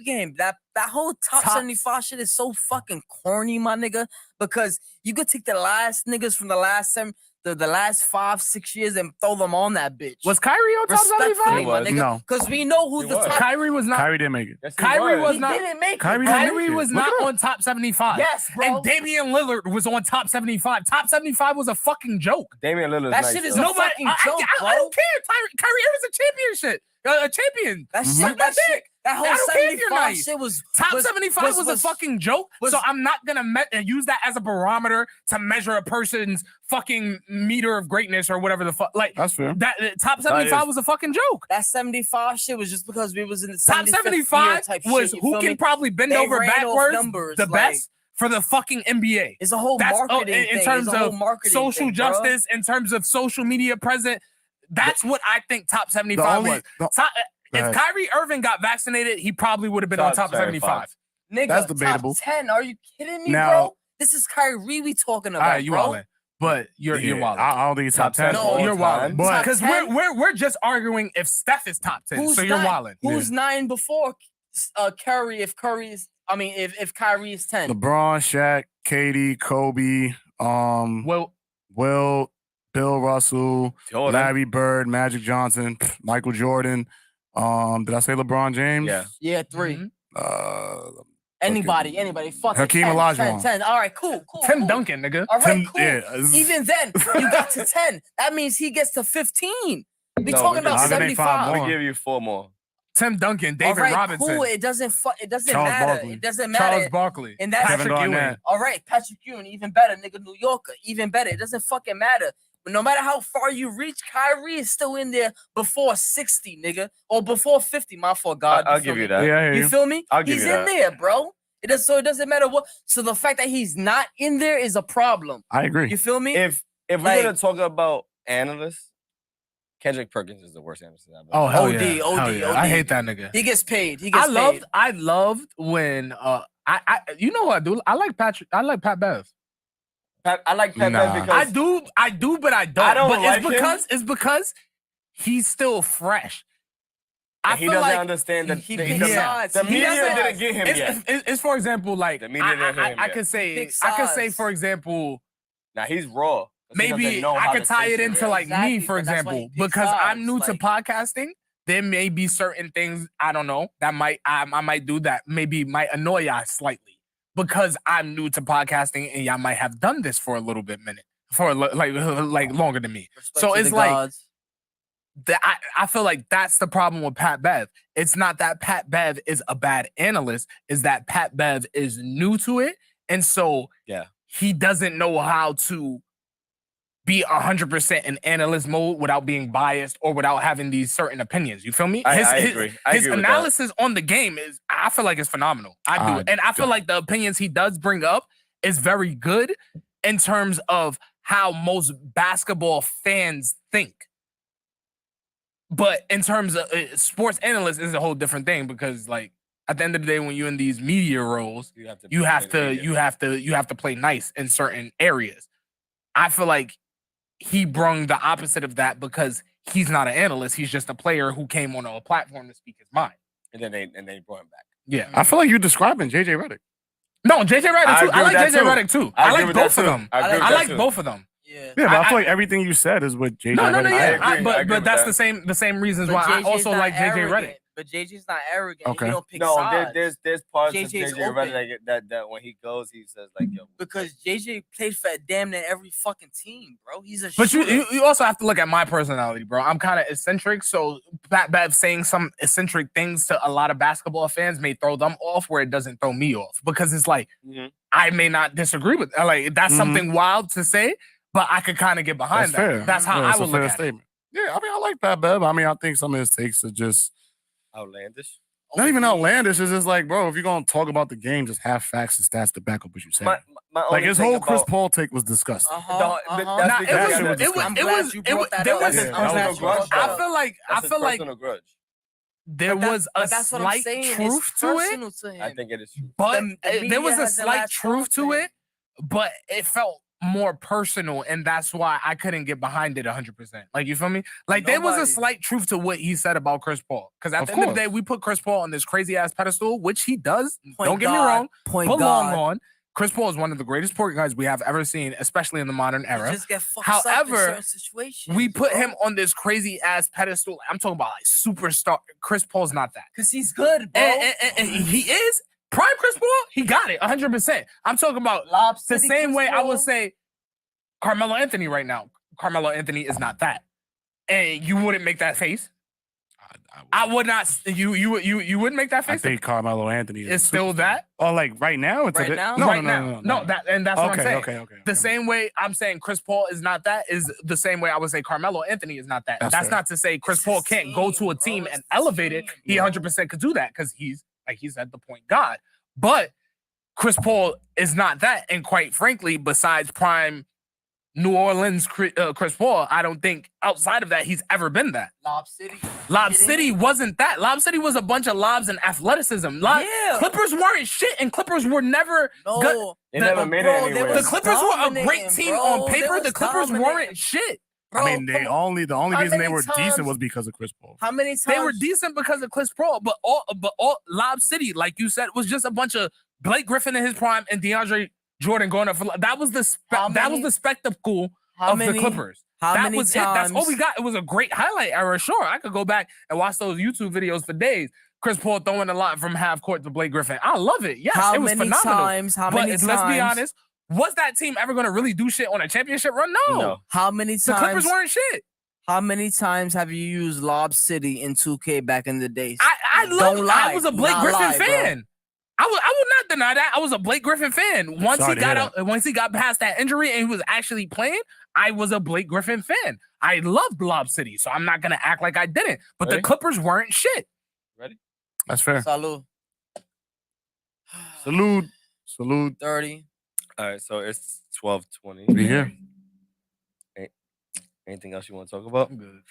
S4: game. That whole top
S1: Top-
S4: 75 shit is so fucking corny, my nigga. Because you could take the last niggas from the last the last 5-6 years and throw them on that bitch.
S1: Was Kyrie on top
S4: Respectfully,
S1: 75?
S4: my
S3: was.
S4: nigga.
S5: No.
S4: Because we know who's
S3: He
S4: the
S3: was.
S4: top.
S1: Kyrie was not.
S5: Kyrie didn't make it.
S3: Yes, he
S1: Kyrie was
S4: He
S1: not.
S4: didn't make
S5: Kyrie
S4: it.
S5: didn't
S1: Kyrie
S5: make it.
S1: was
S5: Look
S1: not
S5: it up.
S1: on top 75.
S4: Yes, bro.
S1: And Damian Lillard was on top 75. Top 75 was a fucking joke.
S3: Damian Lillard.
S4: That
S3: nice,
S4: shit is
S3: though.
S4: no-
S1: Nobody,
S4: fucking
S1: I
S4: joke,
S1: I
S4: bro.
S1: don't care. Kyrie Irving's a championship. A champion.
S4: That
S1: Suck
S4: shit,
S1: my
S4: that shit,
S1: dick.
S4: That whole
S1: I don't care if you're
S4: 75
S1: nice.
S4: shit was
S1: Top 75 was a fucking joke, so I'm not gonna use that as a barometer to measure a person's fucking meter of greatness or whatever the fuck. Like
S5: That's fair.
S1: that top 75 was a fucking joke.
S4: That 75 shit was just because we was in the
S1: Top 75
S4: type
S1: was
S4: shit,
S1: who can probably bend
S4: They
S1: over
S4: ran off
S1: backwards
S4: numbers,
S1: the
S4: like-
S1: best for the fucking NBA.
S4: It's a whole marketing
S1: in
S4: thing.
S1: terms
S4: It's a whole
S1: of
S4: marketing
S1: social
S4: thing, bro.
S1: justice, in terms of social media present. That's what I think top 75 was. If Kyrie Irving got vaccinated, he probably would have been on top 75.
S4: Nigga,
S5: That's debatable.
S4: Top 10. Are you kidding me,
S5: Now-
S4: bro? This is Kyrie we talking about,
S1: All right, you
S4: bro.
S1: wildin'. But you're wildin'.
S5: I don't think he's top 10.
S4: No,
S1: You're wildin'.
S5: But
S1: Because we're just arguing if Steph is top 10.
S4: Who's
S1: So you're
S4: nine?
S1: wildin'.
S4: Who's 9 before Curry? If Curry is, if Kyrie is 10.
S5: LeBron, Shaq, KD, Kobe,
S1: Well,
S5: Bill Russell,
S3: Jordan.
S5: Larry Bird, Magic Johnson, Michael Jordan. Did I say LeBron James?
S3: Yeah.
S4: Yeah, 3.
S5: Mm-hmm.
S4: Anybody. Fuck
S5: Hakeem
S4: 10,
S5: Olajuwon.
S4: 10. All right, cool.
S1: Tim Duncan, nigga.
S4: All right, cool.
S5: yeah,
S4: Even then, you got to 10. That means he gets to 15. We
S3: No,
S4: talking
S3: we
S4: about
S5: just- I'll give you 5
S4: 75.
S5: more.
S3: We give you 4 more.
S1: Tim Duncan,
S4: All
S1: David
S4: right,
S1: Robinson,
S4: cool. It doesn't
S5: Charles
S4: matter.
S5: Barkley.
S4: It doesn't matter.
S1: Charles Barkley,
S4: And that's
S5: Kevin
S1: Patrick Ewing.
S5: Garnett.
S4: all right. Patrick Ewing, even better, nigga. New Yorker, even better. It doesn't fucking matter. But no matter how far you reach, Kyrie is still in there before 60, nigga, or before 50. My fault, God.
S3: I'll
S4: feel
S3: give
S4: me?
S3: you that.
S5: Yeah, I hear
S4: You
S5: you.
S4: feel me?
S3: I'll give
S4: He's
S3: you
S4: in
S3: that.
S4: there, bro. So it doesn't matter what. So the fact that he's not in there is a problem.
S5: I agree.
S4: You feel me?
S3: If we're
S4: Like-
S3: gonna talk about analysts, Kendrick Perkins is the worst analyst ever.
S1: Oh, hell
S4: OD,
S1: yeah.
S4: OD,
S1: Hell yeah.
S4: OD.
S1: I hate that nigga.
S4: He gets paid. He gets paid.
S1: I loved when I you know what I do? I like Pat Bev.
S3: I like Pat
S5: Nah.
S3: because
S1: I do, but I don't.
S3: I don't
S1: but
S3: like him.
S1: it's because he's still fresh. I
S3: he
S1: feel
S3: doesn't
S1: like
S3: understand that
S4: he
S3: the,
S4: picks
S3: the,
S4: sides.
S3: the
S4: He
S3: media
S4: doesn't-
S3: didn't get him yet.
S1: it's for example, like
S3: The media didn't hit him
S1: I
S3: yet.
S1: could say
S4: Pick
S1: I could say
S4: sides.
S1: for example,
S3: Now he's raw. 'cause he doesn't
S1: maybe
S3: know
S1: I
S3: how
S1: could
S3: to
S1: tie
S3: say
S1: it
S3: shit.
S1: into like
S4: Exactly,
S1: me, for
S4: but that's why he
S1: example,
S4: picks
S1: because I'm
S4: sides,
S1: new to
S4: like-
S1: podcasting. There may be certain things I don't know that I might do that maybe might annoy y'all slightly because I'm new to podcasting and y'all might have done this for a little bit like longer than me.
S4: Respect
S1: So
S4: to
S1: it's
S4: the
S1: like
S4: gods.
S1: I feel like that's the problem with Pat Bev. It's not that Pat Bev is a bad analyst, is that Pat Bev is new to it. And so
S3: Yeah.
S1: he doesn't know how to be 100% in analyst mode without being biased or without having these certain opinions. You feel me?
S3: I
S1: His
S3: agree. I
S1: his
S3: agree with that.
S1: analysis on the game is, I feel like it's phenomenal. I do.
S5: I
S1: And I feel like the opinions he does bring up is very good in terms of how most basketball fans think. But in terms of sports analysts is a whole different thing because like at the end of the day, when you're in these media roles, you have to play nice in certain areas. I feel like he brung the opposite of that because he's not an analyst. He's just a player who came on a platform to speak his mind.
S3: And then they brought him back.
S1: Yeah.
S5: I feel like you're describing JJ Redick.
S1: No, JJ Redick
S3: I
S1: too.
S3: agree
S1: I
S3: with
S1: like
S3: that
S1: JJ
S3: too.
S1: Redick too.
S3: I
S1: I
S3: agree
S1: like
S3: with
S1: both
S3: that
S1: of
S3: too.
S1: them.
S3: I agree with
S1: I
S3: that
S1: like
S3: too.
S1: both of them.
S4: Yeah.
S5: Yeah, but I
S1: I-
S5: feel like everything you said is what JJ
S1: No,
S5: Redick
S1: yeah.
S5: said.
S3: agree. I
S1: But
S3: agree with
S1: that's
S3: that.
S1: the same reasons
S4: But
S1: why I
S4: JJ's
S1: also
S4: not
S1: like JJ
S4: arrogant.
S1: Redick.
S4: But JJ's not arrogant.
S5: Okay.
S4: He don't pick
S3: No,
S4: sides.
S3: there's parts
S4: JJ's
S3: of JJ
S4: open.
S3: Redick that when he goes, he says like, "Yo,
S4: Because JJ played for damn near every fucking team, bro. He's a
S1: But
S4: shooter.
S1: you also have to look at my personality, bro. I'm kind of eccentric, so Pat Bev saying some eccentric things to a lot of basketball fans may throw them off where it doesn't throw me off because it's like
S3: Mhm.
S1: I may not disagree with like that's
S5: Mhm.
S1: something wild to say, but I could kind of get behind
S5: That's fair.
S1: that. That's how
S5: Yeah,
S1: I
S5: it's a
S1: would look
S5: fair
S1: at it.
S5: statement. Yeah, I mean, I like Pat Bev. I mean, I think some of his takes are just
S3: outlandish."
S5: not even outlandish. It's just like, bro, if you're gonna talk about the game, just have facts and stats to back up what you say.
S3: My
S5: Like
S3: only
S5: his
S3: thing
S5: whole Chris
S3: about-
S5: Paul take was disgusting.
S3: That's
S1: Nah,
S3: because
S1: it
S3: I'm
S1: was
S3: glad
S1: there
S4: you brought that
S1: there
S4: up.
S1: was
S5: Yeah,
S3: That's
S5: that was
S3: a
S5: a
S3: grudge.
S5: grudge.
S1: I feel like
S3: That's his personal grudge.
S1: there was a
S4: that's what I'm
S1: slight
S4: saying.
S1: truth
S4: It's
S1: to it,
S4: personal to him.
S3: I think it is true.
S1: but
S4: The media
S1: there was a
S4: has the
S1: slight
S4: last
S1: truth to
S4: word.
S1: it, but it felt more personal, and that's why I couldn't get behind it 100%. Like, you feel me? Like, there was a
S4: Nobody-
S1: slight truth to what he said about Chris Paul. Because at
S5: Of
S1: the end of the
S5: course.
S1: day, we put Chris Paul on this crazy ass pedestal, which he does.
S4: Point
S1: Don't get me
S4: guard,
S1: wrong.
S4: Point
S1: Belong
S4: guard.
S1: on. Chris Paul is one of the greatest point guards we have ever seen, especially in the modern
S4: He
S1: era.
S4: just get fucked up in
S1: However,
S4: certain situations.
S1: We put him on this crazy ass pedestal. I'm talking about like superstar. Chris Paul's not that.
S4: because he's good, bro.
S1: And he is prime Chris Paul. He got it 100%. I'm talking about
S4: Lob
S1: the
S4: City
S1: same
S4: Chris
S1: way I
S4: Paul.
S1: would say Carmelo Anthony right now. Carmelo Anthony is not that. And you wouldn't make that face. I would not. You wouldn't make that
S5: I
S1: face.
S5: think Carmelo Anthony
S1: is still that.
S5: Oh, like right now? It's
S4: Right
S5: a bit,
S4: now?
S5: No,
S1: right
S5: no.
S1: now. That's what I'm saying.
S5: Okay.
S1: The same way I'm saying Chris Paul is not that is the same way I would say Carmelo Anthony is not that.
S5: That's
S1: That's
S5: fair.
S1: not to say Chris Paul can't go to a team and elevate it. He 100% could do that because he's like he's at the point God. But Chris Paul is not that, and quite frankly, besides prime New Orleans Chris Paul, I don't think outside of that he's ever been that.
S4: Lob City.
S1: Lob City wasn't that. Lob City was a bunch of lobs and athleticism.
S4: Yeah.
S1: Clippers weren't shit, and Clippers were never good.
S3: They never made it anywhere.
S1: The Clippers were a great team on paper. The Clippers weren't shit.
S4: Bro,
S5: I mean, the only reason they were decent
S4: times-
S5: was because of Chris Paul.
S4: How many times
S1: They were decent because of Chris Paul, but all Lob City, like you said, was just a bunch of Blake Griffin in his prime and DeAndre Jordan going up for that was the spectacle of the Clippers. That was it. That's all we got. It was a great highlight era. Sure, I could go back and watch those YouTube videos for days. Chris Paul throwing a lot from half court to Blake Griffin. I love it. Yes, it was phenomenal. Let's be honest. Was that team ever going to really do shit on a championship run? No.
S4: How many times?
S1: The Clippers weren't shit.
S4: How many times have you used Lob City in 2K back in the days?
S1: I was a Blake Griffin fan.
S4: Bro.
S1: I would not deny that. I was a Blake Griffin fan. Once he got past that injury and he was actually playing, I was a Blake Griffin fan. I loved Lob City, so I'm not gonna act like I didn't. But the Clippers weren't shit.
S3: Ready?
S5: That's fair.
S4: Salud.
S5: Salute.
S4: 30.
S3: All right, so it's 12:20.
S5: Be here.
S3: Anything else you want to talk about?
S1: I'm good.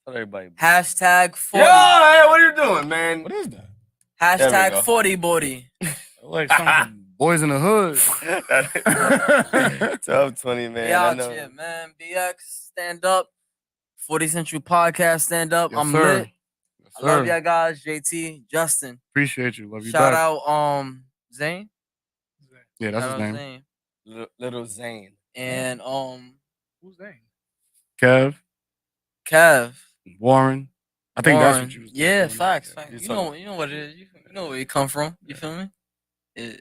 S3: Tell everybody.
S4: Hashtag 40.
S3: Yeah, what are you doing, man?
S1: What is that?
S4: Hashtag 40 body.
S5: Like some boys in the hood.
S3: 12:20, man.
S4: We out here, man. BX, stand up. 40 Central Podcast, stand up.
S5: Yes,
S4: I'm
S5: sir.
S4: lit. I love y'all guys. JT, Justin.
S5: Appreciate you. Love you.
S4: Shout
S5: back.
S4: out Zane.
S5: Yeah, that's
S4: Shout
S5: his
S4: out
S5: name.
S4: Zane.
S3: Little Zane.
S4: And
S1: Who's that?
S4: Kev.
S5: Warren. I think that's what you was
S4: Yeah,
S5: doing.
S4: facts.
S5: Yeah.
S4: You know what it is. You know where you come from. You feel me?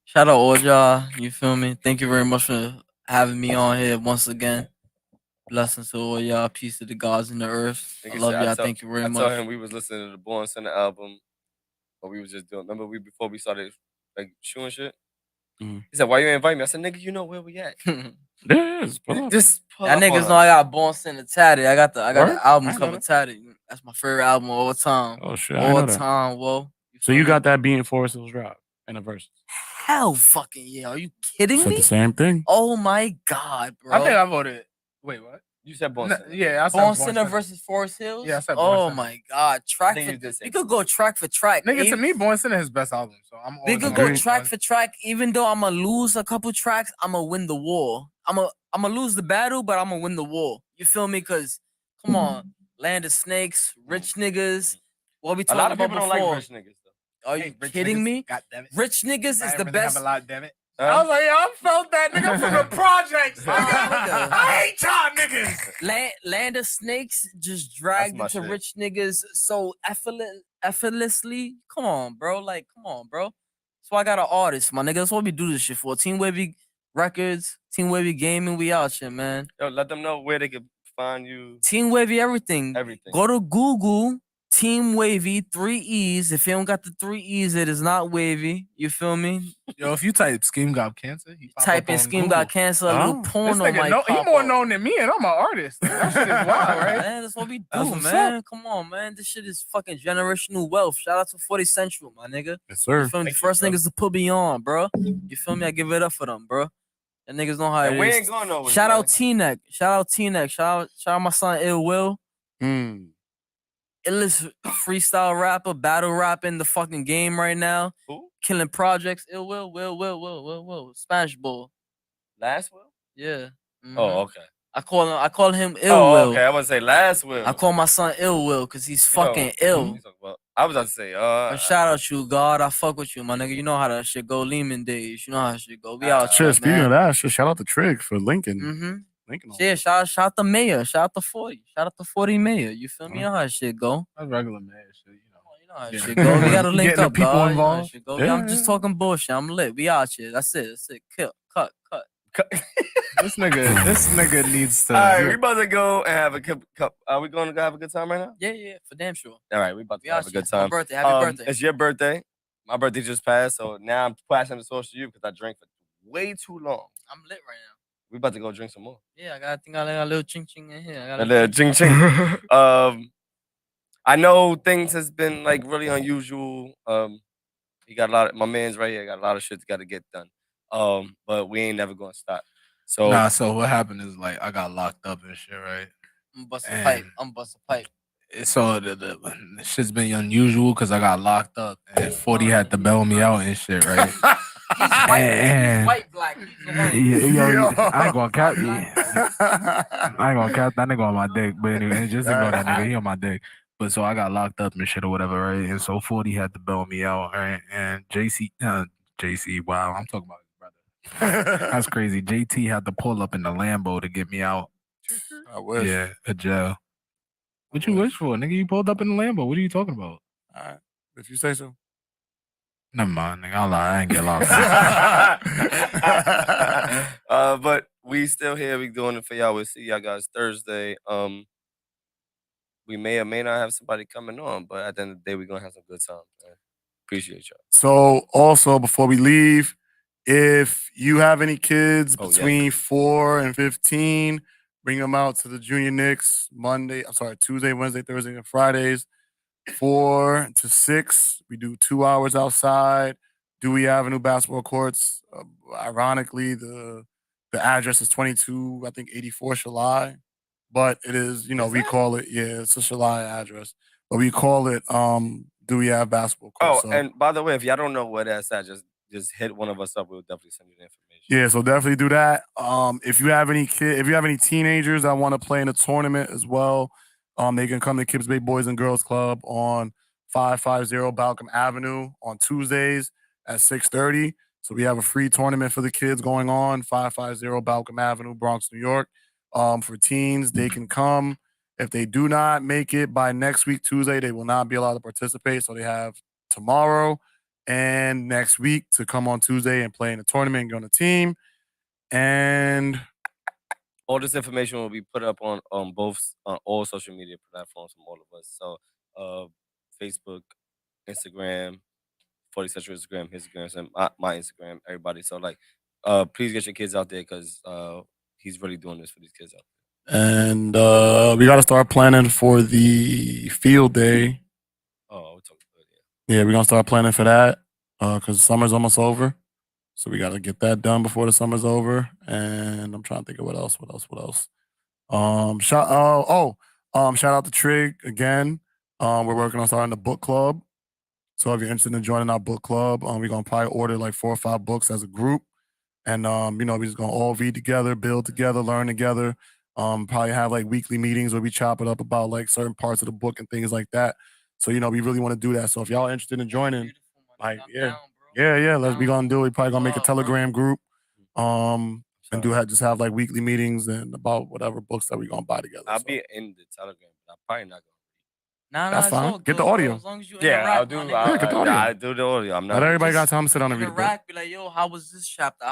S4: Shout out all y'all. You feel me? Thank you very much for having me on here once again. Blessings to all y'all. Peace to the gods and the earth. I love y'all. Thank you very much.
S3: I told him we was listening to the Born Center album, but we was just doing. Remember before we started like shooting shit.
S5: Mhm.
S3: He said, "Why you ain't invite me?" I said, "Nigga, you know where we at."
S5: Yes,
S3: Just pull
S4: Y'all
S3: up
S4: niggas
S3: on
S4: know
S3: us.
S4: I got Born Center tatted. I got the
S5: Word?
S4: album
S5: I know
S4: cover
S5: that.
S4: tatted. That's my favorite album of all time.
S5: Oh shit, I know
S4: All
S5: that.
S4: time, whoa.
S5: So you got that being Forest Hills Drive in a verse.
S4: Hell fucking yeah. Are you kidding
S5: Said
S4: me?
S5: the same thing.
S4: Oh my god, bro.
S1: I think I voted. Wait, what?
S3: You said Born
S1: No,
S3: Center.
S1: yeah, I said
S4: Born Center versus Forest Hills?
S1: Yeah, I said Born
S4: oh
S1: Center.
S4: my god. Track
S3: think
S4: for
S3: you did say
S4: we could go track for track.
S1: Nigga, to
S4: Even-
S1: me, Born Center is his best album. So I'm
S4: we
S1: always
S4: could
S1: gonna
S4: go
S1: go
S4: track
S1: Born-
S4: for track, even though I'm gonna lose a couple tracks, I'm gonna win the war. I'm gonna lose the battle, but I'm gonna win the war. You feel me? Cause come on, Land of Snakes, Rich Niggas. What we
S3: A
S4: talking
S3: lot of
S4: about
S3: people don't
S4: before?
S3: like rich niggas though.
S4: Are you
S1: Hey, rich
S4: kidding
S1: niggas,
S4: me?
S1: God damn it.
S4: Rich Niggas
S1: I
S4: is
S1: ain't
S4: the
S1: really
S4: best.
S1: Have a lot, damn it.
S3: Huh?
S1: I was like, yo, I felt that nigga from the projects.
S4: Nigga.
S1: I hate y'all niggas.
S4: Land of Snakes just dragged
S3: my
S4: into
S3: shit.
S4: Rich Niggas so effortlessly. Come on, bro. Like, come on, bro. That's why I got an artist, my nigga. That's what we do this shit for. Team Wavy Records, Team Wavy Gaming. We out here, man.
S3: Yo, let them know where they can find you.
S4: Team Wavy everything.
S3: Everything.
S4: Go to Google. Team Wavy, 3 E's. If you don't got the 3 E's, it is not wavy. You feel me?
S1: Yo, if you type Scheme Got Cancer, he pop
S4: Type
S1: up
S4: in
S1: on
S4: Scheme
S1: Google.
S4: Got Cancer, a little
S1: This
S4: porno
S1: nigga
S4: might
S1: he
S4: pop
S1: more
S4: up.
S1: known than me, and I'm an artist. That shit is wild, right?
S4: Man, that's what we
S1: That's
S4: do,
S1: what's
S4: man. Come on, man. This shit is fucking generational wealth. Shout out to 40 Central, my nigga.
S5: Yes,
S4: You
S5: sir.
S4: feel me?
S1: Thank
S4: The
S1: you,
S4: first
S1: bro.
S4: niggas to put me on, bro. You feel me? I give it up for them, bro. And niggas know how
S3: And
S4: it
S3: we
S4: is.
S3: ain't going nowhere.
S4: Shout
S3: man.
S4: out T-Neck. Shout out T-Neck. Shout out my son Ill Will. Illest freestyle rapper, battle rap in the fucking game right now.
S3: Who?
S4: Killing projects. Ill Will. Spanish Bull.
S3: Last will?
S4: Yeah. Mhm.
S3: Oh, okay.
S4: I call him Ill
S3: Oh,
S4: Will.
S3: okay. I was say last will.
S4: I call my son Ill Will because he's
S3: Yo,
S4: fucking ill.
S3: you talk about- I was about to say,
S4: But shout out you, God. I fuck with you, my nigga. You know how that shit go. Lehman days. You know how that shit go. We out
S5: Shit,
S4: here,
S5: speaking
S4: man.
S5: of that, shit, shout out to Trig for Lincoln.
S4: Mm-hmm.
S5: Lincoln.
S4: Yeah, shout out the mayor. Shout out to 40. Shout out to 40 mayor. You feel me? You know how that shit go.
S1: That's regular man shit, you know.
S4: You know how that
S1: Yeah.
S4: shit go. We gotta link
S1: Getting the
S4: up,
S1: people
S4: God. You know how
S1: involved.
S4: that shit go.
S5: Yeah,
S4: I'm just
S5: yeah.
S4: talking bullshit. I'm lit. We out here. That's it. Cut.
S3: Cut.
S1: This nigga needs to.
S3: All right, we about to go and have a cup. Are we going to go have a good time right now?
S4: Yeah, for damn sure.
S3: All right, we about to have a good
S4: My
S3: time.
S4: birthday. Happy birthday.
S3: It's your birthday. My birthday just passed, so now I'm passing the torch to you because I drank for way too long.
S4: I'm lit right now.
S3: We about to go drink some more.
S4: Yeah, I got a little ching ching in here.
S3: A little ching ching. I know things has been like really unusual. He got a lot of my man's right here. Got a lot of shit got to get done. But we ain't never gonna stop. So
S1: So what happened is like I got locked up and shit, right?
S4: I'm busting pipe.
S1: So the shit's been unusual because I got locked up and 40 had to bail me out and shit, right?
S4: He's white, black.
S1: I ain't gonna cap you. I ain't gonna cap that nigga on my dick, but anyway, just ignore that nigga. He on my dick. But so I got locked up and shit or whatever, right? And so 40 had to bail me out, right? And JC, wow, I'm talking about his brother. That's crazy. JT had to pull up in the Lambo to get me out.
S5: I wish.
S1: Yeah, a jail. What you wish for, nigga? You pulled up in the Lambo. What are you talking about?
S5: All right, if you say so.
S1: Never mind, nigga. I'll lie. I ain't get locked up.
S3: But we still here. We doing it for y'all. We'll see y'all guys Thursday. We may or may not have somebody coming on, but at the end of the day, we're gonna have some good time. Man. Appreciate y'all.
S5: So also before we leave, if you have any kids between 4 and 15, bring them out to the Junior Knicks Tuesday, Wednesday, Thursday, and Fridays. 4 to 6, we do 2 hours outside. Dewey Avenue basketball courts. Ironically, the address is 22, I think 84 Shalai. But it is, we call it, it's a Shalai address. But we call it Dewey Ave basketball court.
S3: And by the way, if y'all don't know where that's at, just hit one of us up. We'll definitely send you the information.
S5: Yeah, so definitely do that. If you have any teenagers that want to play in a tournament as well, they can come to Kips Bay Boys and Girls Club on 550 Balcom Avenue on Tuesdays at 6:30. So we have a free tournament for the kids going on 550 Balcom Avenue, Bronx, New York. For teens, they can come. If they do not make it by next week, Tuesday, they will not be allowed to participate. So they have tomorrow and next week to come on Tuesday and play in a tournament and go on a team. And
S3: all this information will be put up on all social media platforms from all of us. So Facebook, Instagram, 40 Central Instagram, his Instagram, my Instagram, everybody. So please get your kids out there because he's really doing this for these kids out there.
S5: And we got to start planning for the field day.
S3: Oh, we're talking about
S5: Yeah, we're going to start planning for that because summer's almost over. So we got to get that done before the summer's over. And I'm trying to think of what else. Shout out to Trig again. We're working on starting the book club. So if you're interested in joining our book club, we're going to probably order like 4 or 5 books as a group. And, we're just going to all read together, build together, learn together. Probably have like weekly meetings where we chop it up about like certain parts of the book and things like that. So, we really want to do that. So if y'all are interested in joining, let's be going to do it. We probably going to make a Telegram group and just have like weekly meetings and about whatever books that we're going to buy together.
S3: I'll be in the Telegram, but I'm probably not going to.
S5: That's fine. Get the audio.
S4: As long as you
S3: I'll do.
S5: Get the audio.
S3: I do the audio. I'm not.
S5: Not everybody got time to sit on and read the book.
S4: Be like, yo, how was this chapter?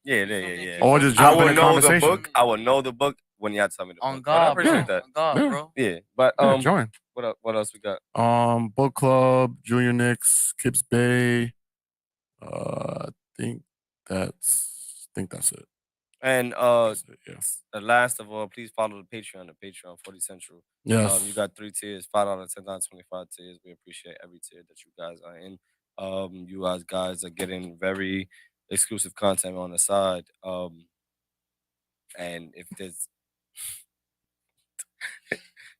S3: Yeah.
S5: Or just jump in the conversation.
S3: I will know the book when y'all tell me the book.
S4: On God,
S3: I appreciate that.
S4: On God, bro.
S3: Yeah, but
S5: join.
S3: What else we got?
S5: Book club, Junior Knicks, Kips Bay. I think that's it.
S3: And the last of all, please follow the Patreon 40 Central.
S5: Yes.
S3: You got 3 tiers, $5, $10, 25 tiers. We appreciate every tier that you guys are in. You guys are getting very exclusive content on the side. And if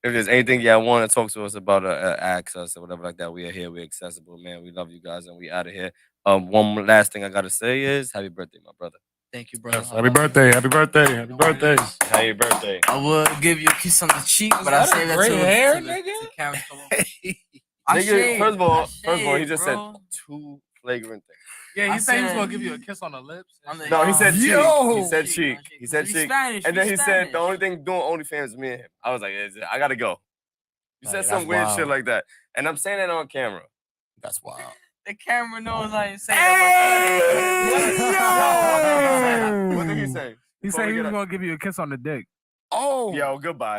S3: there's anything y'all want to talk to us about, ask us or whatever like that, we are here. We're accessible, man. We love you guys, and we out of here. One last thing I gotta say is happy birthday, my brother.
S4: Thank you, brother.
S5: Yes, happy birthday.
S3: Happy birthday.
S4: I would give you a kiss on the cheek, but I say that to Karen.
S3: First of all, he just said 2 flagrant things.
S1: Yeah, he said he was gonna give you a kiss on the lips.
S3: No, he said cheek.
S5: Yo!
S3: He said cheek. He said cheek. And then he said the only thing doing OnlyFans is me and him. I was like, I gotta go. You said some weird shit like that. And I'm saying that on camera.
S5: That's wild.
S4: The camera knows I ain't saying
S3: that. What did he say?
S1: He said he was gonna give you a kiss on the dick.
S5: Oh,
S6: Yo, goodbye.